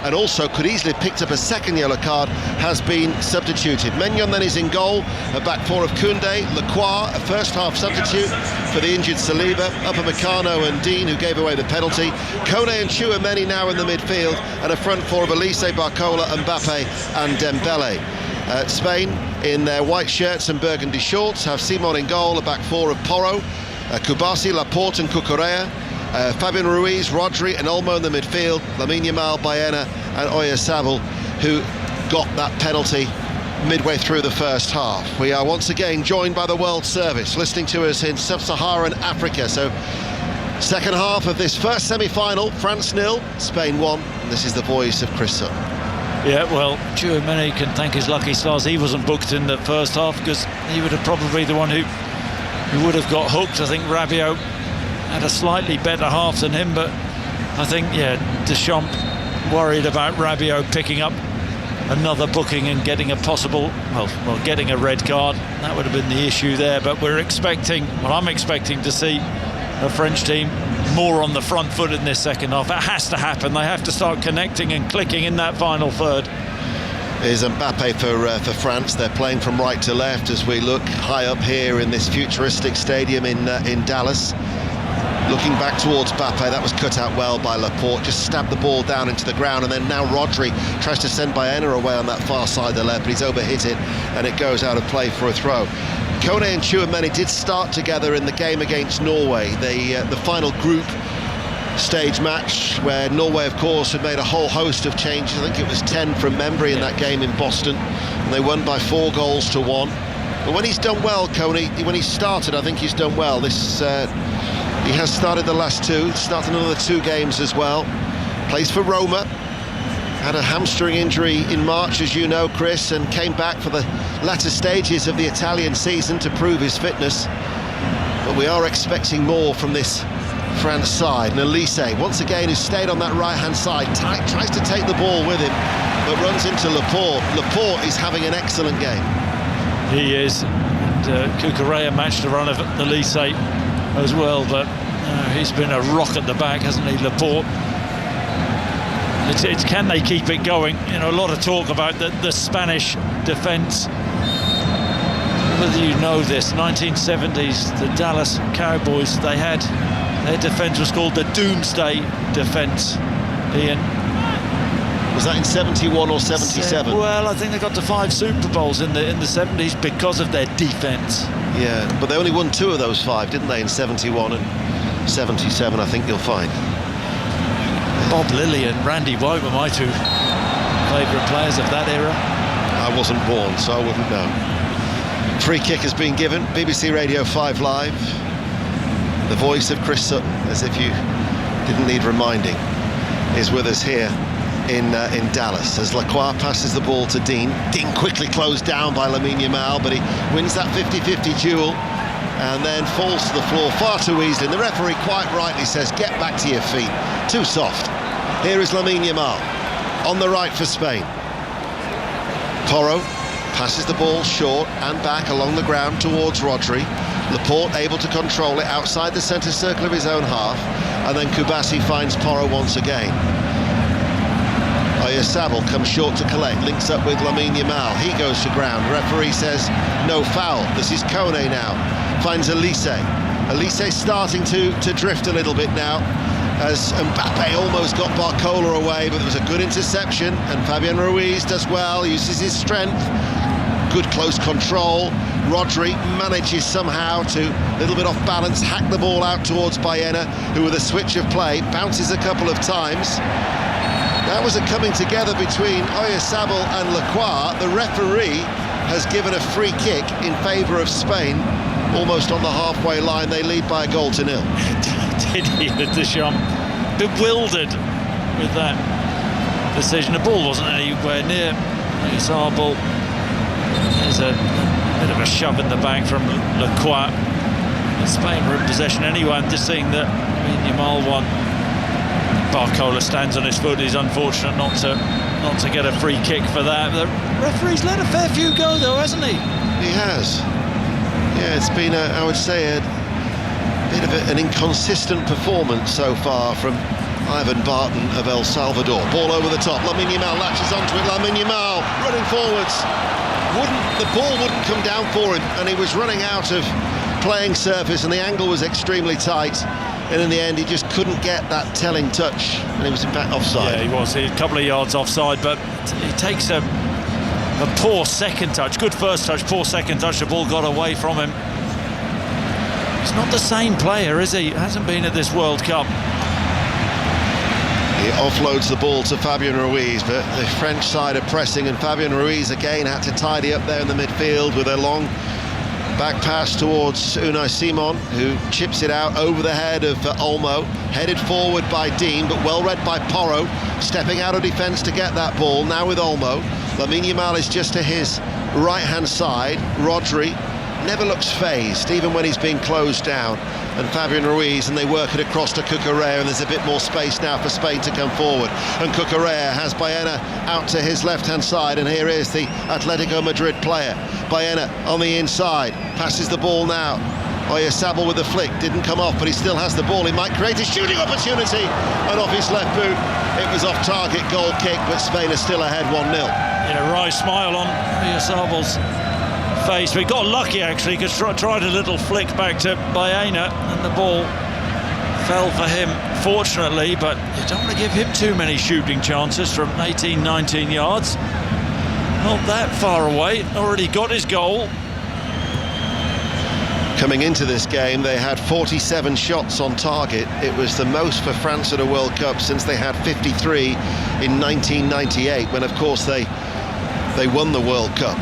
and also could easily have picked up a second yellow card, has been substituted. Maignan then is in goal, a back 4 of Koundé, Lacroix, a first half substitute for the injured Saliba, Upamecano and Dean, who gave away the penalty. Kone and Tchouaméni now in the midfield, and a front 4 of Elise, Barcola, Mbappe and Dembele. Spain, in their white shirts and burgundy shorts, have Simon in goal, a back 4 of Porro, Kubasi, Laporte and Cucurella, Fabian Ruiz, Rodri and Olmo in the midfield, Lamine Yamal, Baena and Oyarzabal, who got that penalty midway through the first half. We are once again joined by the World Service, listening to us in Sub-Saharan Africa. So, second half of this first semi-final, France 0, Spain 1. And this is the voice of Chris Sutton. Yeah, well, Tchouaméni can thank his lucky stars he wasn't booked in the first half, because he would have probably the one who would have got hooked. I think Rabiot had a slightly better half than him, but I think, Deschamps worried about Rabiot picking up another booking and getting a possible, getting a red card. That would have been the issue there, but I'm expecting to see a French team more on the front foot in this second half. It has to happen. They have to start connecting and clicking in that final third. Is Mbappe for France. They're playing from right to left as we look high up here in this futuristic stadium in Dallas. Looking back towards Mbappe, that was cut out well by Laporte, just stabbed the ball down into the ground, and then now Rodri tries to send Baena away on that far side of the left, but he's overhit it and it goes out of play for a throw. Kone and Tchouaméni did start together in the game against Norway, the final group stage match, where Norway of course had made a whole host of changes. I think it was 10 from memory in that game in Boston, and they won by 4 goals to 1. But when he's done well, Coney, when he started, I think he's done well. He has started the last two, started another 2 games as well. Plays for Roma. Had a hamstring injury in March, as you know, Chris, and came back for the latter stages of the Italian season to prove his fitness. But we are expecting more from this France side. And Elise, once again, who stayed on that right-hand side, tries to take the ball with him, but runs into Laporte. Laporte is having an excellent game. He is. And Cucurella matched the run of Elise as well, but he's been a rock at the back, hasn't he, Laporte? It's can they keep it going? You know, a lot of talk about the Spanish defence. Whether you know this, 1970s, the Dallas Cowboys, their defence was called the Doomsday Defence. Ian. Was that in 71 or 77? Well, I think they got to 5 Super Bowls in the 70s because of their defence. Yeah, but they only won 2 of those 5, didn't they, in 71 and 77, I think you'll find. Bob Lilly and Randy White were my 2 favourite players of that era. I wasn't born, so I wouldn't know. Free kick has been given. BBC Radio 5 Live. The voice of Chris Sutton, as if you didn't need reminding, is with us here in Dallas as Lacroix passes the ball to Dean. Dean quickly closed down by Lamine Yamal, but he wins that 50-50 duel and then falls to the floor far too easily. And the referee quite rightly says, get back to your feet. Too soft. Here is Lamine Yamal on the right for Spain. Porro passes the ball short and back along the ground towards Rodri. Laporte able to control it outside the centre circle of his own half, and then Kubasi finds Porro once again. Oyarzabal comes short to collect, links up with Lamine Yamal. He goes to ground. Referee says no foul. This is Kone now. Finds Elise. Elise starting to drift a little bit now, as Mbappe almost got Barcola away, but it was a good interception, and Fabian Ruiz does well, uses his strength. Good close control. Rodri manages somehow to, a little bit off balance, hack the ball out towards Baena, who with a switch of play bounces a couple of times. That was a coming together between Oyarzabal and Lacroix. The referee has given a free kick in favour of Spain. Almost on the halfway line, they lead by 1-0. Did he, Deschamps? Bewildered with that decision. The ball wasn't anywhere near Oyarzabal. There's a bit of a shove in the back from Lacroix. Spain were in possession anyway. I'm just seeing that Yamal won. Barcola stands on his foot. He's unfortunate not to get a free kick for that. The referee's let a fair few go though, hasn't he? He has. Yeah, it's been, I would say, a bit of an inconsistent performance so far from Ivan Barton of El Salvador. Ball over the top. Lamine Yamal latches onto it. Lamine Yamal running forwards. The ball wouldn't come down for him, and he was running out of playing surface, and the angle was extremely tight. And in the end, he just couldn't get that telling touch, and he was in fact offside. Yeah, he was. He was a couple of yards offside, but he takes a poor second touch. Good first touch, poor second touch. The ball got away from him. He's not the same player, is he? Hasn't been at this World Cup. He offloads the ball to Fabian Ruiz, but the French side are pressing, and Fabian Ruiz again had to tidy up there in the midfield with a long back pass towards Unai Simon, who chips it out over the head of Olmo, headed forward by Dean, but well read by Porro, stepping out of defence to get that ball, now with Olmo. Lamine Yamal is just to his right-hand side. Rodri never looks phased, even when he's being closed down. And Fabian Ruiz, and they work it across to Cucurella, and there's a bit more space now for Spain to come forward. And Cucurella has Baena out to his left-hand side, and here is the Atletico Madrid player. Baena on the inside, passes the ball now. Oyarzabal with the flick, didn't come off, but he still has the ball. He might create a shooting opportunity, and off his left boot. It was off target, goal kick, but Spain is still ahead 1-0. Yeah, a wry smile on Oyarzabal's face. We got lucky actually, because tried a little flick back to Baena, and the ball fell for him fortunately, but you don't want to give him too many shooting chances from 18-19 yards. Not that far away, already got his goal. Coming into this game, they had 47 shots on target. It was the most for France at a World Cup since they had 53 in 1998, when of course they won the World Cup.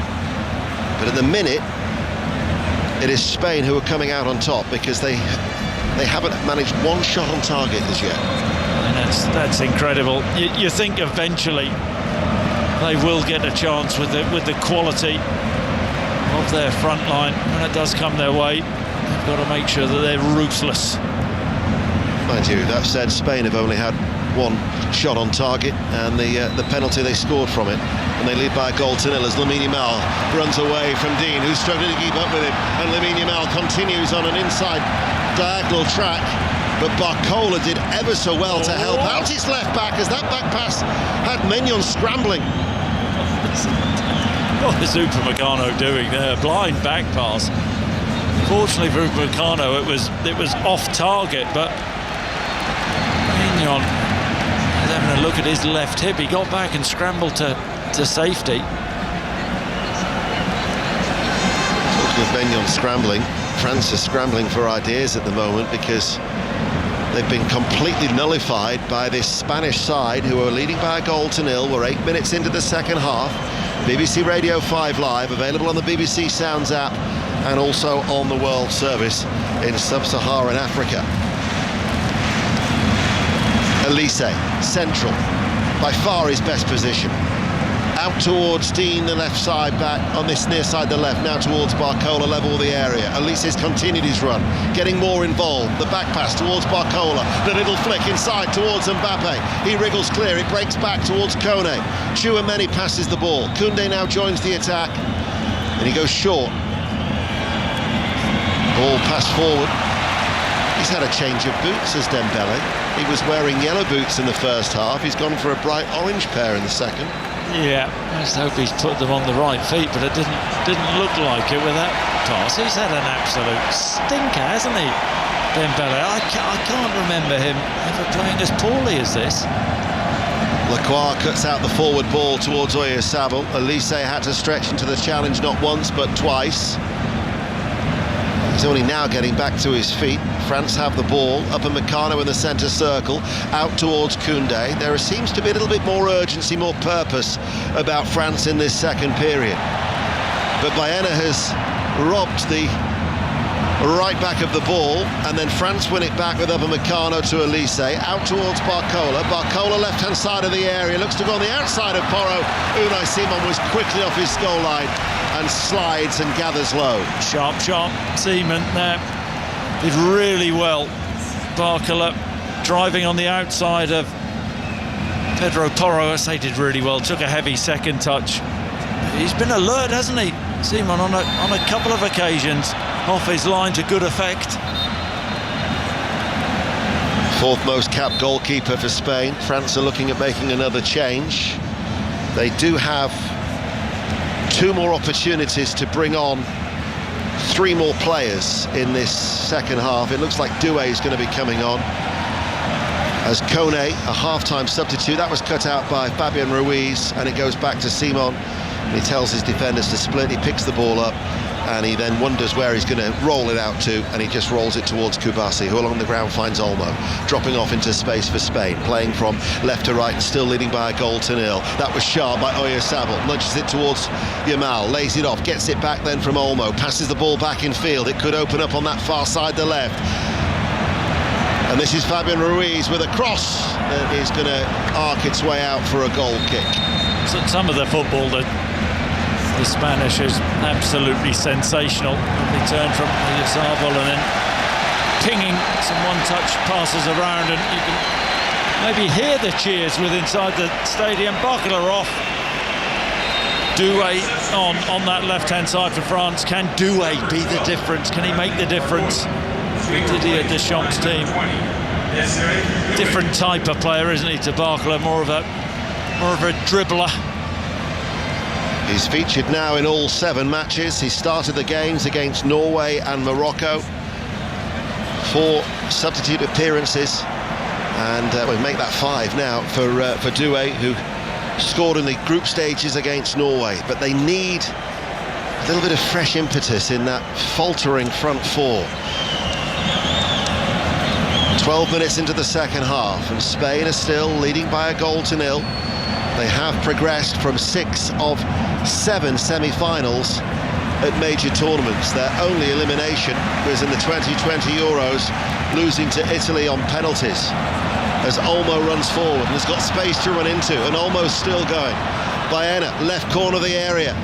But at the minute, it is Spain who are coming out on top because they haven't managed one shot on target as yet. And that's incredible. You think eventually they will get a chance with the quality of their front line. When it does come their way, they've got to make sure that they're ruthless. Mind you, that said, Spain have only had one shot on target and the penalty they scored from it, and they lead by a goal to nil as Lamine Yamal runs away from Dean, who's struggling to keep up with him, and Lamine Yamal continues on an inside diagonal track, but Barcola did ever so well to help out his left back as that back pass had Maignan scrambling. What is Upamecano doing there? Blind back pass. Fortunately for Upamecano, it was off target, but Maignan is having a look at his left hip. He got back and scrambled to safety. Talking of Maignan scrambling, France is scrambling for ideas at the moment because they've been completely nullified by this Spanish side who are leading by a goal to nil. We're 8 minutes into the second half. BBC Radio 5 Live, available on the BBC Sounds app and also on the World Service in Sub-Saharan Africa. Elise, central, by far his best position. Out towards Dean, the left side back on this near side, the left, now towards Barcola, level the area. Elise's continued his run, getting more involved. The back pass towards Barcola, the little flick inside towards Mbappe. He wriggles clear, it breaks back towards Kone. Chouameni passes the ball. Koundé now joins the attack, and he goes short. Ball passed forward. He's had a change of boots as Dembele. He was wearing yellow boots in the first half. He's gone for a bright orange pair in the second. Yeah, I just hope he's put them on the right feet, but it didn't look like it with that pass. He's had an absolute stinker, hasn't he, Dembele? I can't remember him ever playing as poorly as this. Lacroix cuts out the forward ball towards Oyarzabal. Elise had to stretch into the challenge not once but twice. He's only now getting back to his feet. France have the ball. Upamecano in the centre circle, out towards Koundé. There seems to be a little bit more urgency, more purpose about France in this second period. But Baena has robbed the right back of the ball, and then France win it back with Upamecano to Elise, out towards Barcola. Barcola left-hand side of the area, looks to go on the outside of Porro. Unai Simon was quickly off his goal line and slides and gathers low. Sharp Seaman there did really well. Barcola driving on the outside of Pedro Porro, I say did really well, took a heavy second touch. He's been alert, hasn't he, Seaman, on a couple of occasions, off his line to good effect. Fourth most capped goalkeeper for Spain. France are looking at making another change. They do have 2 more opportunities to bring on 3 more players in this second half. It looks like Doué is going to be coming on as Kone, a half-time substitute. That was cut out by Fabian Ruiz, and it goes back to Simon. And he tells his defenders to split. He picks the ball up, and he then wonders where he's going to roll it out to, and he just rolls it towards Kubasi, who along the ground finds Olmo, dropping off into space for Spain, playing from left to right and still leading by a goal to nil. That was sharp by Oyarzabal, nudges it towards Yamal, lays it off, gets it back then from Olmo, passes the ball back in field. It could open up on that far side, the left. And this is Fabian Ruiz with a cross that is going to arc its way out for a goal kick. So some of the football that the Spanish is absolutely sensational. Return from Oyarzabal and then pinging some one-touch passes around, and you can maybe hear the cheers with inside the stadium. Barcola off. Doué on that left-hand side for France. Can Doué be the difference? Can he make the difference with Didier Deschamps' team? Different type of player, isn't he, to Barcola? More of a dribbler. He's featured now in all 7 matches. He started the games against Norway and Morocco. 4 substitute appearances, and we make that 5 now for Doué, who scored in the group stages against Norway. But they need a little bit of fresh impetus in that faltering front 4. 12 minutes into the second half, and Spain are still leading by a goal to nil. They have progressed from 6 of 7 semi-finals at major tournaments. Their only elimination was in the 2020 Euros, losing to Italy on penalties. As Olmo runs forward and has got space to run into, and Olmo's still going. Baena, left corner of the area.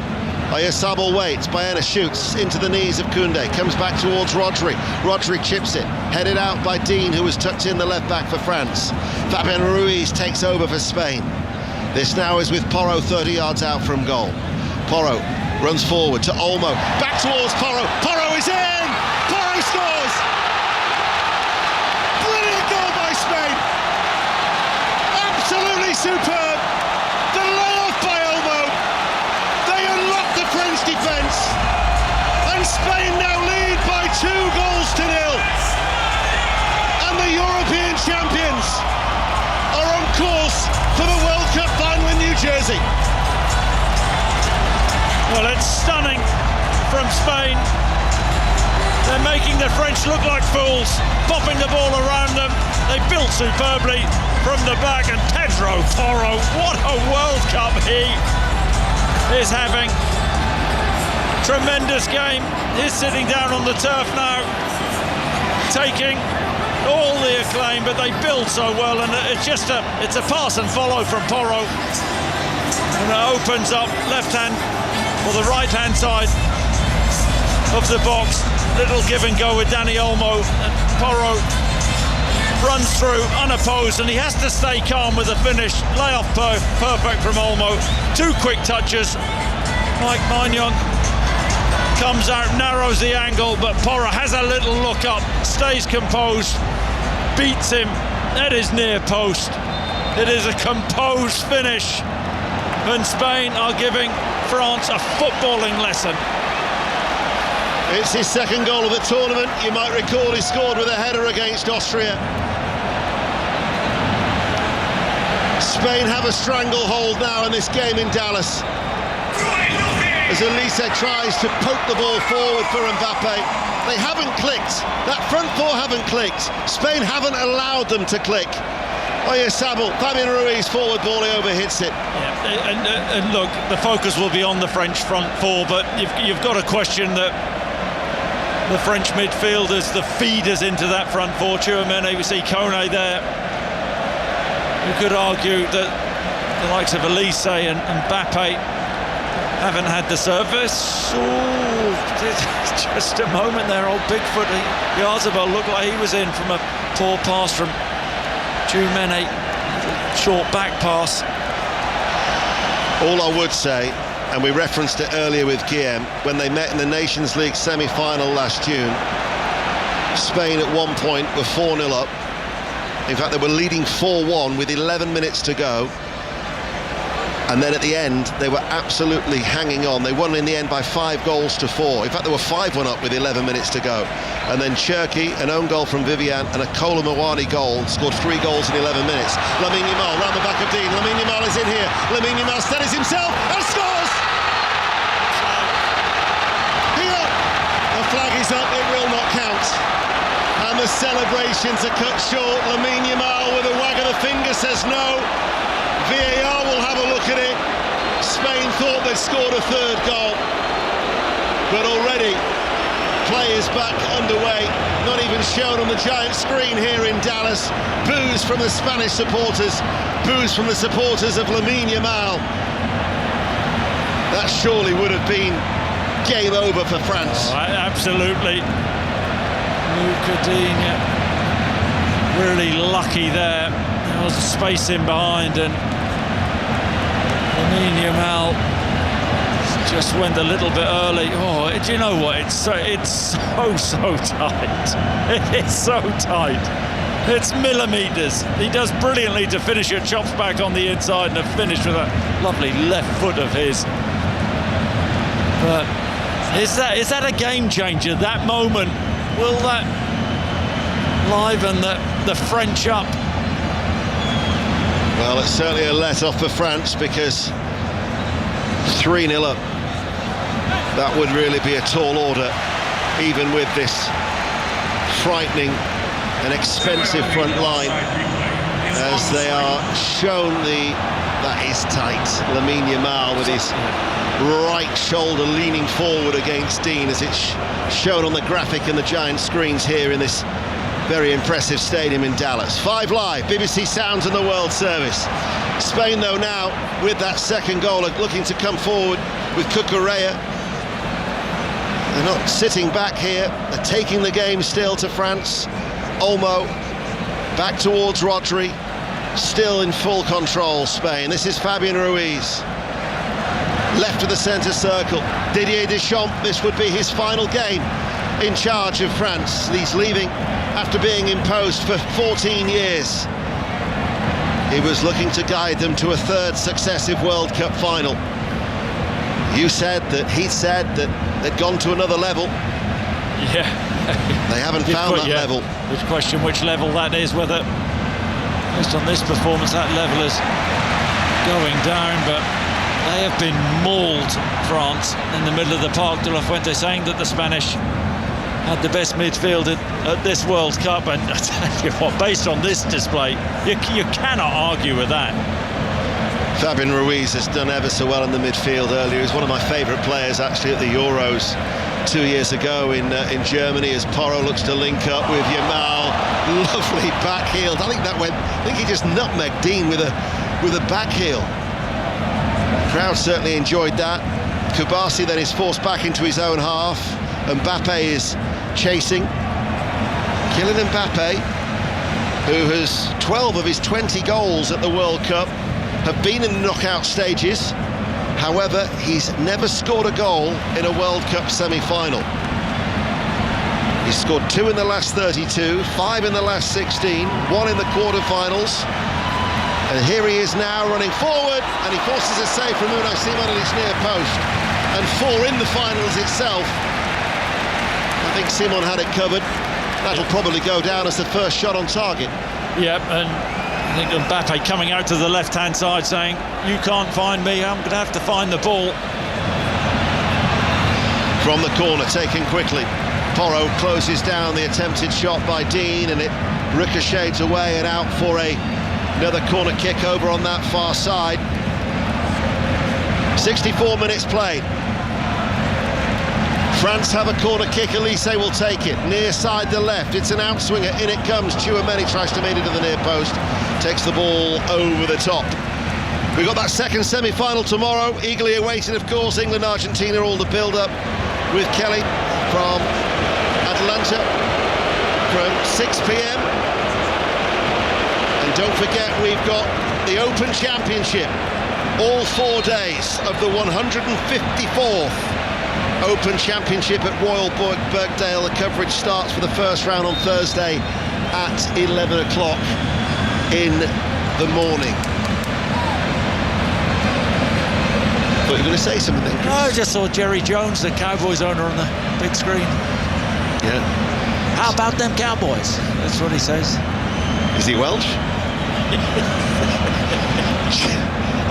Oyarzabal waits, Baena shoots into the knees of Koundé, comes back towards Rodri. Rodri chips it, headed out by Dean, who was tucked in the left back for France. Fabian Ruiz takes over for Spain. This now is with Porro 30 yards out from goal. Porro runs forward to Olmo, back towards Porro. Porro is in! Porro scores! Brilliant goal by Spain! Absolutely superb! The layoff by Olmo! They unlock the French defence! And Spain now lead by 2 goals to 0! And the European champions are on course for the World Cup final in New Jersey. Well, it's stunning from Spain. They're making the French look like fools, popping the ball around them. They built superbly from the back, and Pedro Porro, what a World Cup he is having. Tremendous game. He's sitting down on the turf now, taking all the acclaim, but they build so well, and it's a pass and follow from Porro, and it opens up left hand or the right hand side of the box. Little give and go with Dani Olmo, and Porro runs through unopposed, and he has to stay calm with the finish. Layoff perfect from Olmo. 2 quick touches. Mike Maignan comes out, narrows the angle, but Porro has a little look up, stays composed, beats him at his near post. It is a composed finish, and Spain are giving France a footballing lesson. It's his second goal of the tournament. You might recall he scored with a header against Austria. Spain have a stranglehold now in this game in Dallas, as Elise tries to poke the ball forward for Mbappe. They haven't clicked. That front 4 haven't clicked. Spain haven't allowed them to click. Oyarzabal, Fabian Ruiz, forward ball, he overhits it. Yeah, and look, the focus will be on the French front 4, but you've got to question that the French midfielders, the feeders into that front 4. Tchouaméni, we see Koné there. You could argue that the likes of Elise and Mbappe haven't had the service. Ooh, just a moment there, old Bigfoot. Oyarzabal looked like he was in from a poor pass from Tchouaméni, short back pass. All I would say, and we referenced it earlier with Guillem, when they met in the Nations League semi-final last June, Spain at one point were 4-0 up. In fact, they were leading 4-1 with 11 minutes to go. And then at the end, they were absolutely hanging on. They won in the end by 5 goals to 4. In fact, they were 5-1 up with 11 minutes to go. And then Cherki, an own goal from Vivian, and a Kolo Muani goal, scored 3 goals in 11 minutes. Lamine Yamal round the back of Dean. Lamine Yamal is in here. Lamine Yamal steadies himself and scores! Here, the flag is up, it will not count. And the celebrations are cut short. Lamine Yamal with a wag of the finger says no. VAR will have a look at it. Spain thought they'd scored a 3rd goal, but already play is back underway. Not even shown on the giant screen here in Dallas. Boos from the Spanish supporters, boos from the supporters of Lamine Yamal. That surely would have been game over for France. Oh, absolutely. Luca Digne really lucky there. There was space in behind, and Lamine Yamal just went a little bit early. Oh, do you know what? It's so tight. It is so tight. It's millimetres. He does brilliantly to finish it, chops back on the inside, and a finish with a lovely left foot of his. But is that a game changer? That moment, will that liven the French up? Well, it's certainly a let-off for France, because 3-0 up, that would really be a tall order, even with this frightening and expensive front line, as they are shown that is tight. Lamine Yamal with his right shoulder leaning forward against Dean, as it's shown on the graphic and the giant screens here in this very impressive stadium in Dallas. 5 Live, BBC Sounds and the World Service. Spain, though, now with that second goal, are looking to come forward with Cucurella. They're not sitting back here. They're taking the game still to France. Olmo back towards Rodri. Still in full control, Spain. This is Fabian Ruiz. Left of the centre circle. Didier Deschamps, this would be his final game in charge of France. He's leaving after being imposed for 14 years. He was looking to guide them to a third successive World Cup final. You said that he said that they'd gone to another level. Yeah. They haven't found that level. It's a question which level that is, whether, based on this performance, that level is going down, but they have been mauled, France, in the middle of the Parc de la Fuente, saying that the Spanish had the best midfield at this World Cup, and I tell you what, based on this display, you cannot argue with that. Fabian Ruiz has done ever so well in the midfield earlier. He's one of my favourite players, actually, at the Euros 2 years ago in Germany, as Porro looks to link up with Yamal. Lovely back heel. I think he just nutmegged Dean with a back heel. Crowd certainly enjoyed that. Kubasi then is forced back into his own half. Mbappe is chasing. Kylian Mbappe, who has 12 of his 20 goals at the World Cup have been in the knockout stages. However, he's never scored a goal in a World Cup semi-final. He's scored 2 in the last 32, 5 in the last 16, 1 in the quarter-finals. And here he is now running forward, and he forces a save from Unai Simon at his near post. And 4 in the finals itself. I think Simon had it covered. That'll probably go down as the first shot on target. Yep, and I think Mbappe coming out to the left-hand side saying, you can't find me, I'm going to have to find the ball. From the corner, taken quickly. Porro closes down the attempted shot by Dean, and it ricochets away and out for another corner kick over on that far side. 64 minutes played. France have a corner kick. Elise will take it near side the left. It's an outswinger. In it comes. Tchouaméni tries to meet it to the near post. Takes the ball over the top. We've got that second semi-final tomorrow. Eagerly awaited, of course. England-Argentina, all the build-up with Kelly from Atlanta from 6 p.m. And don't forget, we've got the Open Championship all 4 days of the 154th Open Championship at Royal Birkdale. The coverage starts for the first round on Thursday at 11 o'clock in the morning. Thought you were going to say something. No, I just saw Jerry Jones, the Cowboys owner, on the big screen. Yeah. How about them Cowboys? That's what he says. Is he Welsh?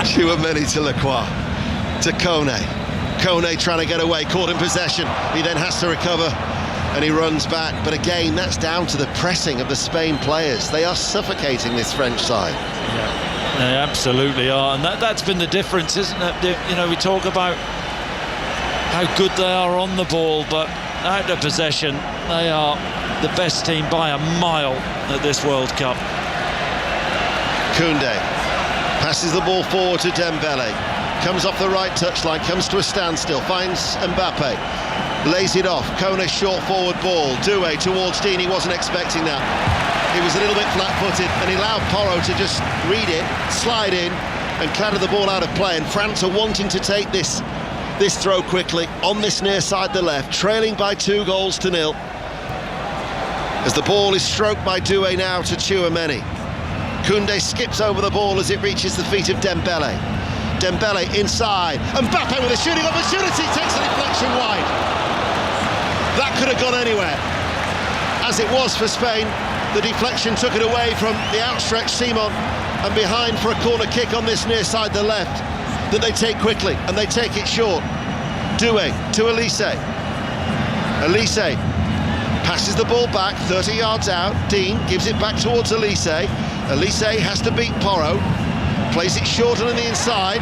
Tchouaméni to Lacroix, to Kone. Kone trying to get away, caught in possession. He then has to recover and he runs back. But again, that's down to the pressing of the Spain players. They are suffocating this French side. Yeah, they absolutely are. And that's been the difference, isn't it? You know, we talk about how good they are on the ball, but out of possession, they are the best team by a mile at this World Cup. Koundé passes the ball forward to Dembele. Comes off the right touchline, comes to a standstill, finds Mbappe, lays it off. Kone short forward ball. Doué towards Dean. He wasn't expecting that. He was a little bit flat-footed, and he allowed Porro to just read it, slide in, and clattered the ball out of play. And France are wanting to take this throw quickly on this near side the left, trailing by 2-0. As the ball is stroked by Doué now to Tchouaméni. Koundé skips over the ball as it reaches the feet of Dembele. Dembele inside. Mbappe with a shooting opportunity, takes a deflection wide. That could have gone anywhere. As it was for Spain, the deflection took it away from the outstretched Simon, and behind for a corner kick on this near side the left that they take quickly, and they take it short. Doué to Elise. Elise passes the ball back 30 yards out. Dean gives it back towards Elise. Elise has to beat Porro. Plays it short on the inside.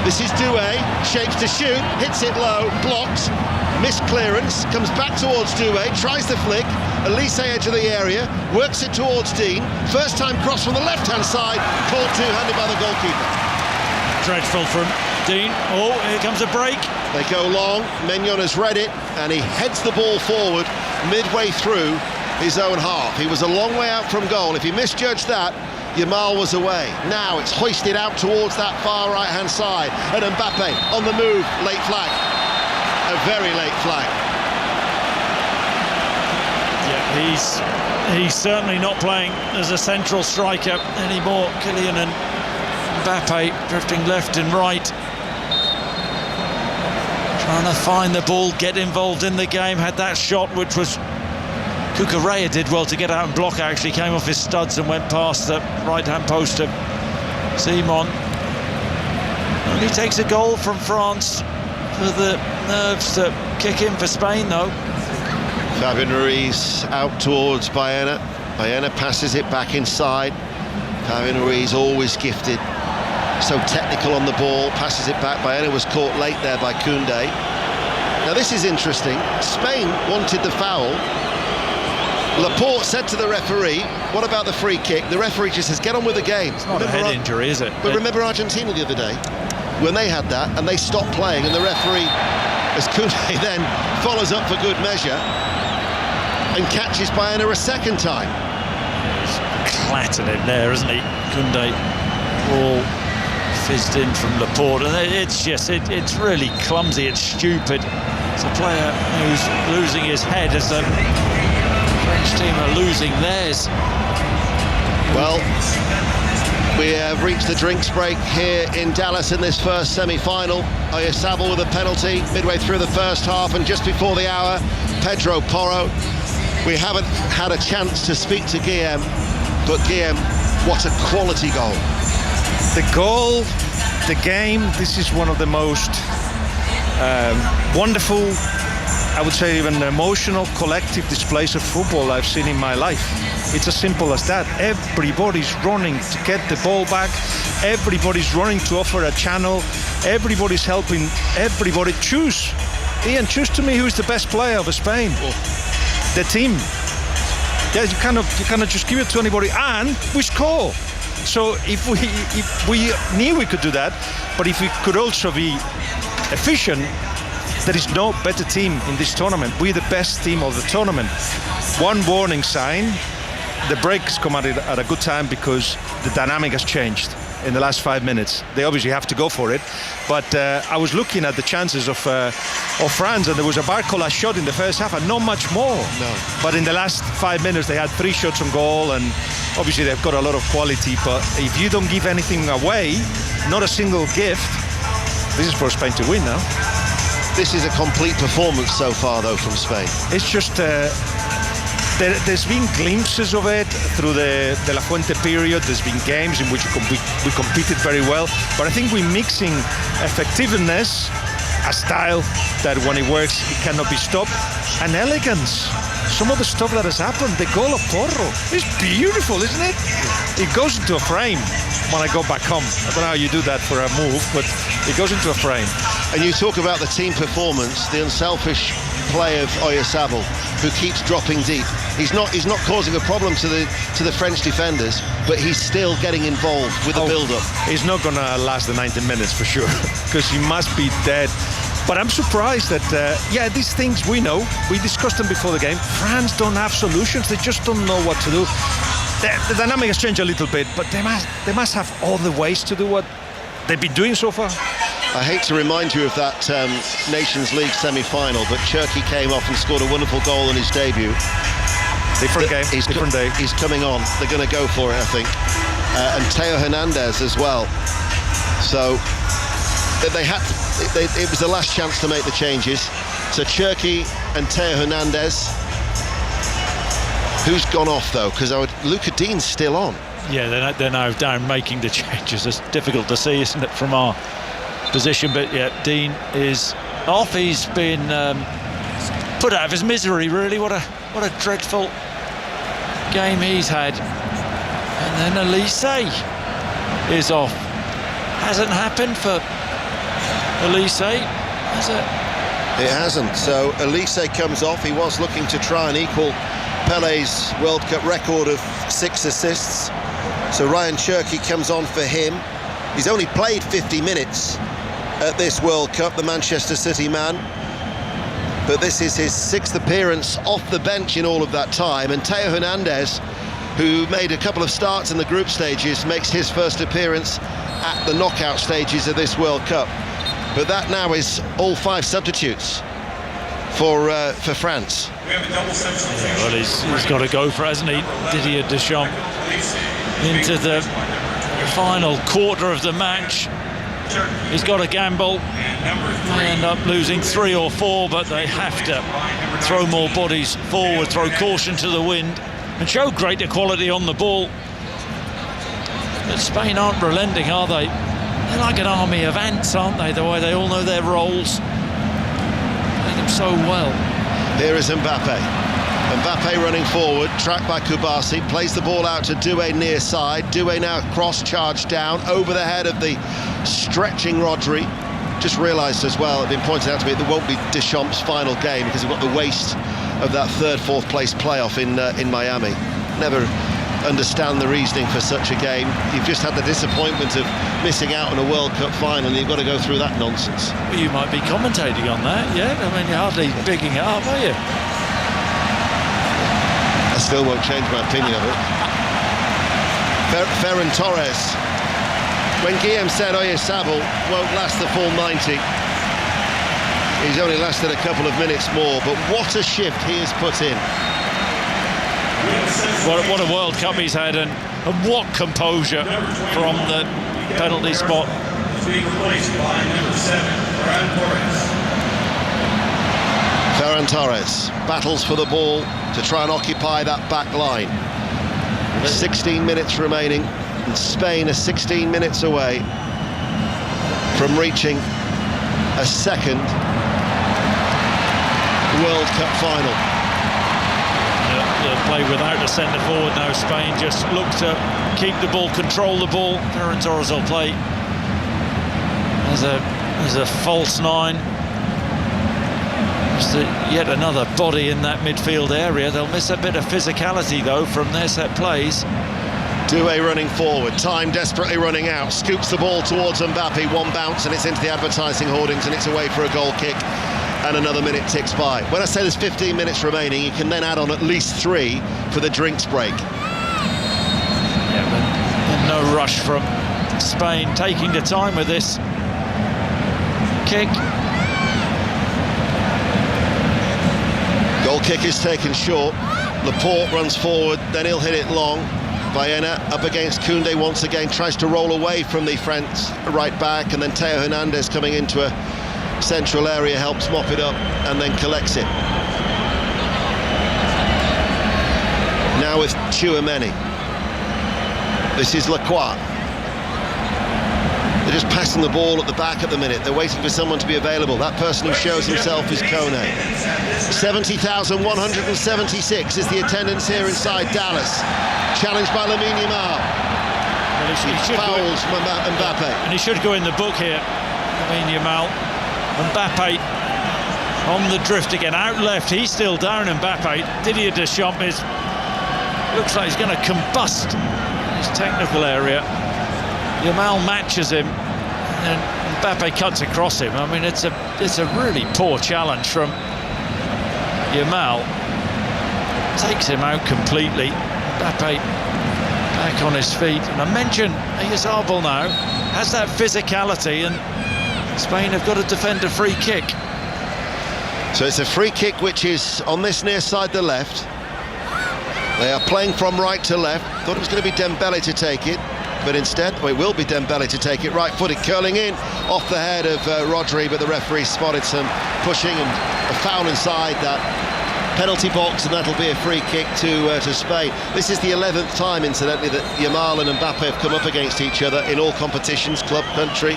This is Doué, shapes to shoot, hits it low, blocked, missed clearance, comes back towards Doué, tries the flick, Elise edge of the area, works it towards Dean, first time cross from the left-hand side, called two-handed by the goalkeeper. Dreadful from Dean. Oh, here comes a break. They go long, Maignan has read it, and he heads the ball forward midway through his own half. He was a long way out from goal. If he misjudged that, Yamal was away. Now it's hoisted out towards that far right-hand side, and Mbappe on the move, late flag. A very late flag. Yeah, he's certainly not playing as a central striker anymore. Kylian and Mbappe drifting left and right, trying to find the ball, get involved in the game. Had that shot, which was Cucurella did well to get out and block. Actually came off his studs and went past the right-hand post of Simon. Only takes a goal from France for the nerves to kick in for Spain, though. Fabian Ruiz out towards Baena. Baena passes it back inside. Fabian Ruiz always gifted. So technical on the ball, passes it back. Baena was caught late there by Koundé. Now this is interesting. Spain wanted the foul. Laporte said to the referee, what about the free kick? The referee just says, get on with the game. It's not a head injury, is it? But remember Argentina the other day, when they had that and they stopped playing, and the referee, as Koundé then follows up for good measure and catches Baena a second time. He's clattered him there, isn't he? Koundé all fizzed in from Laporte, and it's just, it's really clumsy, it's stupid. It's a player who's losing his head as the French team are losing theirs. Well, we have reached the drinks break here in Dallas in this first semi-final. Oyarzabal with a penalty midway through the first half, and just before the hour, Pedro Porro. We haven't had a chance to speak to Guillem, but Guillem, what a quality goal. The goal, the game, this is one of the most wonderful, I would say even emotional, collective displays of football I've seen in my life. It's as simple as that. Everybody's running to get the ball back. Everybody's running to offer a channel. Everybody's helping. Everybody choose. Ian, choose to me who's the best player of Spain. The team. Yeah, you cannot just give it to anybody, and we score. So if we knew we could do that, but if we could also be efficient, there is no better team in this tournament. We're the best team of the tournament. One warning sign: the breaks come at a good time because the dynamic has changed in the last 5 minutes. They obviously have to go for it, but I was looking at the chances of France, and there was a Barcola shot in the first half and not much more. No. But in the last 5 minutes they had 3 shots on goal, and obviously they've got a lot of quality, but if you don't give anything away, not a single gift, this is for Spain to win now. This is a complete performance so far, though, from Spain. It's just there's been glimpses of it through the De La Fuente period. There's been games in which we competed very well, but I think we're mixing effectiveness, a style that when it works it cannot be stopped, and elegance. Some of the stuff that has happened, the goal of Porro, is beautiful, isn't it? It goes into a frame when I go back home. I don't know how you do that for a move, but it goes into a frame. And you talk about the team performance, the unselfish play of Oyarzabal, who keeps dropping deep. He's not causing a problem to the French defenders, but he's still getting involved with the build-up. He's not going to last the 90 minutes for sure, because he must be dead. But I'm surprised that, these things we know. We discussed them before the game. France don't have solutions. They just don't know what to do. The dynamic has changed a little bit, but they must have all the ways to do what they've been doing so far. I hate to remind you of that Nations League semi-final, but Cherki came off and scored a wonderful goal in his debut. Different game, different day. He's coming on. They're going to go for it, I think. And Teo Hernandez as well. So it was the last chance to make the changes. So Cherki and Teo Hernandez. Who's gone off though? Because Luca Dean's still on. Yeah, they're now down making the changes. It's difficult to see, isn't it, from our position? But yeah, Dean is off. He's been put out of his misery, really. What a dreadful game he's had. And then Elise is off. Hasn't happened for Elise, has it? It hasn't. So Elise comes off. He was looking to try and equal Pele's World Cup record of 6 assists. So Ryan Cherki comes on for him. He's only played 50 minutes at this World Cup, the Manchester City man. But this is his 6th appearance off the bench in all of that time. And Theo Hernandez, who made a couple of starts in the group stages, makes his first appearance at the knockout stages of this World Cup. But that now is all 5 substitutes for France. Well, he's got to go for it, hasn't he, Didier Deschamps? Into the final quarter of the match. He's got to gamble. They end up losing 3 or 4, but they have to throw more bodies forward, throw caution to the wind, and show greater quality on the ball. But Spain aren't relenting, are they? They're like an army of ants, aren't they? The way they all know their roles. Play them so well. Here is Mbappe. Mbappe running forward, tracked by Kubasi, plays the ball out to Doué near side. Doué now cross-charge down, over the head of the stretching Rodri. Just realised as well, it's been pointed out to me, that it won't be Deschamps' final game because we've got the waste of that 3rd, 4th place playoff in Miami. Never understand the reasoning for such a game. You've just had the disappointment of missing out on a World Cup final and you've got to go through that nonsense. Well, you might be commentating on that, yeah? I mean, you're hardly bigging it up, are you? I still won't change my opinion of it. Ferran Torres. When Guillaume said Oyarzabal won't last the full 90, he's only lasted a couple of minutes more, but what a shift he has put in. What a World Cup he's had, and what composure from the penalty spot. Ferran Torres battles for the ball to try and occupy that back line. 16 minutes remaining, and Spain are 16 minutes away from reaching a 2nd World Cup final. They'll play without a centre forward now. Spain just look to keep the ball, control the ball. Ferran Torres will play as a false 9. Just yet another body in that midfield area. They'll miss a bit of physicality though from their set plays. Doué running forward, time desperately running out, scoops the ball towards Mbappe, 1 bounce and it's into the advertising hoardings and it's away for a goal kick, and another minute ticks by. When I say there's 15 minutes remaining, you can then add on at least 3 for the drinks break. Yeah, but no rush from Spain, taking the time with this kick. Goal kick is taken short. Laporte runs forward, then he'll hit it long. Baena up against Koundé once again, tries to roll away from the French right back, and then Theo Hernandez coming into a central area helps mop it up and then collects it. Now with Tchouaméni. This is Lacroix. They're just passing the ball at the back at the minute. They're waiting for someone to be available. That person who shows himself is Kone. 70,176 is the attendance here inside Dallas. Challenged by Lamine Yamal. Well, he fouls Mbappe. And he should go in the book here, Lamine Yamal. Mbappe on the drift again, out left. He's still down, Mbappe. Didier Deschamps looks like he's going to combust his technical area. Yamal matches him, and Mbappe cuts across him. I mean, it's a really poor challenge from Yamal. Takes him out completely. Mbappe back on his feet. And I mentioned Oyarzabal now has that physicality, and Spain have got to defend a free kick. So it's a free kick which is on this near side, the left. They are playing from right to left. Thought it was going to be Dembele to take it, but instead, well, it will be Dembele to take it. Right-footed, curling in off the head of Rodri, but the referee spotted some pushing and a foul inside that penalty box, and that'll be a free kick to Spain. This is the 11th time, incidentally, that Yamal and Mbappe have come up against each other in all competitions, club, country.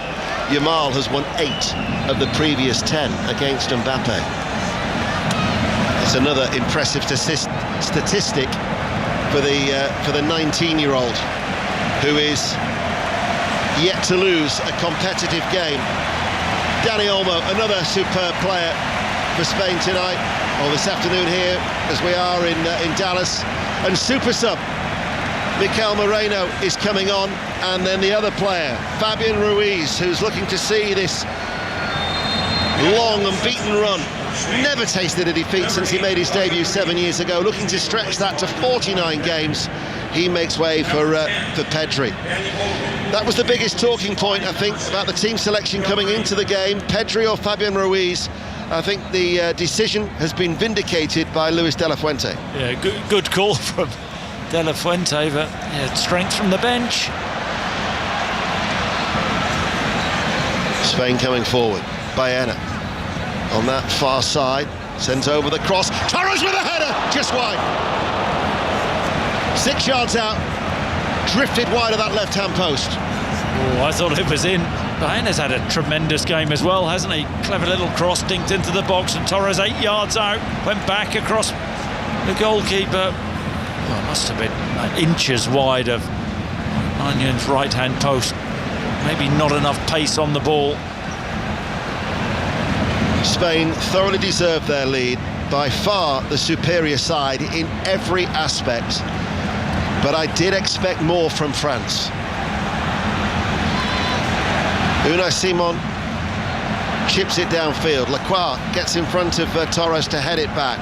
Yamal has won 8 of the previous 10 against Mbappe. It's another impressive statistic for the 19-year-old, who is yet to lose a competitive game. Dani Olmo, another superb player for Spain tonight, or this afternoon here, as we are in Dallas. And super sub, Mikel Moreno is coming on, and then the other player, Fabian Ruiz, who's looking to see this long unbeaten run. Never tasted a defeat since he made his debut 7 years ago, looking to stretch that to 49 games. He makes way for Pedri. That was the biggest talking point, I think, about the team selection coming into the game, Pedri or Fabian Ruiz. I think the decision has been vindicated by Luis de la Fuente. Yeah, good call from de la Fuente, but yeah, strength from the bench. Spain coming forward. Baena on that far side, sends over the cross. Torres with a header, just wide. 6 yards out, drifted wide of that left-hand post. Oh, I thought it was in. Baena's had a tremendous game as well, hasn't he? Clever little cross, dinked into the box, and Torres 8 yards out, went back across the goalkeeper. Oh, must have been inches wide of Anyan's right-hand post. Maybe not enough pace on the ball. Spain thoroughly deserved their lead, by far the superior side in every aspect, but I did expect more from France. Unai Simon chips it downfield. Lacroix gets in front of Torres to head it back.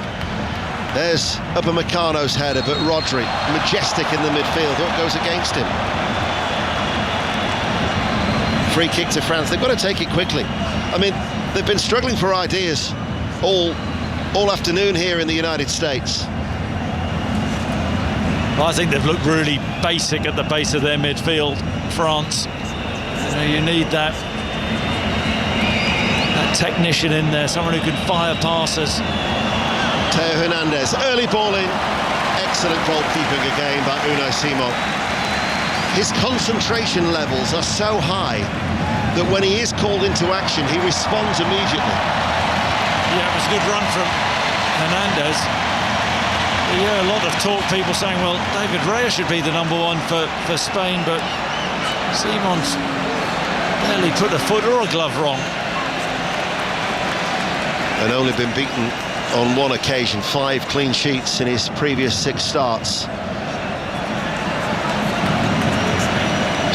There's Upamecano's header, but Rodri, majestic in the midfield. What goes against him? Free kick to France. They've got to take it quickly. I mean, they've been struggling for ideas all afternoon here in the United States. Well, I think they've looked really basic at the base of their midfield, France. You need that technician in there, someone who can fire passes. Theo Hernandez, early ball in. Excellent goalkeeping again by Unai Simon. His concentration levels are so high that when he is called into action, he responds immediately. Yeah, it was a good run from Hernandez. Yeah, a lot of talk, people saying, well, David Raya should be the number one for Spain, but Simon's barely put a foot or a glove wrong. And only been beaten on one occasion, 5 clean sheets in his previous 6 starts.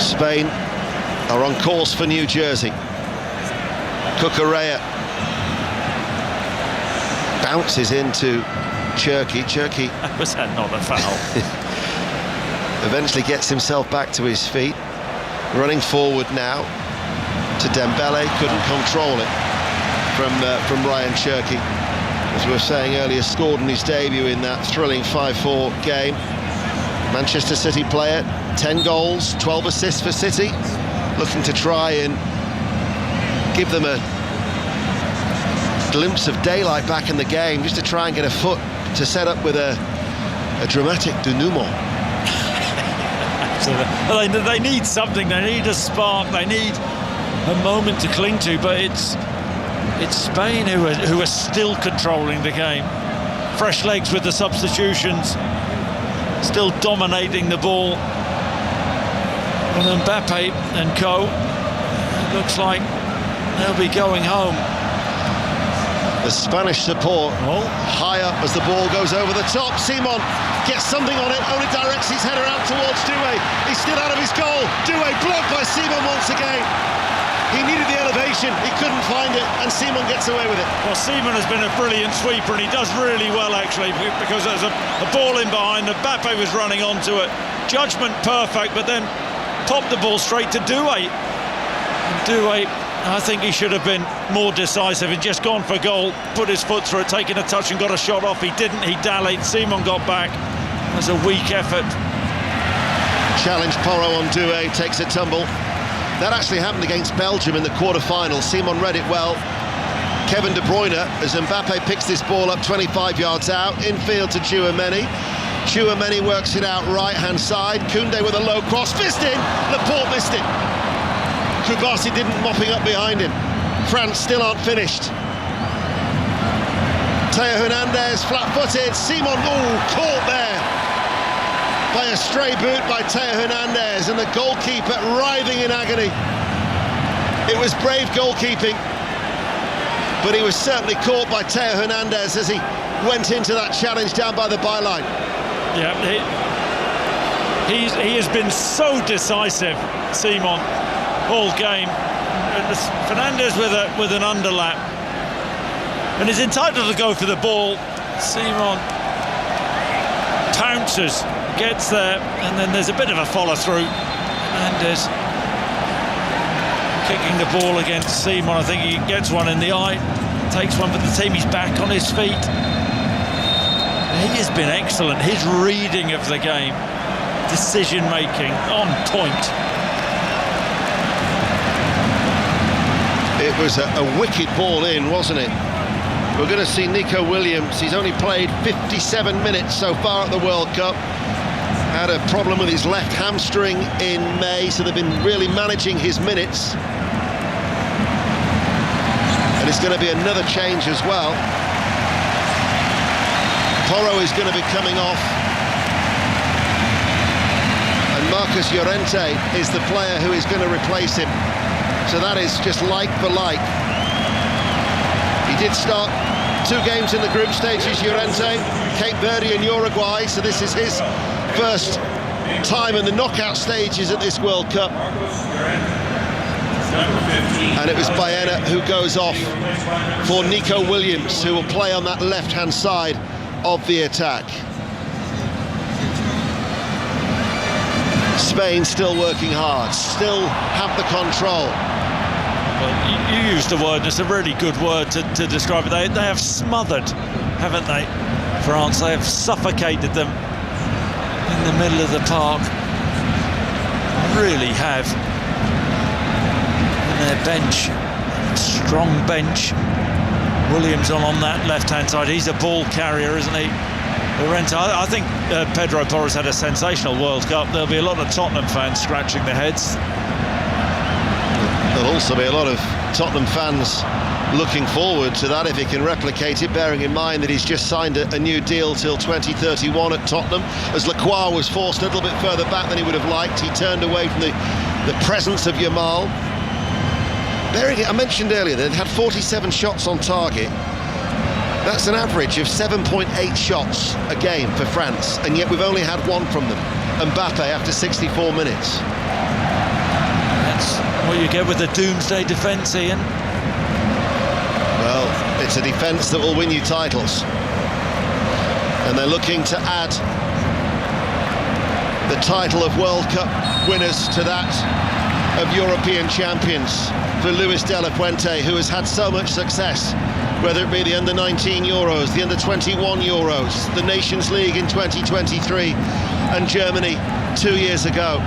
Spain are on course for New Jersey. Cucurella bounces into Cherki. Was that not a foul? Eventually gets himself back to his feet. Running forward now to Dembele, couldn't control it from Ryan Cherki. As we were saying earlier, scored in his debut in that thrilling 5-4 game. Manchester City player, 10 goals, 12 assists for City, looking to try and give them a glimpse of daylight back in the game, just to try and get a foot to set up with a dramatic denouement. Well, they need something, they need a spark, they need a moment to cling to, but it's Spain who are still controlling the game. Fresh legs with the substitutions, still dominating the ball. And Mbappe and co, it looks like they'll be going home. The Spanish support high up as the ball goes over the top. Simon gets something on it, only directs his header out towards Doué. He's still out of his goal. Doué blocked by Simon once again. He needed the elevation, he couldn't find it, and Simon gets away with it. Well, Simon has been a brilliant sweeper, and he does really well, actually, because there's a ball in behind. Mbappe was running onto it. Judgment perfect, but then popped the ball straight to Doué. And Doué, I think he should have been more decisive and just gone for goal, put his foot through it, taken a touch and got a shot off. He didn't, he dallied. Simon got back. It was a weak effort. Challenge Porro on Doué, takes a tumble. That actually happened against Belgium in the quarter-final. Simon read it well. Kevin De Bruyne, as Mbappe picks this ball up 25 yards out, infield to Tchouaméni. Tchouaméni works it out right-hand side. Koundé with a low cross, fist in. Laporte missed it. Kubasi didn't, mopping up behind him. France still aren't finished. Theo Hernandez, flat-footed. Simon, caught there by a stray boot by Theo Hernandez, and the goalkeeper writhing in agony. It was brave goalkeeping, but he was certainly caught by Teo Hernandez as he went into that challenge down by the byline. Yeah, he has been so decisive, Simon, all game. Fernandez with an underlap, and he's entitled to go for the ball. Simon pounces, gets there, and then there's a bit of a follow through. Fernandez kicking the ball against Simon. I think he gets one in the eye, takes one for the team. He's back on his feet. He has been excellent. His reading of the game, decision making, on point. It was a wicked ball in, wasn't it? We're going to see Nico Williams. He's only played 57 minutes so far at the World Cup. Had a problem with his left hamstring in May, so they've been really managing his minutes. And it's going to be another change as well. Porro is going to be coming off. And Marcus Llorente is the player who is going to replace him. So that is just like for like. He did start 2 games in the group stages, Llorente, Cape Verde and Uruguay, so this is his first time in the knockout stages at this World Cup. And it was Baena who goes off for Nico Williams, who will play on that left-hand side of the attack. Spain still working hard, still have the control. Well, you used the word, it's a really good word to describe it. They have smothered, haven't they, France? They have suffocated them in the middle of the park. Really have. And their bench, strong bench. Williams on that left-hand side. He's a ball carrier, isn't he? Llorente. I think Pedro Porro's had a sensational World Cup. There'll be a lot of Tottenham fans scratching their heads. There'll also be a lot of Tottenham fans looking forward to that if he can replicate it, bearing in mind that he's just signed a new deal till 2031 at Tottenham. As Lacroix was forced a little bit further back than he would have liked, he turned away from the presence of Yamal. I mentioned earlier they'd had 47 shots on target. That's an average of 7.8 shots a game for France, and yet we've only had 1 from them. Mbappe after 64 minutes. That's what you get with the doomsday defence, Ian. Well, it's a defence that will win you titles. And they're looking to add the title of World Cup winners to that of European champions for Luis de la Fuente, who has had so much success, whether it be the under-19 Euros, the under-21 Euros, the Nations League in 2023 and Germany 2 years ago.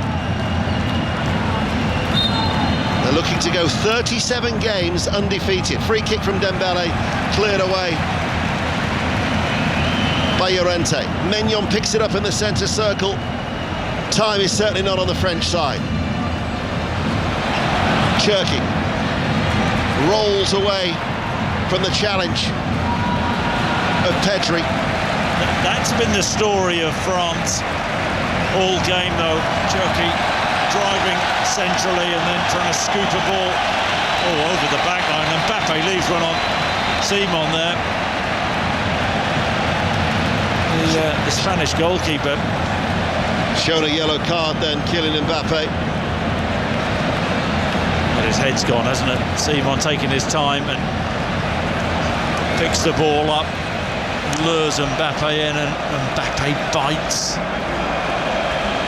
They're looking to go 37 games undefeated. Free kick from Dembele, cleared away by Llorente. Maignan picks it up in the centre circle. Time is certainly not on the French side. Cherki rolls away from the challenge of Pedri. That's been the story of France all game, though. Cherki driving centrally and then trying to scoop a ball over the back line. And Mbappe leaves one on Simon there. The Spanish goalkeeper shown a yellow card then, Kylian Mbappe. But his head's gone, hasn't it? Simon taking his time and picks the ball up, lures Mbappe in, and Mbappe bites,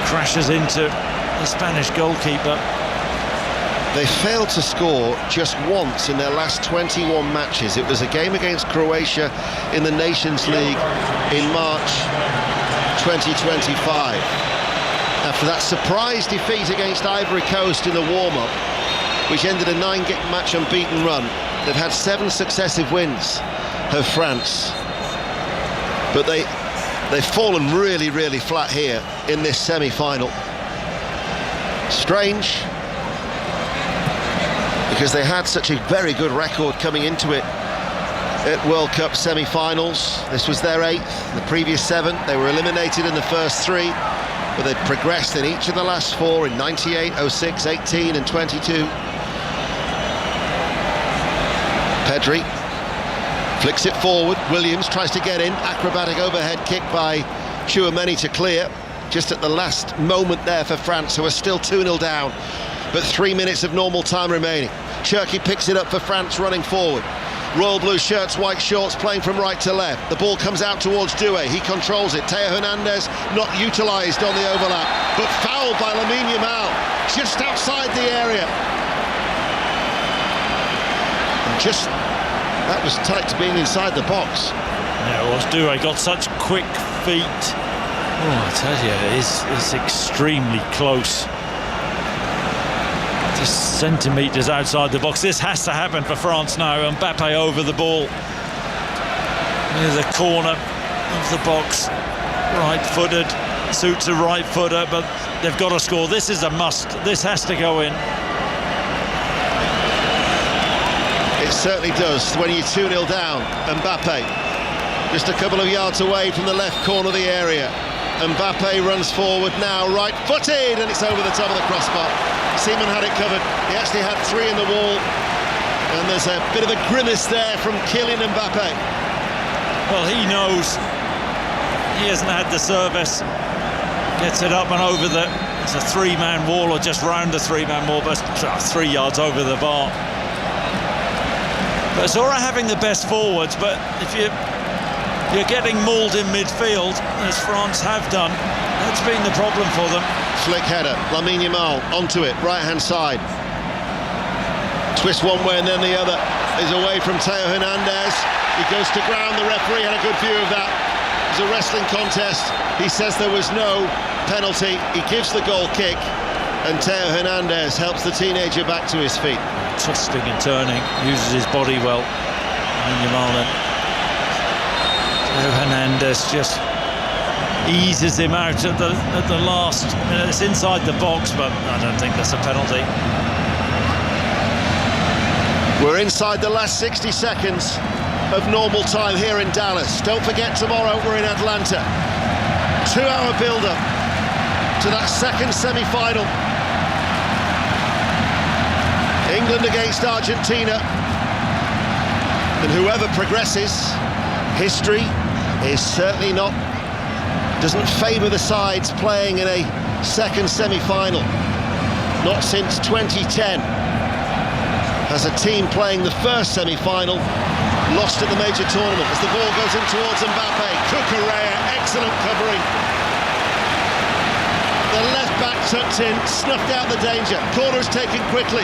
crashes into the Spanish goalkeeper. They failed to score just once in their last 21 matches. It was a game against Croatia in the Nations League in March 2025. After that surprise defeat against Ivory Coast in the warm-up, which ended a 9-match unbeaten run, they've had 7 successive wins of France. But they've fallen really, really flat here in this semi-final. Strange, because they had such a very good record coming into it at World Cup semi-finals. This was their 8th, the previous 7. They were eliminated in the first 3, but they'd progressed in each of the last 4 in 98, 06, 18 and 22. Pedri Flicks it forward. Williams tries to get in. Acrobatic overhead kick by Chouameni to clear. Just at the last moment there for France, who are still 2-0 down. But 3 minutes of normal time remaining. Cherki picks it up for France, running forward. Royal blue shirts, white shorts, playing from right to left. The ball comes out towards Doué. He controls it. Teo Hernandez not utilised on the overlap, but fouled by Lamine Yamal just outside the area. And just that was tight to being inside the box. Yeah, it was. Doué got such quick feet. Oh, I tell you, it's extremely close. Just centimetres outside the box. This has to happen for France now. Mbappe over the ball near the corner of the box, right-footed, suits a right-footer, but they've got to score. This is a must. This has to go in. It certainly does when you're 2-0 down. Mbappe just a couple of yards away from the left corner of the area. Mbappe runs forward now, right-footed, and it's over the top of the crossbar. Seaman had it covered. He actually had 3 in the wall, and there's a bit of a grimace there from Kylian Mbappe. Well, he knows he hasn't had the service. Gets it up and over it's a 3-man wall, or just round the 3-man wall, but 3 yards over the bar. But it's all right having the best forwards, but if you're getting mauled in midfield, as France have done, that's been the problem for them. Slick header, Lamine Yamal onto it, right-hand side. Twist one way and then the other is away from Teo Hernandez. He goes to ground, the referee had a good view of that. It was a wrestling contest. He says there was no penalty. He gives the goal kick, and Teo Hernandez helps the teenager back to his feet. Twisting and turning, uses his body well. Yamal then. Teo Hernandez just eases him out at the last. It's inside the box, but I don't think that's a penalty. We're inside the last 60 seconds of normal time here in Dallas. Don't forget, tomorrow we're in Atlanta. 2-hour build-up to that second semi-final. England against Argentina. And whoever progresses, history is certainly doesn't favour the sides playing in a second semi-final. Not since 2010 has a team playing the first semi-final lost at the major tournament. As the ball goes in towards Mbappe, Cucurella, excellent covering. The left back tucked in, snuffed out the danger. Corner is taken quickly.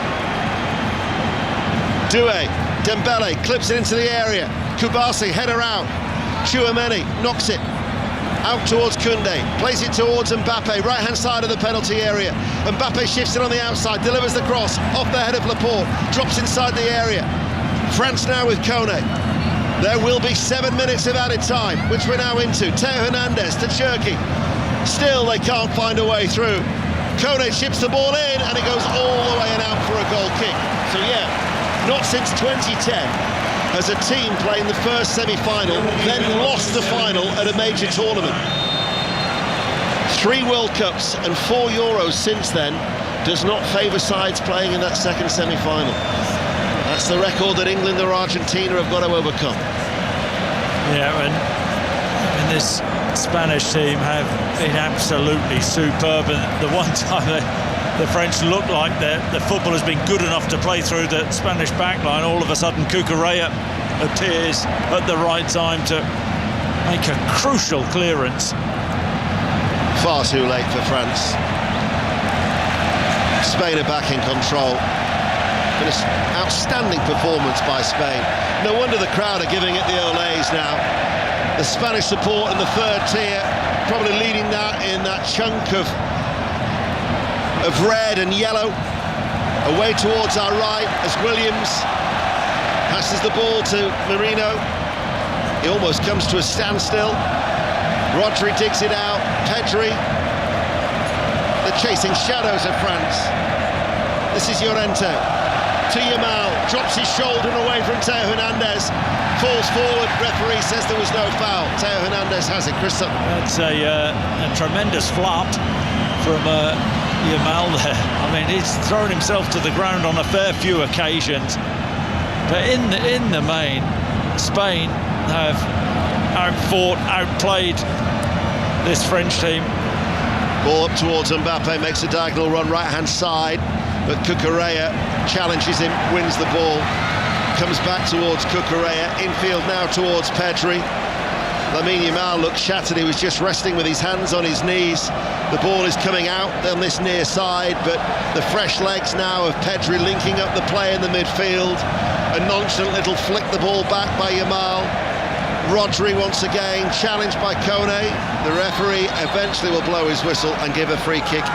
Doué, Dembele clips it into the area. Kubasi, header out. Chouameni knocks it out towards Koundé, plays it towards Mbappe, right-hand side of the penalty area. Mbappe shifts it on the outside, delivers the cross off the head of Laporte, drops inside the area. France now with Kone. There will be 7 minutes of added time, which we're now into. Teo Hernandez to Cherki. Still, they can't find a way through. Kone chips the ball in, and it goes all the way and out for a goal kick. So yeah, not since 2010 has a team playing the first semi-final, then lost the final at a major tournament. 3 World Cups and 4 Euros since then does not favour sides playing in that second semi-final. That's the record that England or Argentina have got to overcome. Yeah, and this Spanish team have been absolutely superb, and the one time the French look like the football has been good enough to play through the Spanish backline, all of a sudden Cucurella appears at the right time to make a crucial clearance. Far too late for France. Spain are back in control. Been an outstanding performance by Spain. No wonder the crowd are giving it the Olays now. The Spanish support in the third tier, probably leading that in that chunk of red and yellow. Away towards our right as Williams passes the ball to Marino. He almost comes to a standstill. Rodri digs it out. Pedri. The chasing shadows of France. This is Llorente. To Yamal. Drops his shoulder away from Teo Hernandez. Falls forward. Referee says there was no foul. Teo Hernandez has it. Chris Sutton. That's a tremendous flop from Yamal there. I mean, he's thrown himself to the ground on a fair few occasions, but in the main, Spain have outfought, outplayed this French team. Ball up towards Mbappe, makes a diagonal run right-hand side, but Cucurella challenges him, wins the ball, comes back towards Cucurella, infield now towards Pedri. Lamine Yamal looked shattered, he was just resting with his hands on his knees. The ball is coming out on this near side, but the fresh legs now of Pedri linking up the play in the midfield. A nonchalant little flick the ball back by Yamal. Rodri once again challenged by Kone. The referee eventually will blow his whistle and give a free kick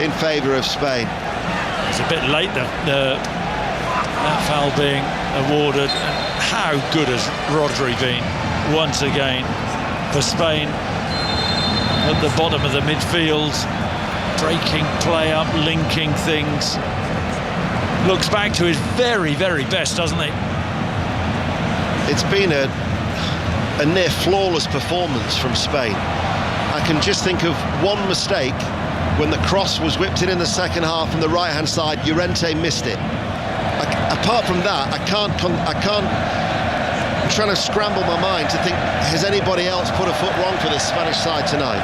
in favour of Spain. It's a bit late, that foul being awarded. And how good has Rodri been once again for Spain at the bottom of the midfield, breaking play up, linking things. Looks back to his very, very best, doesn't he? It's been a near flawless performance from Spain. I can just think of one mistake when the cross was whipped in the second half from the right-hand side. Llorente missed it. Apart from that, I can't. I'm trying to scramble my mind to think, has anybody else put a foot wrong for this Spanish side tonight?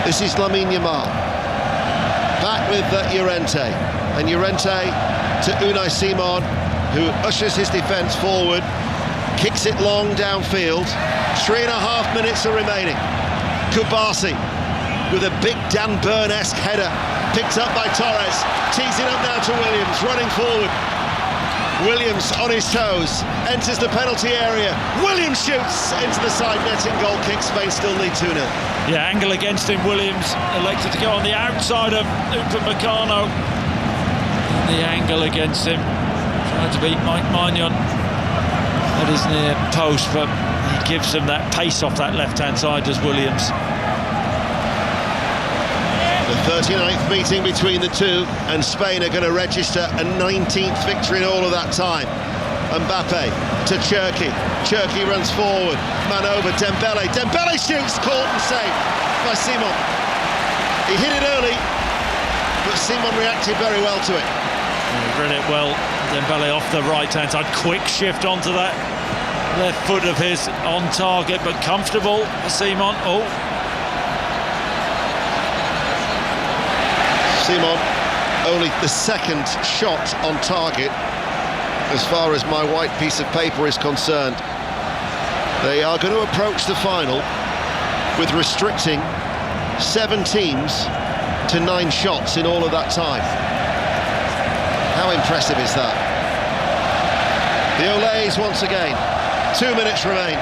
This is Lamine Yamal back with Llorente, and Llorente to Unai Simon, who ushers his defence forward. Kicks it long downfield. 3.5 minutes are remaining. Kubasi with a big Dan Burn-esque header. Picked up by Torres. Tees it up now to Williams, running forward. Williams on his toes. Enters the penalty area. Williams shoots into the side netting. Goal kick. Spain still lead 2-0. Yeah, angle against him. Williams elected to go on the outside of Upamecano. The angle against him. Tried to beat Mike Maignan at his near post, but he gives him that pace off that left-hand side, does Williams. The 39th meeting between the two, and Spain are going to register a 19th victory in all of that time. Mbappe to Cherki. Cherki runs forward. Man over Dembele. Dembele shoots, caught and saved by Simon. He hit it early, but Simon reacted very well to it. He read it well. Dembele off the right-hand side, quick shift onto that left foot of his, on target but comfortable for Simon. Simon, only the second shot on target as far as my white piece of paper is concerned. They are going to approach the final with restricting 7 teams to 9 shots in all of that time. How impressive is that? The Olays once again. 2 minutes remain.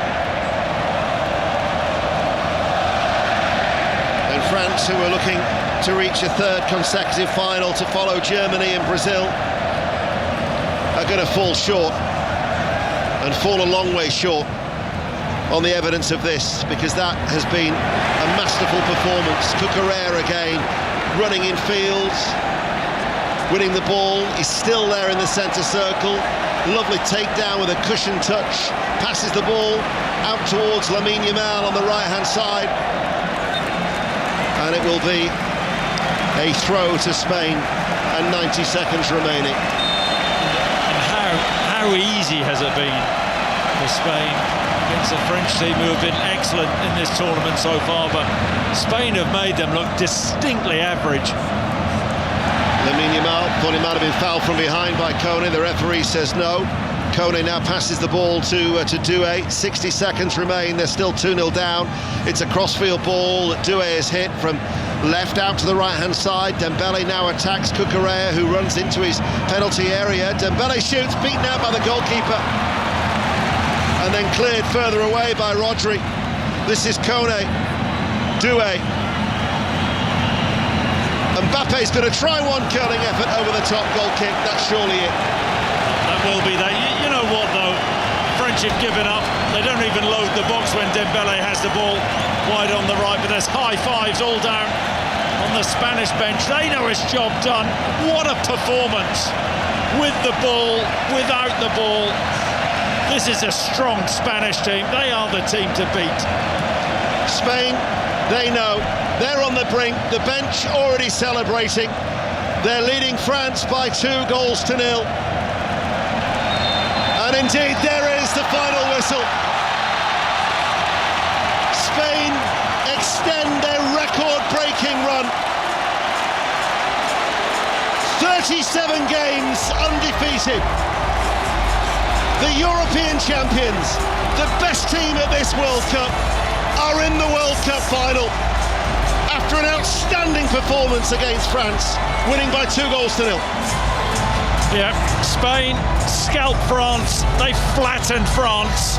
And France, who are looking to reach a 3rd consecutive final to follow Germany and Brazil, are going to fall short, and fall a long way short on the evidence of this, because that has been a masterful performance. Cucurella again, running in fields, winning the ball. He's still there in the centre circle. Lovely takedown with a cushion touch. Passes the ball out towards Lamine Yamal on the right-hand side. And it will be a throw to Spain, and 90 seconds remaining. And how easy has it been for Spain against a French team who have been excellent in this tournament so far, but Spain have made them look distinctly average. Lamine Yamal thought he might have been fouled from behind by Kone. The referee says no. Kone now passes the ball to Doué. 60 seconds remain. They're still 2-0 down. It's a crossfield ball that Doué has hit from left out to the right-hand side. Dembele now attacks Cucurella, who runs into his penalty area. Dembele shoots, beaten out by the goalkeeper, and then cleared further away by Rodri. This is Kone. Doué. Mbappe's going to try one curling effort over the top. Goal kick. That's surely it. That will be that. You know what, though? French have given up. They don't even load the box when Dembele has the ball wide on the right, but there's high fives all down on the Spanish bench. They know it's job done. What a performance. With the ball, without the ball. This is a strong Spanish team. They are the team to beat. Spain, they know. They're on the brink. The bench already celebrating. They're leading France by 2-0. And And indeed, there is the final whistle. Spain extend their record-breaking run. 37 games undefeated. The European champions, the best team at this World Cup, are in the World Cup final after an outstanding performance against France, winning by 2-0. Yeah, Spain scalped France. They flattened France.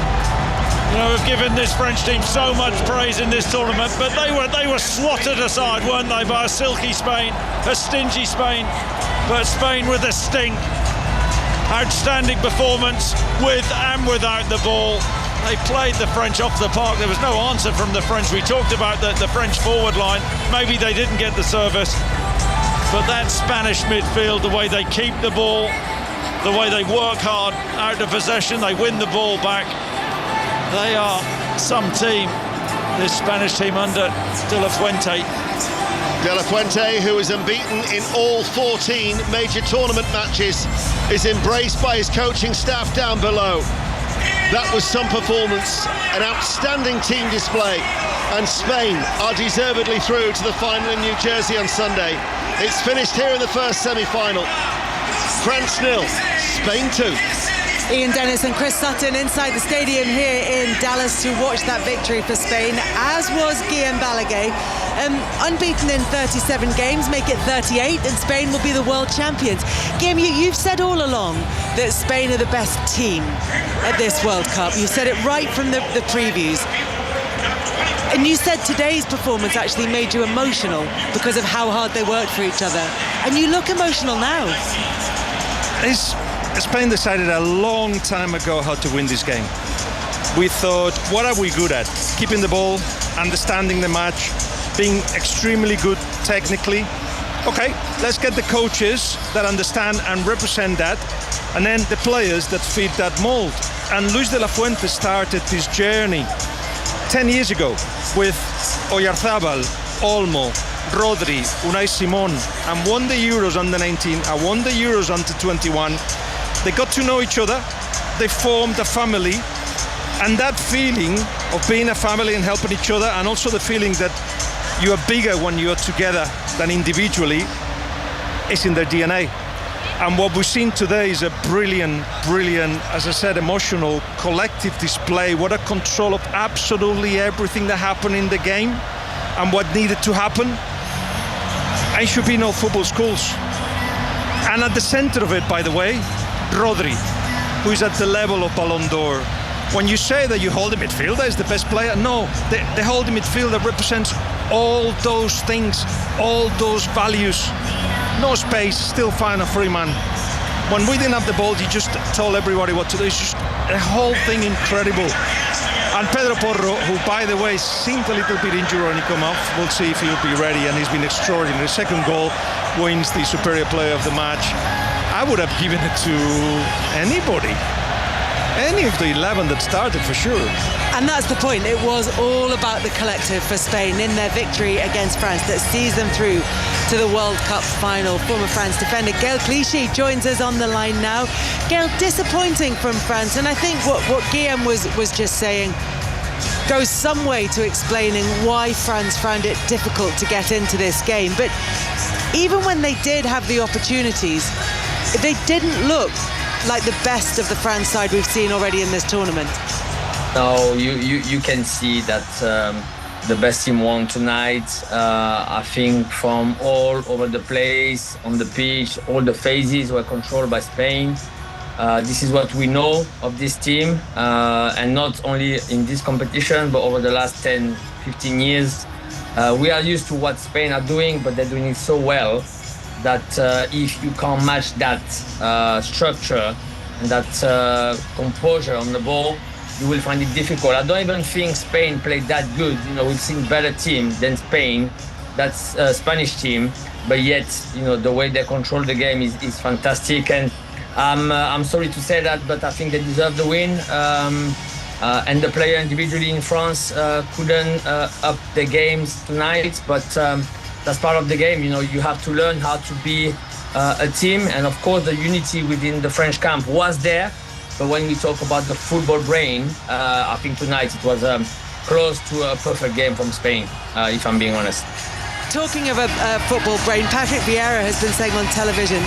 You know, we've given this French team so much praise in this tournament, but they were swatted aside, weren't they, by a silky Spain, a stingy Spain, but Spain with a stink. Outstanding performance with and without the ball. They played the French off the park. There was no answer from the French. We talked about the French forward line. Maybe they didn't get the service, but that Spanish midfield, the way they keep the ball, the way they work hard out of possession, they win the ball back. They are some team, this Spanish team under De La Fuente. De La Fuente, who is unbeaten in all 14 major tournament matches, is embraced by his coaching staff down below. That was some performance, an outstanding team display, and Spain are deservedly through to the final in New Jersey on Sunday. It's finished here in the first semi-final. France 0, Spain 2. Ian Dennis and Chris Sutton inside the stadium here in Dallas to watch that victory for Spain, as was Guillaume Balaguer. Unbeaten in 37 games, make it 38, and Spain will be the world champions. Guillaume, you've said all along that Spain are the best team at this World Cup. You said it right from the previews. And you said today's performance actually made you emotional because of how hard they worked for each other. And you look emotional now. Spain decided a long time ago how to win this game. We thought, what are we good at? Keeping the ball, understanding the match, being extremely good technically. Okay, let's get the coaches that understand and represent that, and then the players that fit that mold. And Luis de la Fuente started this journey 10 years ago with Oyarzabal, Olmo, Rodri, Unai Simón, and won the Euros under 19, and won the Euros under 21. They got to know each other, they formed a family, and that feeling of being a family and helping each other, and also the feeling that you are bigger when you are together than individually, is in their DNA. And what we've seen today is a brilliant, as I said, emotional, collective display. What a control of absolutely everything that happened in the game and what needed to happen. I should be no football schools. And at the center of it, by the way, Rodri, who is at the level of Ballon d'Or. When you say that you holding midfielder is the best player, no, the holding midfielder represents all those things, all those values. No space, still find a free man. When we didn't have the ball, you just told everybody what to do. It's just the whole thing incredible. And Pedro Porro, who by the way seemed a little bit injured when he come off, we'll see if he'll be ready, and he's been extraordinary. Second goal wins the superior player of the match. I would have given it to anybody. Any of the 11 that started, for sure. And that's the point. It was all about the collective for Spain in their victory against France that sees them through to the World Cup final. Former France defender Gaël Clichy joins us on the line now. Gaël, disappointing from France, and I think what Guillaume was just saying goes some way to explaining why France found it difficult to get into this game. But even when they did have the opportunities, they didn't look like the best of the France side we've seen already in this tournament. No, you can see that the best team won tonight. I think from all over the place, on the pitch, all the phases were controlled by Spain. This is what we know of this team, and not only in this competition, but over the last 10, 15 years. We are used to what Spain are doing, but they're doing it so well that if you can't match that structure and that composure on the ball, you will find it difficult. I don't even think Spain played that good. You know, we've seen better team than Spain. That's a Spanish team, but yet, you know, the way they control the game is fantastic. And I'm sorry to say that, but I think they deserve the win. And the player individually in France couldn't up the games tonight, but that's part of the game. You know, you have to learn how to be a team, and of course the unity within the French camp was there. But when we talk about the football brain, I think tonight it was close to a perfect game from Spain, if I'm being honest. Talking of a football brain, Patrick Vieira has been saying on television,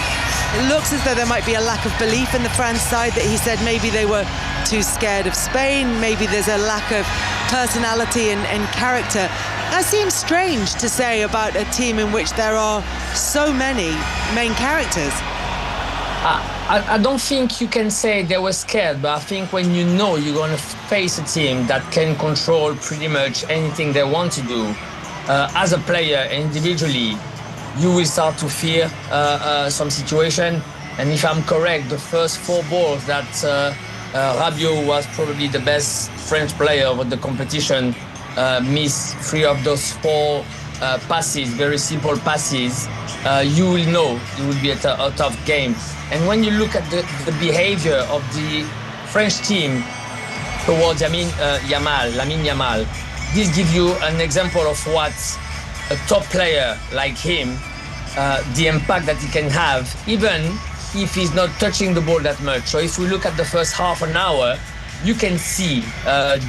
it looks as though there might be a lack of belief in the France side, that he said maybe they were too scared of Spain, maybe there's a lack of personality and character. That seems strange to say about a team in which there are so many main characters. I don't think you can say they were scared, but I think when you know you're going to face a team that can control pretty much anything they want to do, as a player, individually, you will start to fear some situation. And if I'm correct, the first 4 balls that Rabiot was probably the best French player of the competition, missed 3 of those 4 passes, very simple passes, you will know it will be a tough game. And when you look at the behavior of the French team towards Lamine Yamal, this gives you an example of what a top player like him, the impact that he can have, even if he's not touching the ball that much. So if we look at the first half an hour, you can see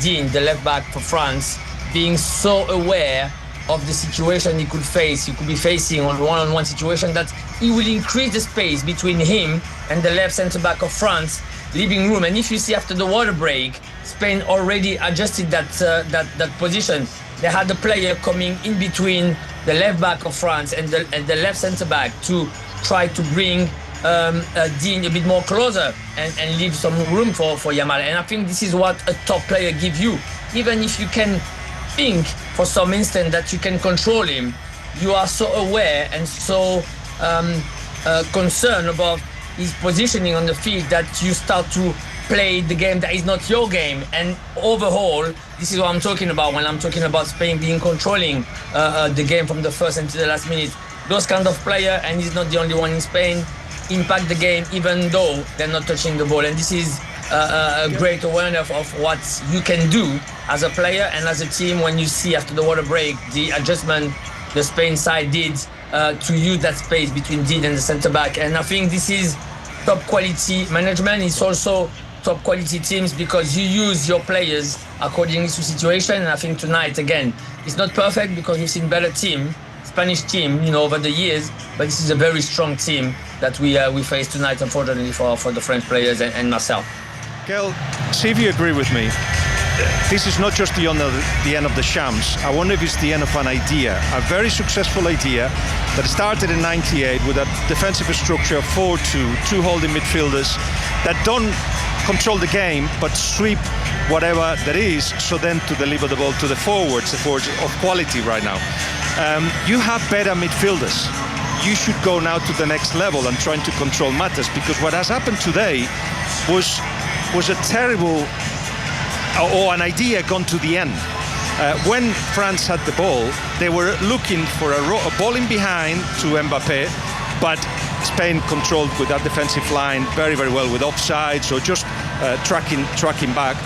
Dean, the left back for France, being so aware of the situation he could face. He could be facing on one-on-one situation that he will increase the space between him and the left centre-back of France, leaving room. And if you see after the water break, Spain already adjusted that position. They had the player coming in between the left back of France and the left centre-back to try to bring Dean a bit more closer and leave some room for Yamal. And I think this is what a top player gives you. Even if you can think for some instant that you can control him, you are so aware and so concerned about his positioning on the field that you start to play the game that is not your game. And overall, this is what I'm talking about when I'm talking about Spain being controlling the game from the first until the last minute. Those kind of player, and he's not the only one in Spain, impact the game even though they're not touching the ball. And this is a great awareness of what you can do as a player and as a team when you see after the water break the adjustment the Spain side did to use that space between Dean and the centre-back. And I think this is top quality management. It's also top quality teams because you use your players according to situation. And I think tonight, again, it's not perfect because we've seen better team, Spanish team, over the years, but this is a very strong team that we face tonight, unfortunately, for the French players and myself. Gail, see if you agree with me. This is not just the end of the shams. I wonder if it's the end of an idea, a very successful idea that started in '98 with a defensive structure of 4-2, 2 holding midfielders that don't control the game but sweep whatever that is, so then to deliver the ball to the forwards of quality right now. You have better midfielders. You should go now to the next level and trying to control matters, because what has happened today was a terrible or an idea gone to the end. When France had the ball, they were looking for a ball in behind to Mbappé, but Spain controlled with that defensive line very, very well with offsides or just tracking back.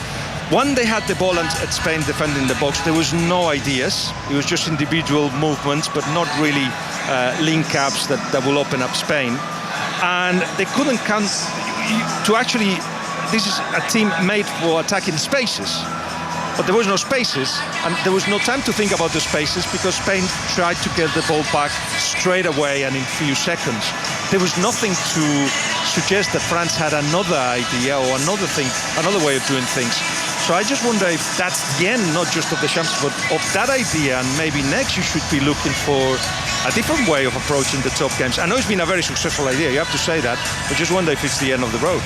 When they had the ball and Spain defending the box, there was no ideas. It was just individual movements, but not really link-ups that will open up Spain. And they couldn't come to actually... This is a team made for attacking spaces, but there was no spaces, and there was no time to think about the spaces because Spain tried to get the ball back straight away and in few seconds. There was nothing to suggest that France had another idea or another way of doing things. So I just wonder if that's the end, not just of the champs, but of that idea, and maybe next you should be looking for a different way of approaching the top games. I know it's been a very successful idea, you have to say that, but just wonder if it's the end of the road.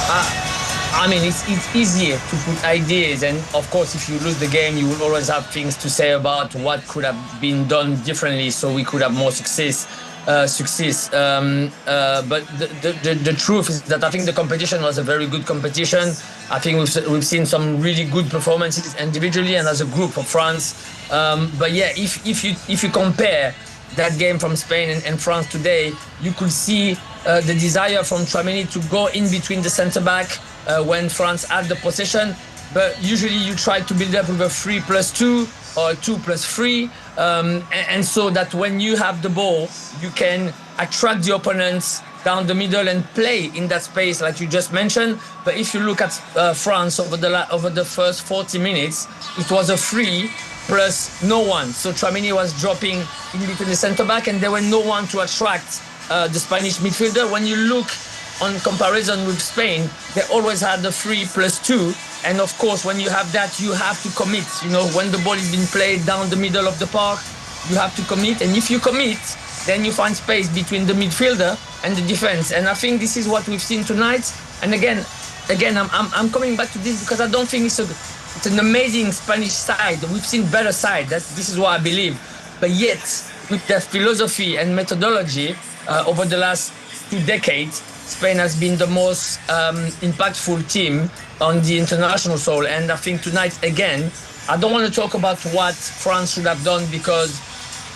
I mean, it's easier to put ideas, and of course, if you lose the game, you will always have things to say about what could have been done differently, so we could have more success. But the truth is that I think the competition was a very good competition. I think we've seen some really good performances individually and as a group for France. But yeah, if you compare that game from Spain and France today, you could see the desire from Tchouaméni to go in between the centre-back when France had the possession. But usually you try to build up with a 3+2 or a 2+3. And so that when you have the ball, you can attract the opponents down the middle and play in that space like you just mentioned. But if you look at France over the first 40 minutes, it was a free plus no one. So Tchouaméni was dropping in between the centre-back and there were no one to attract the Spanish midfielder. When you look on comparison with Spain, they always had the 3+2. And of course, when you have that, you have to commit. You know, when the ball is being played down the middle of the park, you have to commit. And if you commit, then you find space between the midfielder and the defense. And I think this is what we've seen tonight. And again, I'm coming back to this because I don't think it's an amazing Spanish side. We've seen better side. This is what I believe. But yet, with their philosophy and methodology over the last 2 decades, Spain has been the most impactful team on the international soil. And I think tonight, again, I don't want to talk about what France should have done because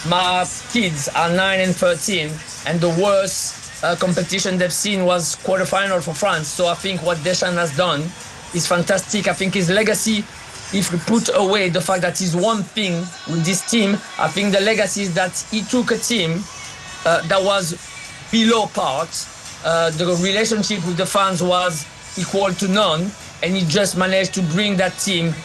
my kids are 9 and 13, and the worst competition they've seen was quarterfinal for France. So I think what Deschamps has done is fantastic. I think his legacy, if we put away the fact that he's one thing with this team, I think the legacy is that he took a team that was below par. The relationship with the fans was equal to none, and he just managed to bring that team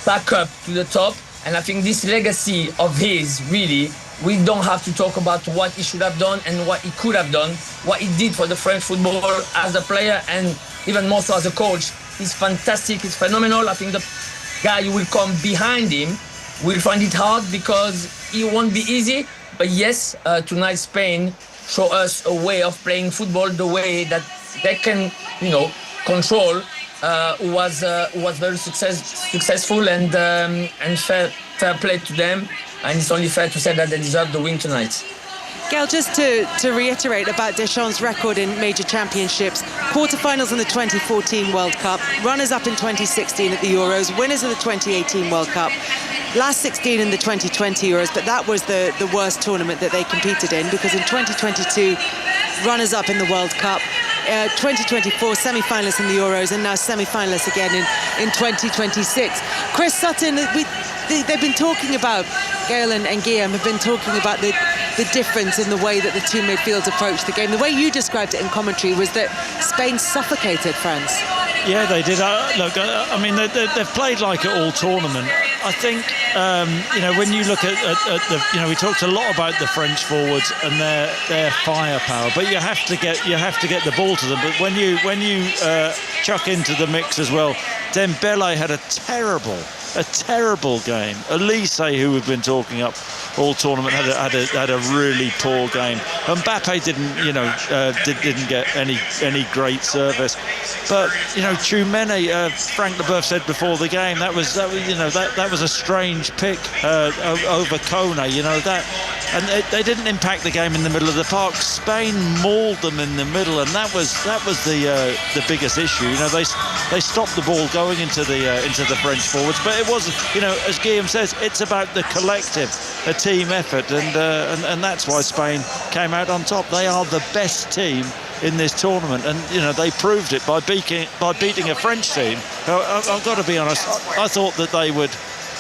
back up to the top. And I think this legacy of his, really, we don't have to talk about what he should have done and what he could have done. What he did for the French football as a player and even more so as a coach is fantastic, it's phenomenal. I think the guy who will come behind him will find it hard because it won't be easy. But yes, tonight Spain show us a way of playing football, the way that they can, control. Was very successful and fair play to them. And it's only fair to say that they deserve the win tonight. Gail, just to reiterate about Deschamps' record in major championships, quarterfinals in the 2014 World Cup, runners-up in 2016 at the Euros, winners of the 2018 World Cup, last 16 in the 2020 Euros, but that was the worst tournament that they competed in because in 2022, runners-up in the World Cup, 2024 semi-finalists in the Euros, and now semi-finalists again in 2026. Chris Sutton, they've been talking about, Gail and Guillaume have been talking about the difference in the way that the two midfields approach the game. The way you described it in commentary was that Spain suffocated France. Yeah, they did. I mean, they've played like it all tournament. I think, when you look at the, we talked a lot about the French forwards and their firepower, but you have to get the ball to them. But when you chuck into the mix as well, Dembele had a terrible game. Elise, who we've been talking up all tournament, had a really poor game. Mbappe didn't get any great service. But Tchouaméni, Frank Leboeuf said before the game that was a strange pick over Kone. And they didn't impact the game in the middle of the park. Spain mauled them in the middle, and that was the biggest issue. They stopped the ball going into the French forwards, but it was, as Guillaume says, it's about the collective, a team effort, and that's why Spain came out on top. They are the best team in this tournament, and they proved it by beating a French team. I've got to be honest, I thought that they would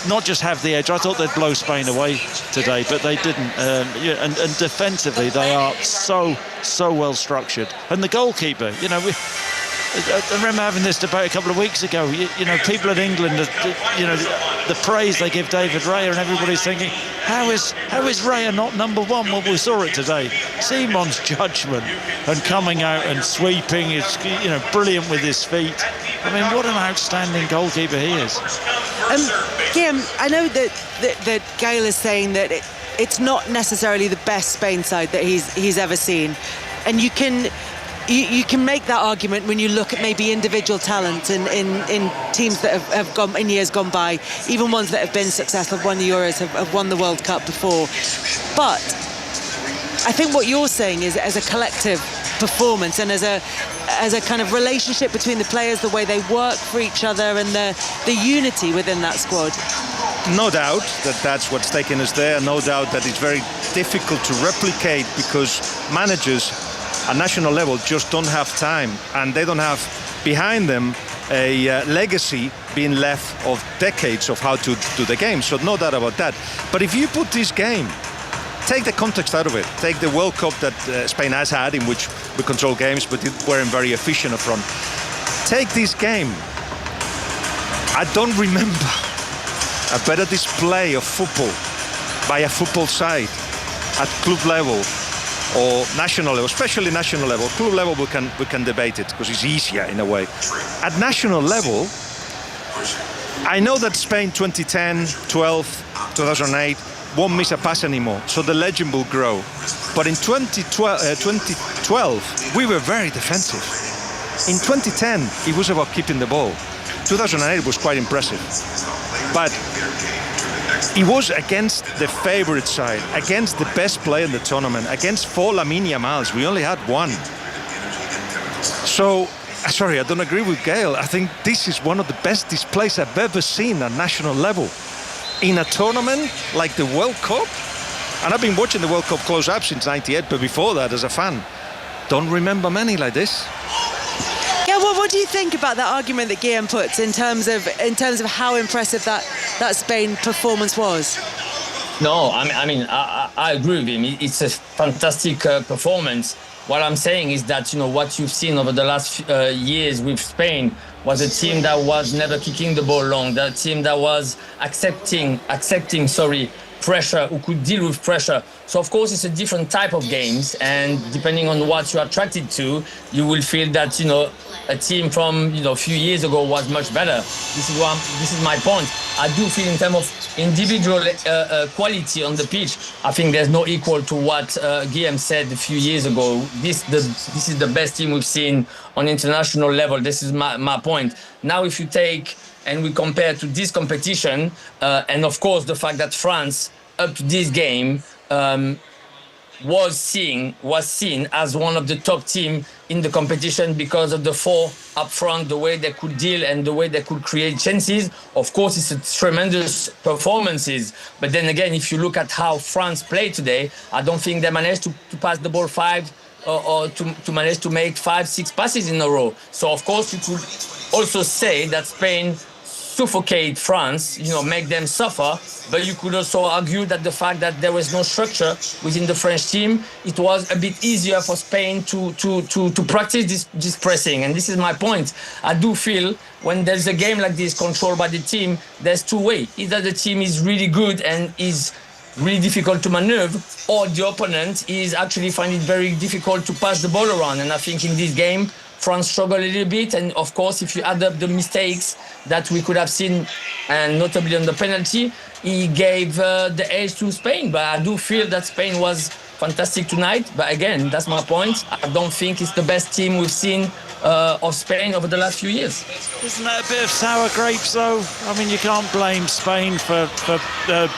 not just have the edge. I thought they'd blow Spain away today, but they didn't. And defensively, they are so well structured. And the goalkeeper, I remember having this debate a couple of weeks ago. People in England, the praise they give David Raya, and everybody's thinking, how is Raya not number one? Well, we saw it today. Simon's judgment and coming out and sweeping is, brilliant with his feet. I mean, what an outstanding goalkeeper he is. Guillaume, I know that Gail is saying that it's not necessarily the best Spain side that he's ever seen, and you can make that argument when you look at maybe individual talent in teams that have gone in years gone by, even ones that have been successful, have won the Euros, have won the World Cup before. But I think what you're saying is, as a collective performance and as a kind of relationship between the players, the way they work for each other and the unity within that squad. No doubt that's what's taken us there. No doubt that it's very difficult to replicate because managers at national level just don't have time, and they don't have behind them a legacy being left of decades of how to do the game. So no doubt about that. But if you put this game take the context out of it. Take the World Cup that Spain has had, in which we control games, but it weren't very efficient up front. Take this game. I don't remember a better display of football by a football side at club level or national level, especially national level. Club level we can debate it because it's easier in a way. At national level, I know that Spain 2010, 12, 2008 won't miss a pass anymore, so the legend will grow. But in 2012 we were very defensive. In 2010 it was about keeping the ball. 2008 was quite impressive, but it was against the favourite side, against the best player in the tournament, against 4 Lamine Yamals. We only had 1. So, sorry, I don't agree with Gail. I think this is one of the best displays I've ever seen at national level in a tournament like the World Cup. And I've been watching the World Cup close up since '98, but before that, as a fan, don't remember many like this. Yeah, well, what do you think about that argument that Guillaume puts in terms of how impressive that Spain performance was? No, I mean, I agree with him. It's a fantastic performance. What I'm saying is that, you know, what you've seen over the last years with Spain was a team that was never kicking the ball long, that team that was accepting pressure, who could deal with pressure. So of course it's a different type of games, and depending on what you're attracted to, you will feel that, you know, a team from, you know, a few years ago was much better. This is my point. I do feel in terms of individual quality on the pitch, I think there's no equal to what Guillaume said a few years ago. This is the best team we've seen on international level. This is my point. Now if you take and we compare to this competition, and of course the fact that France up to this game was seen as one of the top team in the competition because of the 4 up front, the way they could deal and the way they could create chances. Of course, it's a tremendous performances. But then again, if you look at how France played today, I don't think they managed to pass the ball 5 or to manage to make 5-6 passes in a row. So of course, you could also say that Spain suffocate France, you know, make them suffer. But you could also argue that the fact that there was no structure within the French team, it was a bit easier for Spain to practice this pressing. And this is my point. I do feel when there's a game like this controlled by the team, there's 2 ways. Either the team is really good and is really difficult to maneuver, or the opponent is actually finding it very difficult to pass the ball around. And I think in this game, France struggled a little bit, and of course, if you add up the mistakes that we could have seen, and notably on the penalty, he gave the edge to Spain. But I do feel that Spain was fantastic tonight. But again, that's my point. I don't think it's the best team we've seen of Spain over the last few years. Isn't that a bit of sour grapes, though? I mean, you can't blame Spain for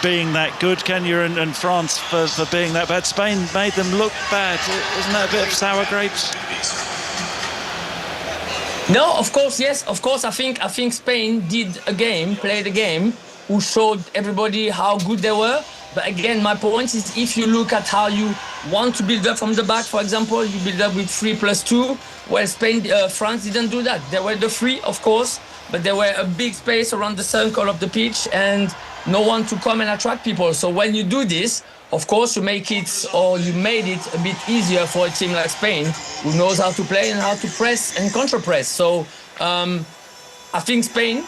being that good, can you? And France for being that bad. Spain made them look bad. Isn't that a bit of sour grapes? No, of course, yes. Of course, I think Spain played a game, who showed everybody how good they were. But again, my point is, if you look at how you want to build up from the back, for example, you build up with 3+2. Well, France didn't do that. There were the 3, of course, but there were a big space around the circle of the pitch and no one to come and attract people. So when you do this, of course, you made it a bit easier for a team like Spain, who knows how to play and how to press and counter-press. So I think Spain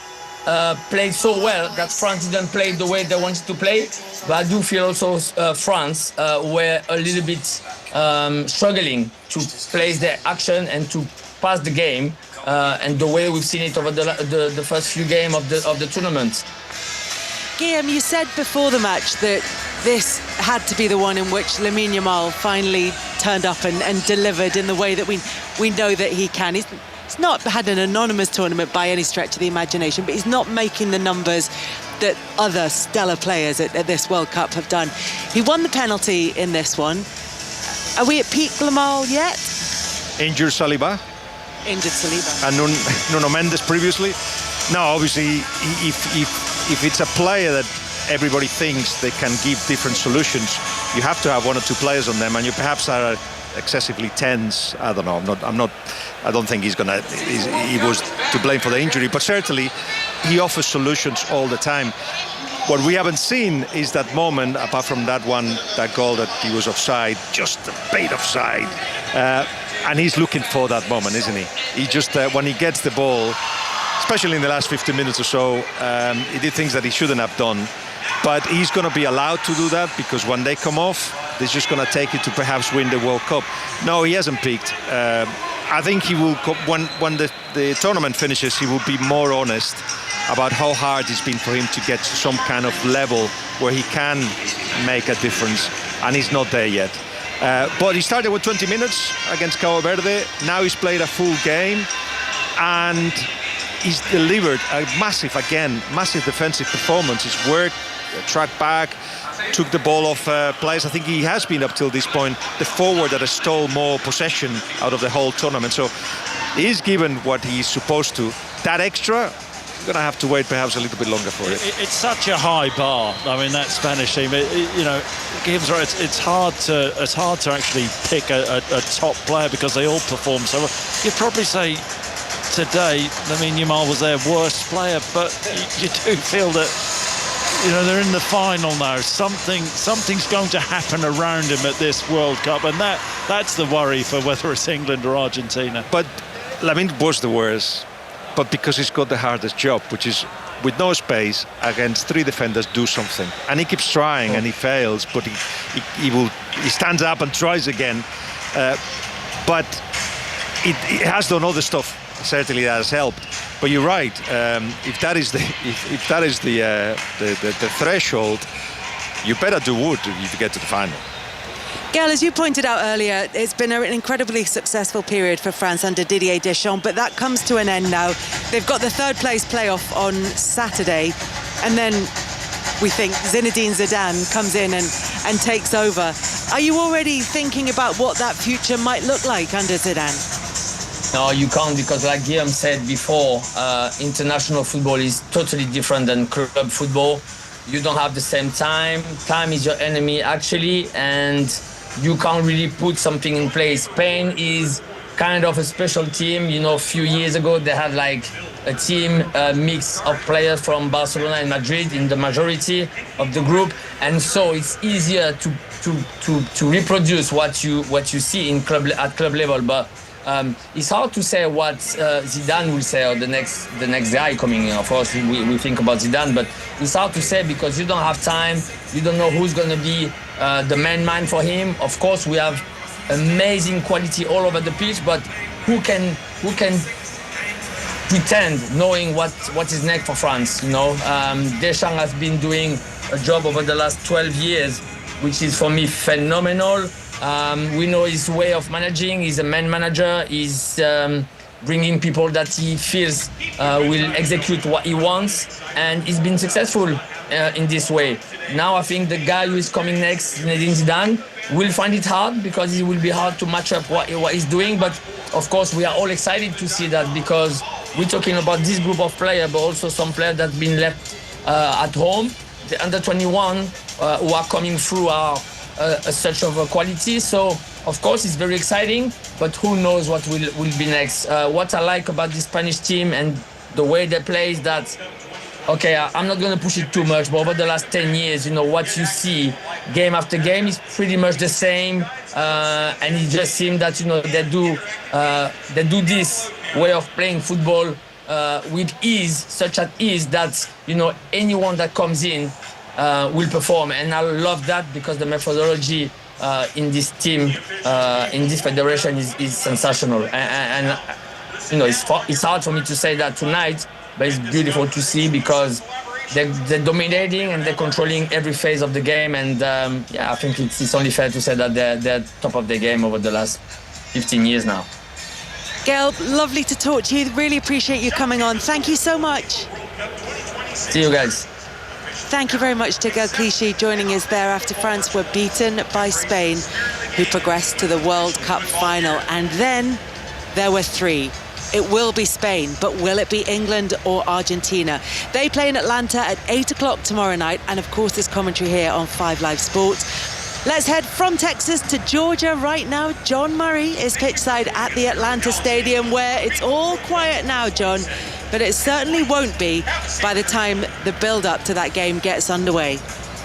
played so well that France didn't play the way they wanted to play. But I do feel also France were a little bit struggling to place their action and to pass the game, and the way we've seen it over the first few games of the tournament. Guillaume, you said before the match that this had to be the one in which Lamine Yamal finally turned up and delivered in the way that we know that he can. He's not had an anonymous tournament by any stretch of the imagination, but he's not making the numbers that other stellar players at this World Cup have done. He won the penalty in this one. Are we at peak Yamal yet? Injured Saliba. And Nuno Mendes previously. No, obviously, if it's a player that everybody thinks they can give different solutions, you have to have 1 or 2 players on them, and you perhaps are excessively tense. I don't know. I don't think he was to blame for the injury, but certainly he offers solutions all the time. What we haven't seen is that moment, apart from that goal that he was offside, just a bait offside. And he's looking for that moment, isn't he? He just, when he gets the ball, especially in the last 15 minutes or so, he did things that he shouldn't have done. But he's going to be allowed to do that, because when they come off, they're just going to take it to perhaps win the World Cup. No, he hasn't peaked. I think he will, when the tournament finishes, he will be more honest about how hard it's been for him to get to some kind of level where he can make a difference, and he's not there yet. But he started with 20 minutes against Cabo Verde. Now he's played a full game, and he's delivered a massive defensive performance. He's worked, tracked back, took the ball off players. I think he has been, up till this point, the forward that has stole more possession out of the whole tournament. So he's given what he's supposed to. That extra, we're going to have to wait perhaps a little bit longer for it. It's such a high bar. I mean, that Spanish team, Gibbs, right, it's hard to actually pick a top player, because they all perform so well. You'd probably say today, Lamine Yamal was their worst player, but you do feel that, they're in the final now. Something's going to happen around him at this World Cup, and that's the worry for whether it's England or Argentina. But Lamine was the worst, but because he's got the hardest job, which is, with no space against 3 defenders, do something. And he keeps trying and he fails, but he stands up and tries again. But it has done other stuff. Certainly that has helped. But you're right. If that is the threshold, you better do wood if you get to the final. Gail, as you pointed out earlier, it's been an incredibly successful period for France under Didier Deschamps, but that comes to an end now. They've got the third place playoff on Saturday, and then we think Zinedine Zidane comes in and takes over. Are you already thinking about what that future might look like under Zidane? No, you can't, because like Guillaume said before, international football is totally different than club football. You don't have the same time. Time is your enemy, actually, and you can't really put something in place. Spain is kind of a special team. A few years ago, they had like a team mix of players from Barcelona and Madrid in the majority of the group, and so it's easier to reproduce what you see at club level. But it's hard to say what Zidane will say, or the next guy coming in. Of course, we think about Zidane, but it's hard to say because you don't have time. You don't know who's going to be the main man for him. Of course, we have amazing quality all over the pitch, but who can pretend knowing what is next for France? Deschamps has been doing a job over the last 12 years, which is for me phenomenal. We know his way of managing. He's a man manager. He's bringing people that he feels will execute what he wants, and he's been successful in this way. Now I think the guy who is coming next, Zinedine Zidane, will find it hard, because it will be hard to match up what he's doing. But of course, we are all excited to see that, because we're talking about this group of players, but also some players that have been left at home. The under 21 who are coming through are such of a quality. So of course it's very exciting, but who knows what will be next. What I like about the Spanish team and the way they play is that, okay, I'm not going to push it too much, but over the last 10 years, what you see game after game is pretty much the same, and it just seems that they do this way of playing football with ease, such as ease that anyone that comes in will perform. And I love that, because the methodology in this team, in this federation, is sensational. And it's hard for me to say that tonight, but it's beautiful to see, because they're dominating and they're controlling every phase of the game. And I think it's only fair to say that they're top of their game over the last 15 years now. Gail, lovely to talk to you. Really appreciate you coming on. Thank you so much. See you guys. Thank you very much to Gail Clichy joining us there after France were beaten by Spain, who progressed to the World Cup final. And then there were 3. It will be Spain, but will it be England or Argentina? They play in Atlanta at 8 o'clock tomorrow night, and of course there's commentary here on 5 Live Sports. Let's head from Texas to Georgia right now. John Murray is pitchside at the Atlanta Stadium, where it's all quiet now, John, but it certainly won't be by the time the build-up to that game gets underway.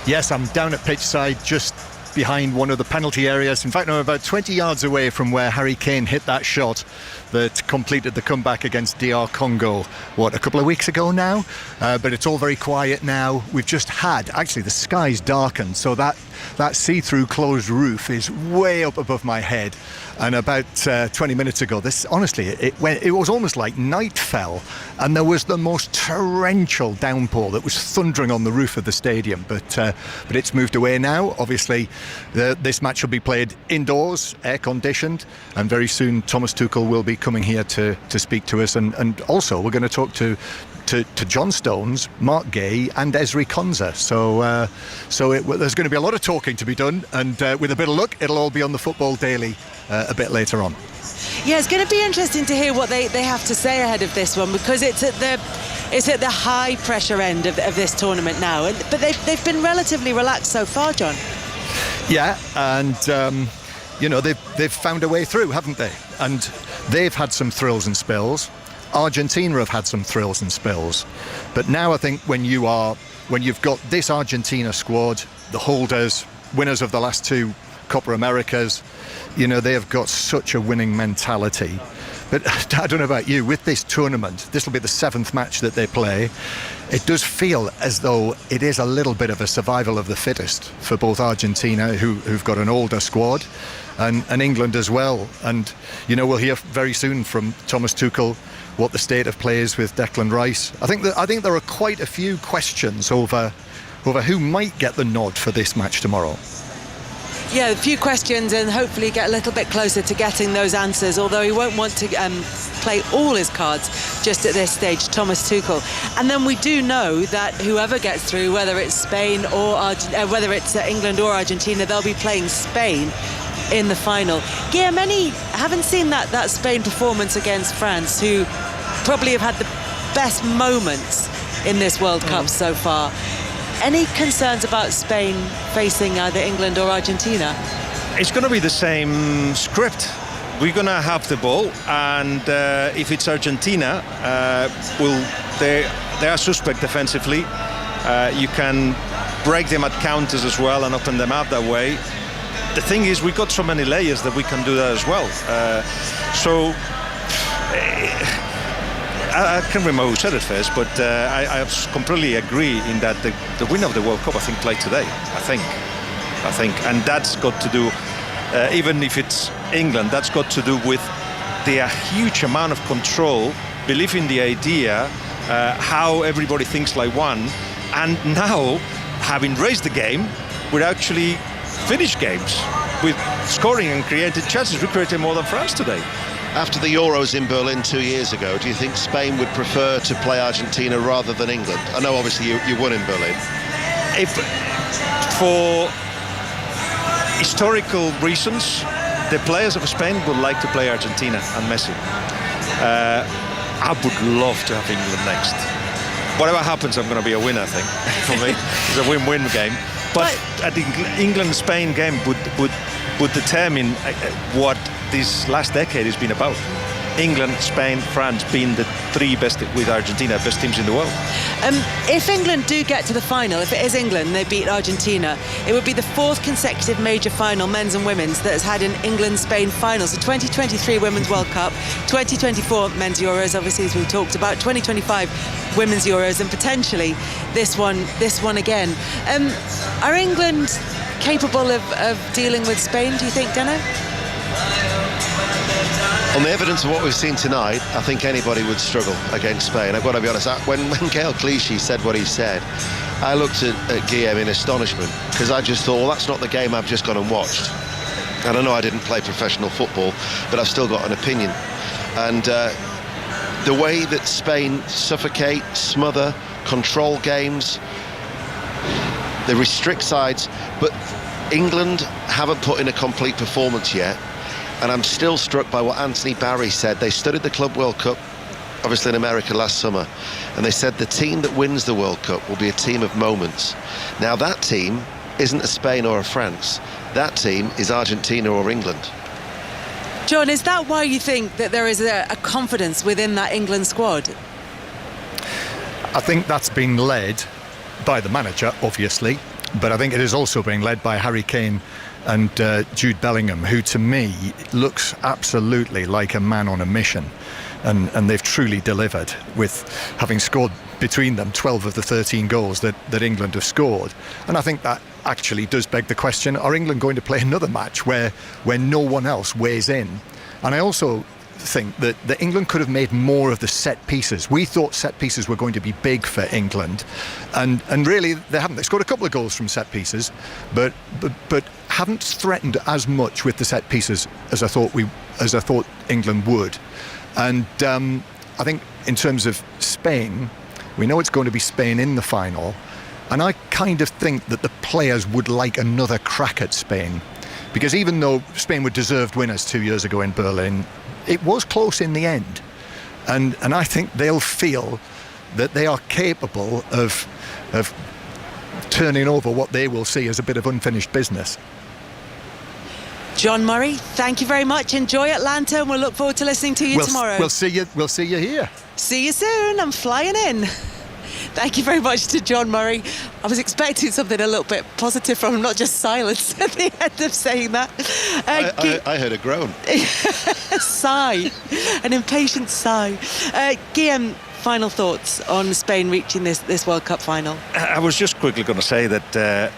Yes, I'm down at pitchside, just behind one of the penalty areas. In fact, I'm about 20 yards away from where Harry Kane hit that shot that completed the comeback against DR Congo, a couple of weeks ago now? But it's all very quiet now. We've just had, actually, the sky's darkened, so that see-through closed roof is way up above my head. And about 20 minutes ago, it was almost like night fell, and there was the most torrential downpour that was thundering on the roof of the stadium. But it's moved away now. Obviously, this match will be played indoors, air-conditioned, and very soon Thomas Tuchel will be coming here to speak to us. And also, we're going to talk to John Stones, Mark Gay and Esri Konza. There's going to be a lot of talking to be done, and with a bit of luck, it'll all be on the Football Daily a bit later on. Yeah, it's going to be interesting to hear what they have to say ahead of this one, because it's at the high pressure end of this tournament now. But they've been relatively relaxed so far, John. Yeah, and they've found a way through, haven't they? And they've had some thrills and spills. Argentina have had some thrills and spills. But now I think when you've got this Argentina squad, the holders, winners of the last two Copa Americas, they have got such a winning mentality. But I don't know about you, with this tournament, this will be the 7th match that they play. It does feel as though it is a little bit of a survival of the fittest for both Argentina, who've got an older squad, and England as well. And, we'll hear very soon from Thomas Tuchel what the state of play is with Declan Rice. I think there are quite a few questions over who might get the nod for this match tomorrow. Yeah, a few questions, and hopefully get a little bit closer to getting those answers, although he won't want to play all his cards just at this stage, Thomas Tuchel. And then we do know that whoever gets through, whether it's Spain or whether it's England or Argentina, they'll be playing Spain in the final. Yeah, many haven't seen that Spain performance against France, who probably have had the best moments in this World Cup so far. Any concerns about Spain facing either England or Argentina? It's going to be the same script. We're going to have the ball, and if it's Argentina, they are suspect defensively. You can break them at counters as well and open them up that way. The thing is, we've got so many layers that we can do that as well. I can't remember who said it first, but I completely agree in that the winner of the World Cup, I think, played today. I think, and that's got to do, even if it's England, that's got to do with the huge amount of control, belief in the idea, how everybody thinks like one, and now, having raised the game, we're actually finished games with scoring and created chances. We created more than France today. After the Euros in Berlin 2 years ago, do you think Spain would prefer to play Argentina rather than England? I know obviously you won in Berlin. If for historical reasons, the players of Spain would like to play Argentina and Messi. I would love to have England next. Whatever happens, I'm going to be a winner, I think. For me, it's a win-win game. But I think England-Spain game would determine what this last decade has been about. England, Spain, France being the three best, with Argentina, best teams in the world. If England do get to the final, if it is England and they beat Argentina, it would be the 4th consecutive major final, men's and women's, that has had an England-Spain final. So 2023 Women's World Cup, 2024 Men's Euros, obviously, as we talked about, 2025 Women's Euros, and potentially this one again. Are England capable of dealing with Spain, do you think, Deno? On the evidence of what we've seen tonight, I think anybody would struggle against Spain. I've got to be honest, when Gaël Clichy said what he said, I looked at Guillaume in astonishment, because I just thought, well, that's not the game I've just gone and watched. And I know I didn't play professional football, but I've still got an opinion. And the way that Spain suffocate, smother, control games, they restrict sides, but England haven't put in a complete performance yet. And I'm still struck by what Anthony Barry said. They studied the Club World Cup, obviously in America last summer, and they said the team that wins the World Cup will be a team of moments. Now that team isn't a Spain or a France. That team is Argentina or England. John, is that why you think that there is a confidence within that England squad? I think that's been led by the manager, obviously, but I think it is also being led by Harry Kane and Jude Bellingham, who to me looks absolutely like a man on a mission. And they've truly delivered, with having scored between them 12 of the 13 goals that England have scored. And I think that actually does beg the question, are England going to play another match where no one else weighs in? And I also think that England could have made more of the set pieces. We thought set pieces were going to be big for England, and really they haven't. They scored a couple of goals from set pieces, but haven't threatened as much with the set pieces as I thought England would. And I think in terms of Spain, we know it's going to be Spain in the final, and I kind of think that the players would like another crack at Spain, because even though Spain were deserved winners 2 years ago in Berlin, it was close in the end, and I think they'll feel that they are capable of turning over what they will see as a bit of unfinished business. John Murray, thank you very much. Enjoy Atlanta, and we'll look forward to listening to you tomorrow. We'll see you here. See you soon. I'm flying in. Thank you very much to John Murray. I was expecting something a little bit positive from him, not just silence at the end of saying that. I heard a groan. Sigh, an impatient sigh. Guillaume, final thoughts on Spain reaching this World Cup final? I was just quickly going to say that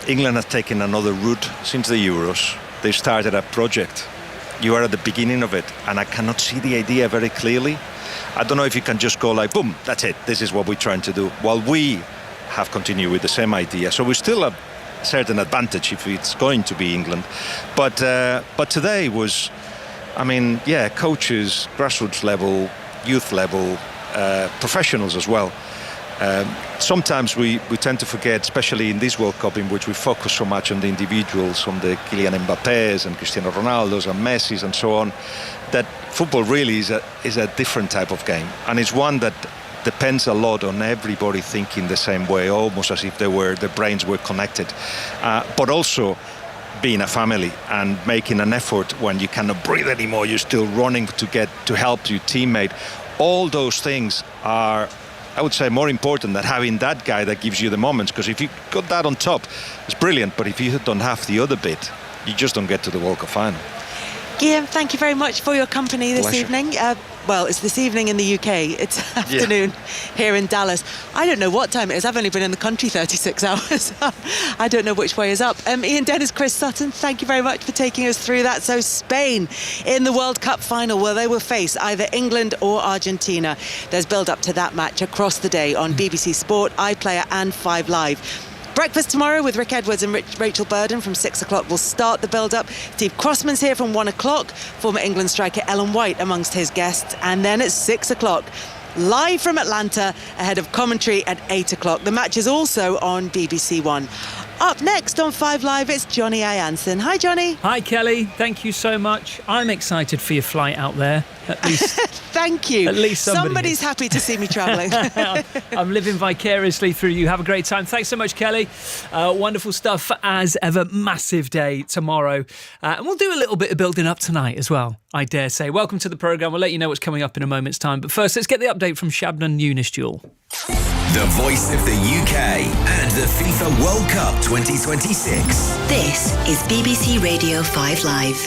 England has taken another route since the Euros. They started a project. You are at the beginning of it, and I cannot see the idea very clearly. I don't know if you can just go like, boom, that's it, this is what we're trying to do, while we have continued with the same idea. So we still have a certain advantage if it's going to be England. But today was, coaches, grassroots level, youth level, professionals as well. Sometimes we tend to forget, especially in this World Cup in which we focus so much on the individuals, on the Kylian Mbappés and Cristiano Ronaldos and Messis and so on, that football really is a different type of game, and it's one that depends a lot on everybody thinking the same way, almost as if their brains were connected, but also being a family and making an effort when you cannot breathe anymore, you're still running to help your teammate. All those things are, I would say, more important than having that guy that gives you the moments, because if you got that on top, it's brilliant, but if you don't have the other bit, you just don't get to the World Cup final. Guillaume, thank you very much for your company this evening. Well, it's this evening in the UK. It's afternoon here in Dallas. I don't know what time it is. I've only been in the country 36 hours. I don't know which way is up. Ian Dennis, Chris Sutton, thank you very much for taking us through that. So Spain in the World Cup final, where they will face either England or Argentina. There's build-up to that match across the day on BBC Sport, iPlayer and 5 Live. Breakfast tomorrow with Rick Edwards and Rachel Burden from 6 o'clock will start the build-up. Steve Crossman's here from 1 o'clock. Former England striker Ellen White amongst his guests. And then at 6 o'clock, live from Atlanta, ahead of commentary at 8 o'clock. The match is also on BBC One. Up next on 5 Live, it's Johnny Ianson. Hi, Johnny. Hi, Kelly. Thank you so much. I'm excited for your flight out there. At least, thank you. At least somebody's happy to see me travelling. I'm living vicariously through you. Have a great time. Thanks so much, Kelly. Wonderful stuff as ever. Massive day tomorrow. And we'll do a little bit of building up tonight as well, I dare say. Welcome to the programme. We'll let you know what's coming up in a moment's time. But first, let's get the update from Shabnam Yunis-Jewel. The voice of the UK and the FIFA World Cup 2026. This is BBC Radio 5 Live.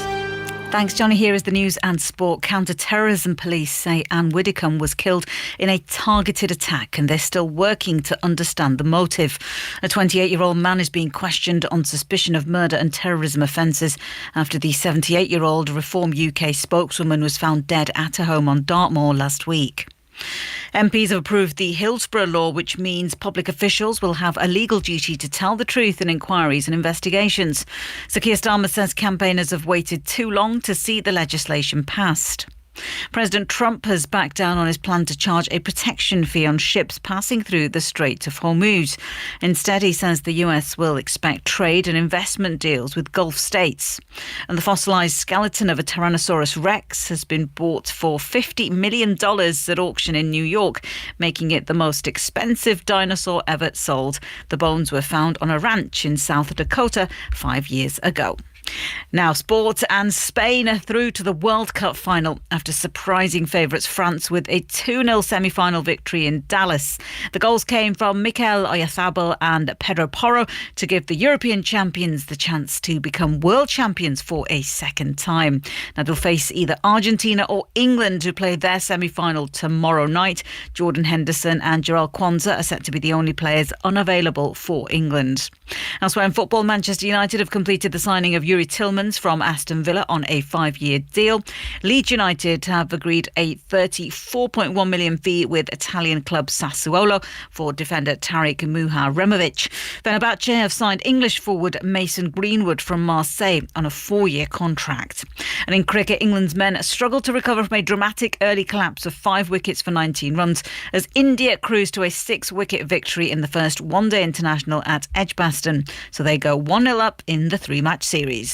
Thanks, Johnny. Here is the news and sport. Counter-terrorism police say Anne Widdecombe was killed in a targeted attack, and they're still working to understand the motive. A 28-year-old man is being questioned on suspicion of murder and terrorism offences after the 78-year-old Reform UK spokeswoman was found dead at her home on Dartmoor last week. MPs have approved the Hillsborough law, which means public officials will have a legal duty to tell the truth in inquiries and investigations. Sir Keir Starmer says campaigners have waited too long to see the legislation passed. President Trump has backed down on his plan to charge a protection fee on ships passing through the Strait of Hormuz. Instead, he says the US will expect trade and investment deals with Gulf states. And the fossilised skeleton of a Tyrannosaurus Rex has been bought for $50 million at auction in New York, making it the most expensive dinosaur ever sold. The bones were found on a ranch in South Dakota 5 years ago. Now, sport, and Spain are through to the World Cup final after surprising favourites France with a 2-0 semi-final victory in Dallas. The goals came from Mikel Oyarzabal and Pedro Porro to give the European champions the chance to become world champions for a second time. Now, they'll face either Argentina or England, who play their semi-final tomorrow night. Jordan Henderson and Jarell Quansah are set to be the only players unavailable for England. Elsewhere in football, Manchester United have completed the signing of Yuri Tillmans from Aston Villa on a 5-year deal. Leeds United have agreed a £34.1 million fee with Italian club Sassuolo for defender Tariq Muharemovic. Fenerbahce have signed English forward Mason Greenwood from Marseille on a 4-year contract. And in cricket, England's men struggled to recover from a dramatic early collapse of 5 wickets for 19 runs as India cruised to a 6-wicket victory in the first one-day international at Edgbaston. So they go 1-0 up in the 3-match series.